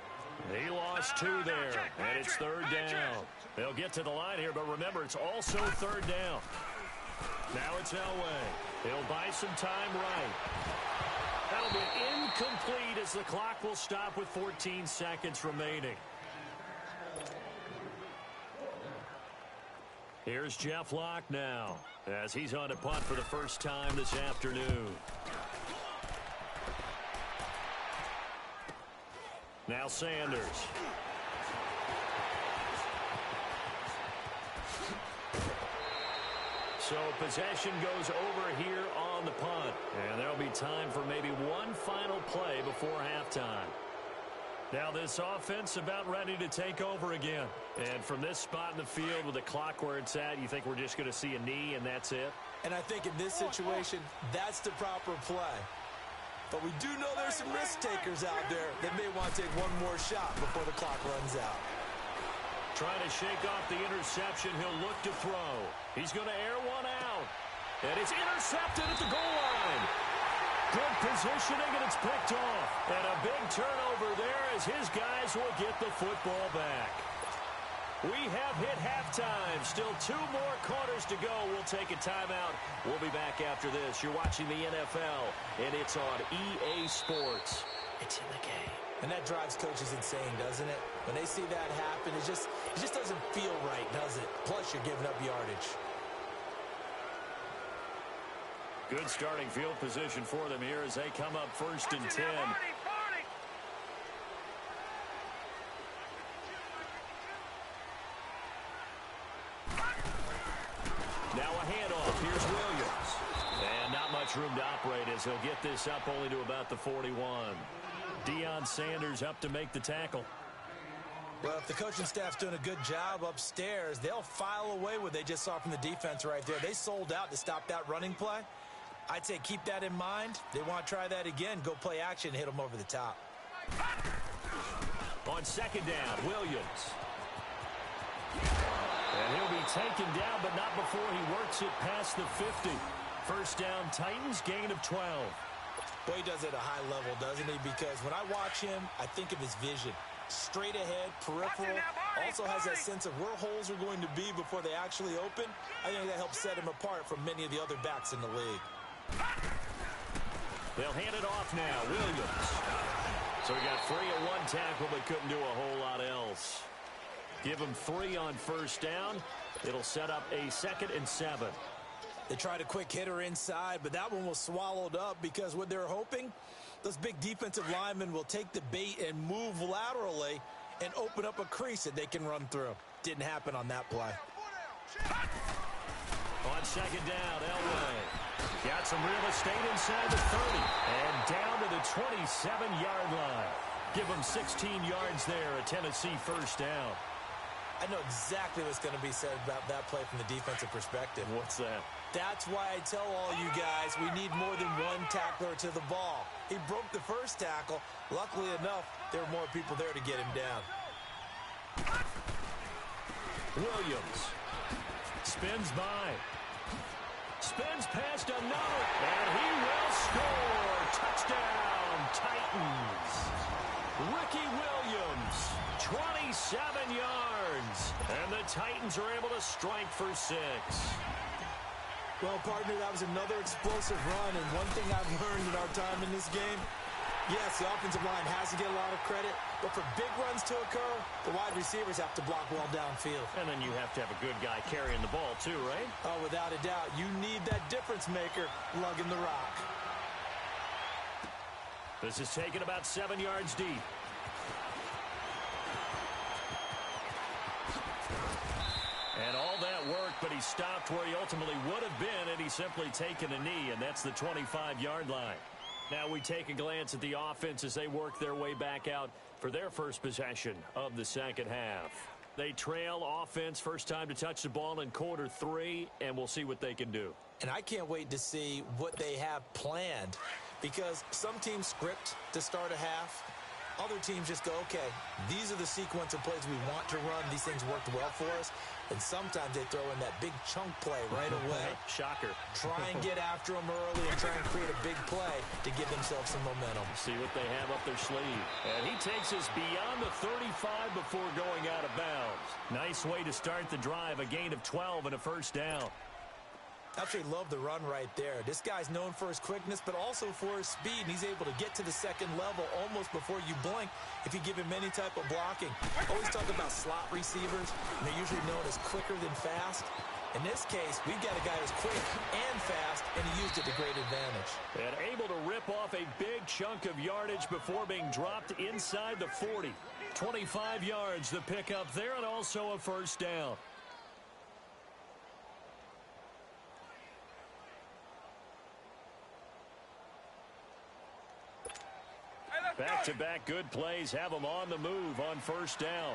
He lost 2 there, and it's 3rd down. They'll get to the line here, but remember, it's also 3rd down. Now it's Elway. He'll buy some time right. That'll be incomplete as the clock will stop with 14 seconds remaining. Here's Jeff Locke now as he's on to punt for the first time this afternoon. Now Sanders. So possession goes over here on the punt. And there'll be time for maybe one final play before halftime. Now this offense about ready to take over again. And from this spot in the field with the clock where it's at, you think we're just going to see a knee and that's it? And I think in this situation, that's the proper play. But we do know there's some risk takers out there that may want to take one more shot before the clock runs out. Trying to shake off the interception. He'll look to throw. He's going to air one out. And it's intercepted at the goal line. Good positioning, and it's picked off. And a big turnover there as his guys will get the football back. We have hit halftime. Still 2 more quarters to go. We'll take a timeout. We'll be back after this. You're watching the NFL, and it's on EA Sports. It's in the game. And that drives coaches insane, doesn't it? When they see that happen, it just doesn't feel right, does it? Plus, you're giving up yardage. Good starting field position for them here as they come up 1st and 10. Now a handoff. Here's Williams. And not much room to operate as he'll get this up only to about the 41. Deion Sanders up to make the tackle. Well, if the coaching staff's doing a good job upstairs, they'll file away what they just saw from the defense right there. They sold out to stop that running play. I'd say keep that in mind. They want to try that again. Go play action, hit them over the top. On 2nd down, Williams. And he'll be taken down, but not before he works it past the 50. 1st down, Titans, gain of 12. Boy, he does it at a high level, doesn't he? Because when I watch him, I think of his vision. Straight ahead, peripheral, also has that sense of where holes are going to be before they actually open. I think that helps set him apart from many of the other backs in the league. They'll hand it off now, Williams. So he got 3 at 1 tackle, but couldn't do a whole lot else. Give him 3 on 1st down. It'll set up a 2nd and 7. They tried a quick hitter inside, but that one was swallowed up because what they're hoping, those big defensive linemen will take the bait and move laterally and open up a crease that they can run through. Didn't happen on that play. On 2nd down, Elway. Got some real estate inside the 30 and down to the 27-yard line. Give him 16 yards there, a Tennessee 1st down. I know exactly what's going to be said about that play from the defensive perspective. What's that? That's why I tell all you guys we need more than one tackler to the ball. He broke the 1st tackle. Luckily enough, there were more people there to get him down. Williams spins by. Spins past another. And he will score. Touchdown, Titans. Ricky Williams, 27 yards. And the Titans are able to strike for 6. Well, partner, that was another explosive run, and one thing I've learned in our time in this game, yes, the offensive line has to get a lot of credit, but for big runs to occur, the wide receivers have to block well downfield. And then you have to have a good guy carrying the ball too, right? Oh, without a doubt. You need that difference maker lugging the rock. This is taken about 7 yards deep. And all that work, but he stopped where he ultimately would have been, and he's simply taken a knee, and that's the 25-yard line. Now we take a glance at the offense as they work their way back out for their first possession of the 2nd half. They trail offense, first time to touch the ball in quarter 3, and we'll see what they can do. And I can't wait to see what they have planned, because some teams script to start a half. Other teams just go, okay, these are the sequence of plays we want to run. These things worked well for us. And sometimes they throw in that big chunk play right away. Shocker. Try and get after them early and try and create a big play to give themselves some momentum. See what they have up their sleeve. And he takes us beyond the 35 before going out of bounds. Nice way to start the drive, a gain of 12 and a first down. Absolutely love the run right there. This guy's known for his quickness, but also for his speed, and he's able to get to the second level almost before you blink if you give him any type of blocking. Always talk about slot receivers, and they're usually known as quicker than fast. In this case, we've got a guy who's quick and fast, and he used it to great advantage. And able to rip off a big chunk of yardage before being dropped inside the 40. 25 yards the pickup there, and also a first down. Back-to-back good plays have them on the move on first down.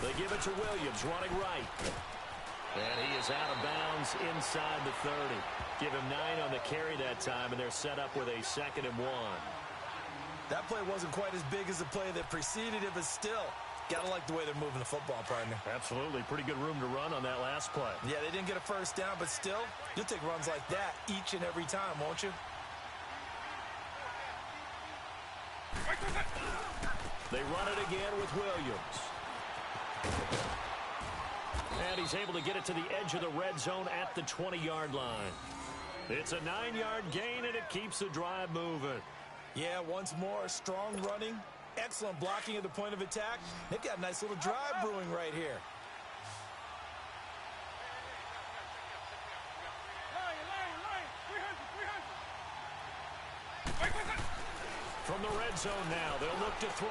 They give it to Williams, running right. And he is out of bounds inside the 30. Give him 9 on the carry that time, and they're set up with a 2nd and 1. That play wasn't quite as big as the play that preceded it, but still, gotta like the way they're moving the football, partner. Absolutely. Pretty good room to run on that last play. Yeah, they didn't get a first down, but still, you'll take runs like that each and every time, won't you? They run it again with Williams. And he's able to get it to the edge of the red zone at the 20-yard line. It's a 9-yard gain, and it keeps the drive moving. Yeah, once more, strong running, excellent blocking at the point of attack. They've got a nice little drive brewing right here. From the red zone now, they'll look to throw.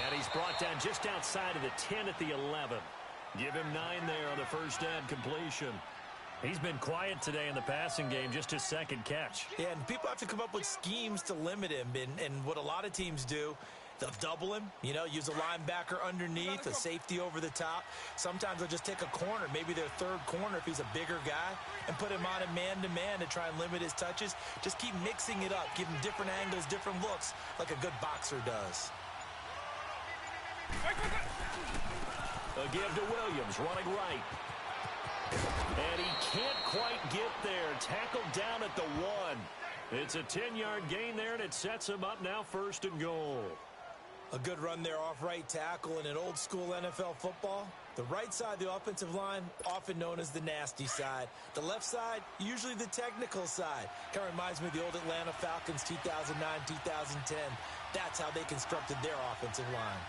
And he's brought down just outside of the 10 at the 11. Give him 9 there on the first down completion. He's been quiet today in the passing game, just his 2nd catch. Yeah, and people have to come up with schemes to limit him. And what a lot of teams do, they'll double him, you know, use a linebacker underneath, a safety over the top. Sometimes they'll just take a corner, maybe their 3rd corner if he's a bigger guy, and put him on a man-to-man to try and limit his touches. Just keep mixing it up, give him different angles, different looks, like a good boxer does. A give to Williams, running right. And he can't quite get there. Tackled down at the 1. It's a 10-yard gain there, and it sets him up now 1st and goal. A good run there off right tackle in an old-school NFL football. The right side of the offensive line, often known as the nasty side. The left side, usually the technical side. Kind of reminds me of the old Atlanta Falcons 2009, 2010. That's how they constructed their offensive line.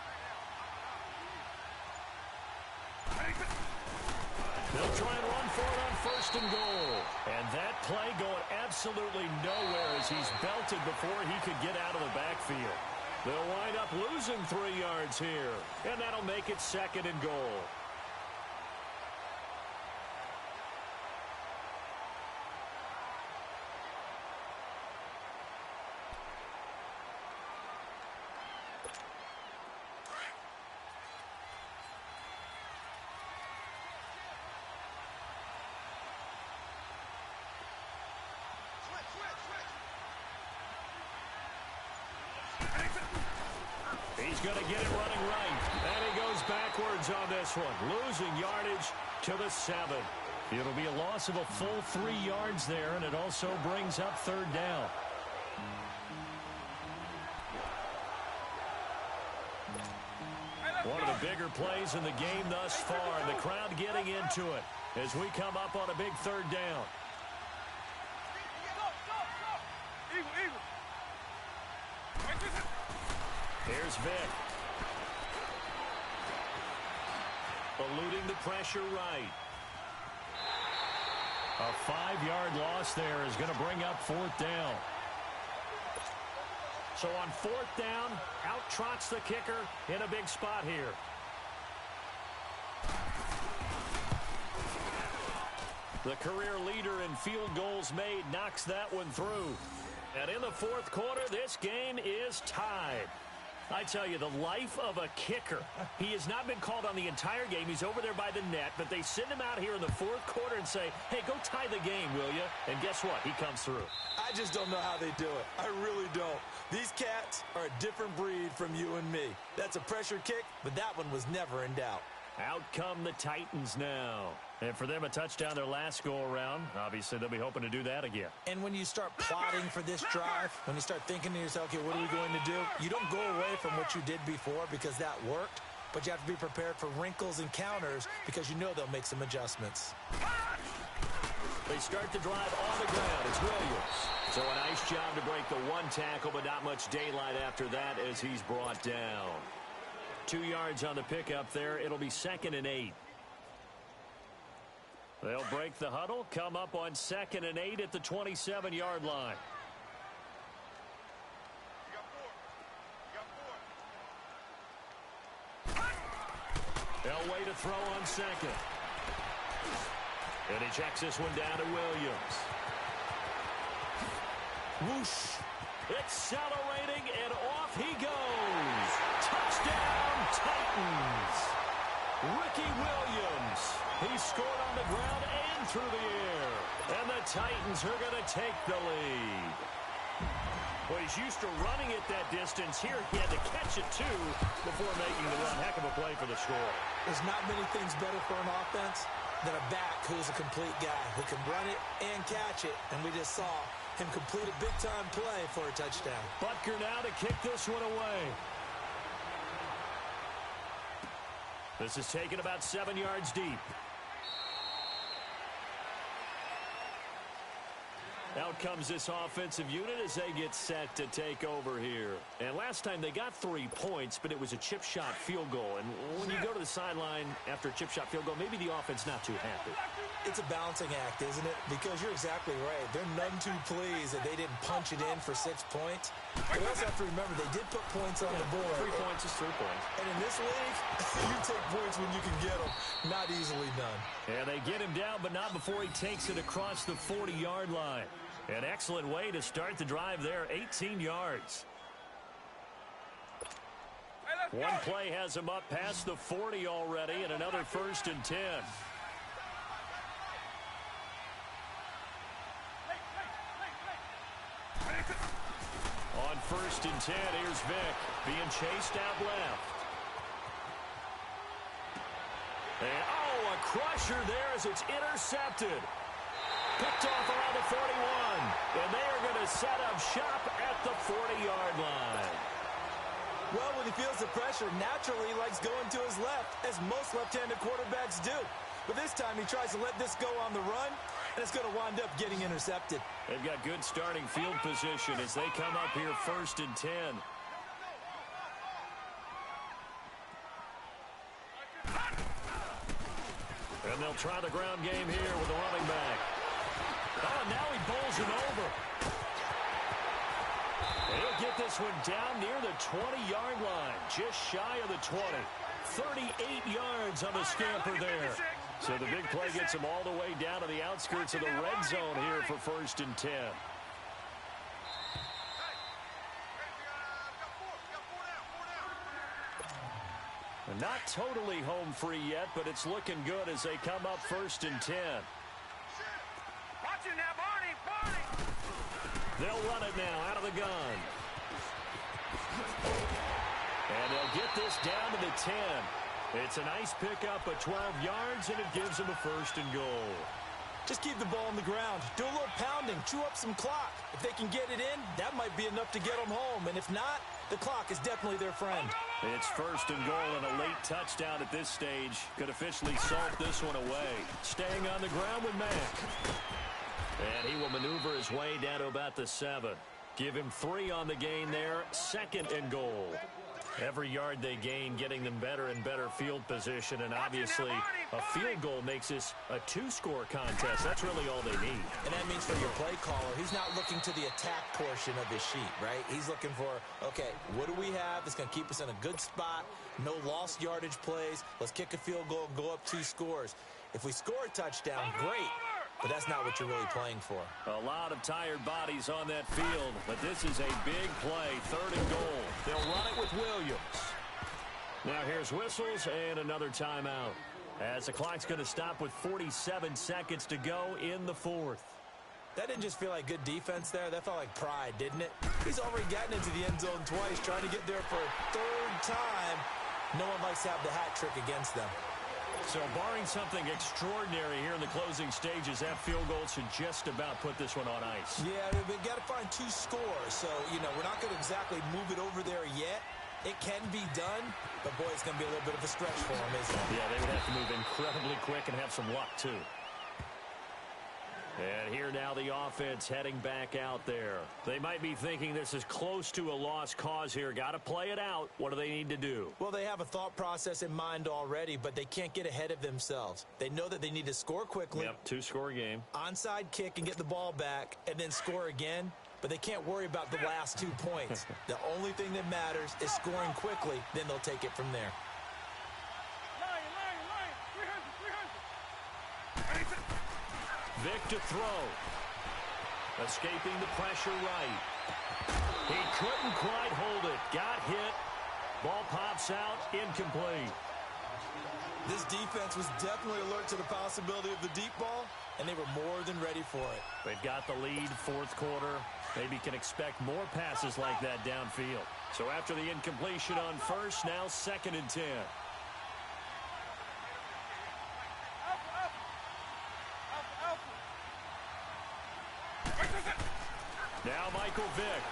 They'll try and run for it on 1st and goal. And that play going absolutely nowhere as he's belted before he could get out of the backfield. They'll wind up losing 3 yards here. And that'll make it 2nd and goal. He's going to get it running right. And he goes backwards on this one. Losing yardage to the 7. It'll be a loss of a full 3 yards there, and it also brings up 3rd down. One of the bigger plays in the game thus far, and the crowd getting into it as we come up on a big 3rd down. Here's Vick. Eluding the pressure right. A 5-yard loss there is going to bring up 4th down. So on 4th down, out trots the kicker in a big spot here. The career leader in field goals made knocks that one through. And in the fourth quarter, this game is tied. I tell you, the life of a kicker. He has not been called on the entire game. He's over there by the net, but they send him out here in the fourth quarter and say, hey, go tie the game, will you? And guess what? He comes through. I just don't know how they do it. I really don't. These cats are a different breed from you and me. That's a pressure kick, but that one was never in doubt. Out come the Titans now. And for them, a touchdown their last go-around. Obviously, they'll be hoping to do that again. And when you start plotting for this drive, when you start thinking to yourself, okay, what are we going to do? You don't go away from what you did before because that worked, but you have to be prepared for wrinkles and counters because you know they'll make some adjustments. They start the drive on the ground. It's Williams. So a nice job to break the one tackle, but not much daylight after that as he's brought down. 2 yards on the pickup there. It'll be 2nd and 8. They'll break the huddle, come up on 2nd and 8 at the 27-yard line. Elway to throw on 2nd. And he checks this one down to Williams. Whoosh. Accelerating, and off he goes. Touchdown, Titans. Ricky Williams. He scored on the ground and through the air. And the Titans are going to take the lead. Well, he's used to running it that distance. Here he had to catch it, too, before making the run. Heck of a play for the score. There's not many things better for an offense than a back who's a complete guy who can run it and catch it. And we just saw him complete a big-time play for a touchdown. Butker now to kick this one away. This is taken about 7 yards deep. Out comes this offensive unit as they get set to take over here. And last time they got 3 points, but it was a chip shot field goal. And when you go to the sideline after a chip shot field goal, maybe the offense not too happy. It's a balancing act, isn't it? Because you're exactly right. They're none too pleased that they didn't punch it in for 6 points. But you also have to remember they did put points on the board. 3 points is 3 points. And in this league, you take points when you can get them. Not easily done. And they get him down, but not before he takes it across the 40-yard line. An excellent way to start the drive there, 18 yards. One play has him up past the 40 already, and another 1st and 10. On 1st and 10, here's Vick being chased out left. And, oh, a crusher there as it's intercepted. Picked off around the 41, and they are going to set up shop at the 40-yard line. Well, when he feels the pressure, naturally he likes going to his left, as most left-handed quarterbacks do. But this time he tries to let this go on the run, and it's going to wind up getting intercepted. They've got good starting field position as they come up here 1st and 10. And they'll try the ground game here with the running back. Oh, now he bowls him over. He'll get this one down near the 20-yard line, just shy of the 20. 38 yards on the scamper there. So the big play gets him all the way down to the outskirts of the red zone here for 1st and 10. Not totally home free yet, but it's looking good as they come up 1st and 10. Watch it now, Barney! They'll run it now out of the gun. And they'll get this down to the 10. It's a nice pickup of 12 yards, and it gives them a 1st and goal. Just keep the ball on the ground. Do a little pounding. Chew up some clock. If they can get it in, that might be enough to get them home. And if not, the clock is definitely their friend. It's 1st and goal, and a late touchdown at this stage could officially salt this one away. Staying on the ground with Mack. And he will maneuver his way down to about the 7. Give him 3 on the gain there. 2nd and goal. Every yard they gain, getting them better and better field position. And obviously, a field goal makes this a 2-score contest. That's really all they need. And that means for your play caller, he's not looking to the attack portion of his sheet, right? He's looking for, okay, what do we have that's going to keep us in a good spot? No lost yardage plays. Let's kick a field goal and go up 2 scores. If we score a touchdown, great. but that's not what you're really playing for. A lot of tired bodies on that field, but this is a big play, 3rd and goal. They'll run it with Williams. Now here's whistles and another timeout, as the clock's going to stop with 47 seconds to go in the 4th. That didn't just feel like good defense there. That felt like pride, didn't it? He's already gotten into the end zone twice, trying to get there for a 3rd time. No one likes to have the hat trick against them. So barring something extraordinary here in the closing stages, that field goal should just about put this one on ice. Yeah, we've got to find 2 scores. So, we're not going to exactly move it over there yet. It can be done, but, boy, it's going to be a little bit of a stretch for them, isn't it? Yeah, they would have to move incredibly quick and have some luck, too. And here now the offense heading back out there. They might be thinking this is close to a lost cause here. Got to play it out. What do they need to do? Well, they have a thought process in mind already, but they can't get ahead of themselves. They know that they need to score quickly. Yep, 2-score game. Onside kick and get the ball back and then score again. But they can't worry about the last 2 points. The only thing that matters is scoring quickly. Then they'll take it from there. Vic to throw. Escaping the pressure right. He couldn't quite hold it. Got hit. Ball pops out. Incomplete. This defense was definitely alert to the possibility of the deep ball, and they were more than ready for it. They've got the lead, 4th quarter. Maybe can expect more passes like that downfield. So after the incompletion on 1st, now 2nd and 10. Now Michael Vick.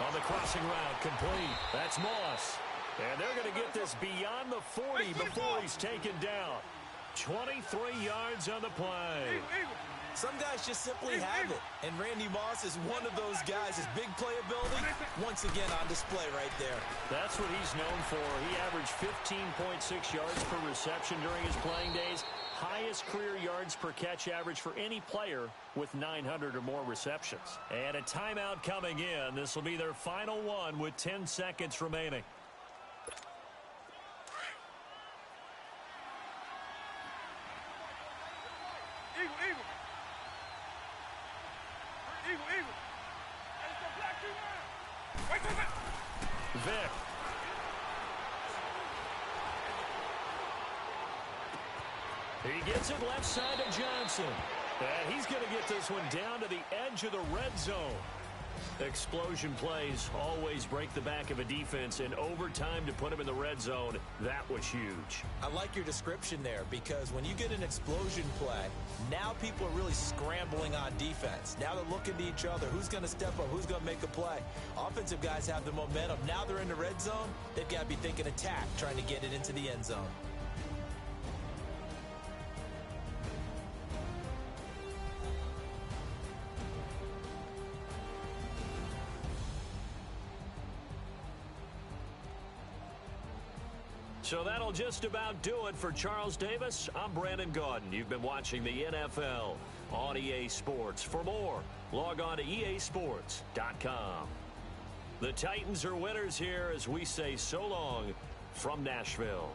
On the crossing route, complete. That's Moss. And they're going to get this beyond the 40 before he's taken down. 23 yards on the play. Some guys just simply have it. And Randy Moss is one of those guys. His big playability, once again on display right there. That's what he's known for. He averaged 15.6 yards per reception during his playing days. Highest career yards per catch average for any player with 900 or more receptions. And a timeout coming in. This will be their final one with 10 seconds remaining. Vic. He gets it left side to Johnson. And he's going to get this one down to the edge of the red zone. Explosion plays always break the back of a defense, and overtime to put him in the red zone, that was huge. I like your description there, because when you get an explosion play, now people are really scrambling on defense. Now they're looking to each other. Who's going to step up? Who's going to make a play? Offensive guys have the momentum. Now they're in the red zone. They've got to be thinking attack, trying to get it into the end zone. So that'll just about do it for Charles Davis. I'm Brandon Gaudin. You've been watching the NFL on EA Sports. For more, log on to easports.com. The Titans are winners here as we say so long from Nashville.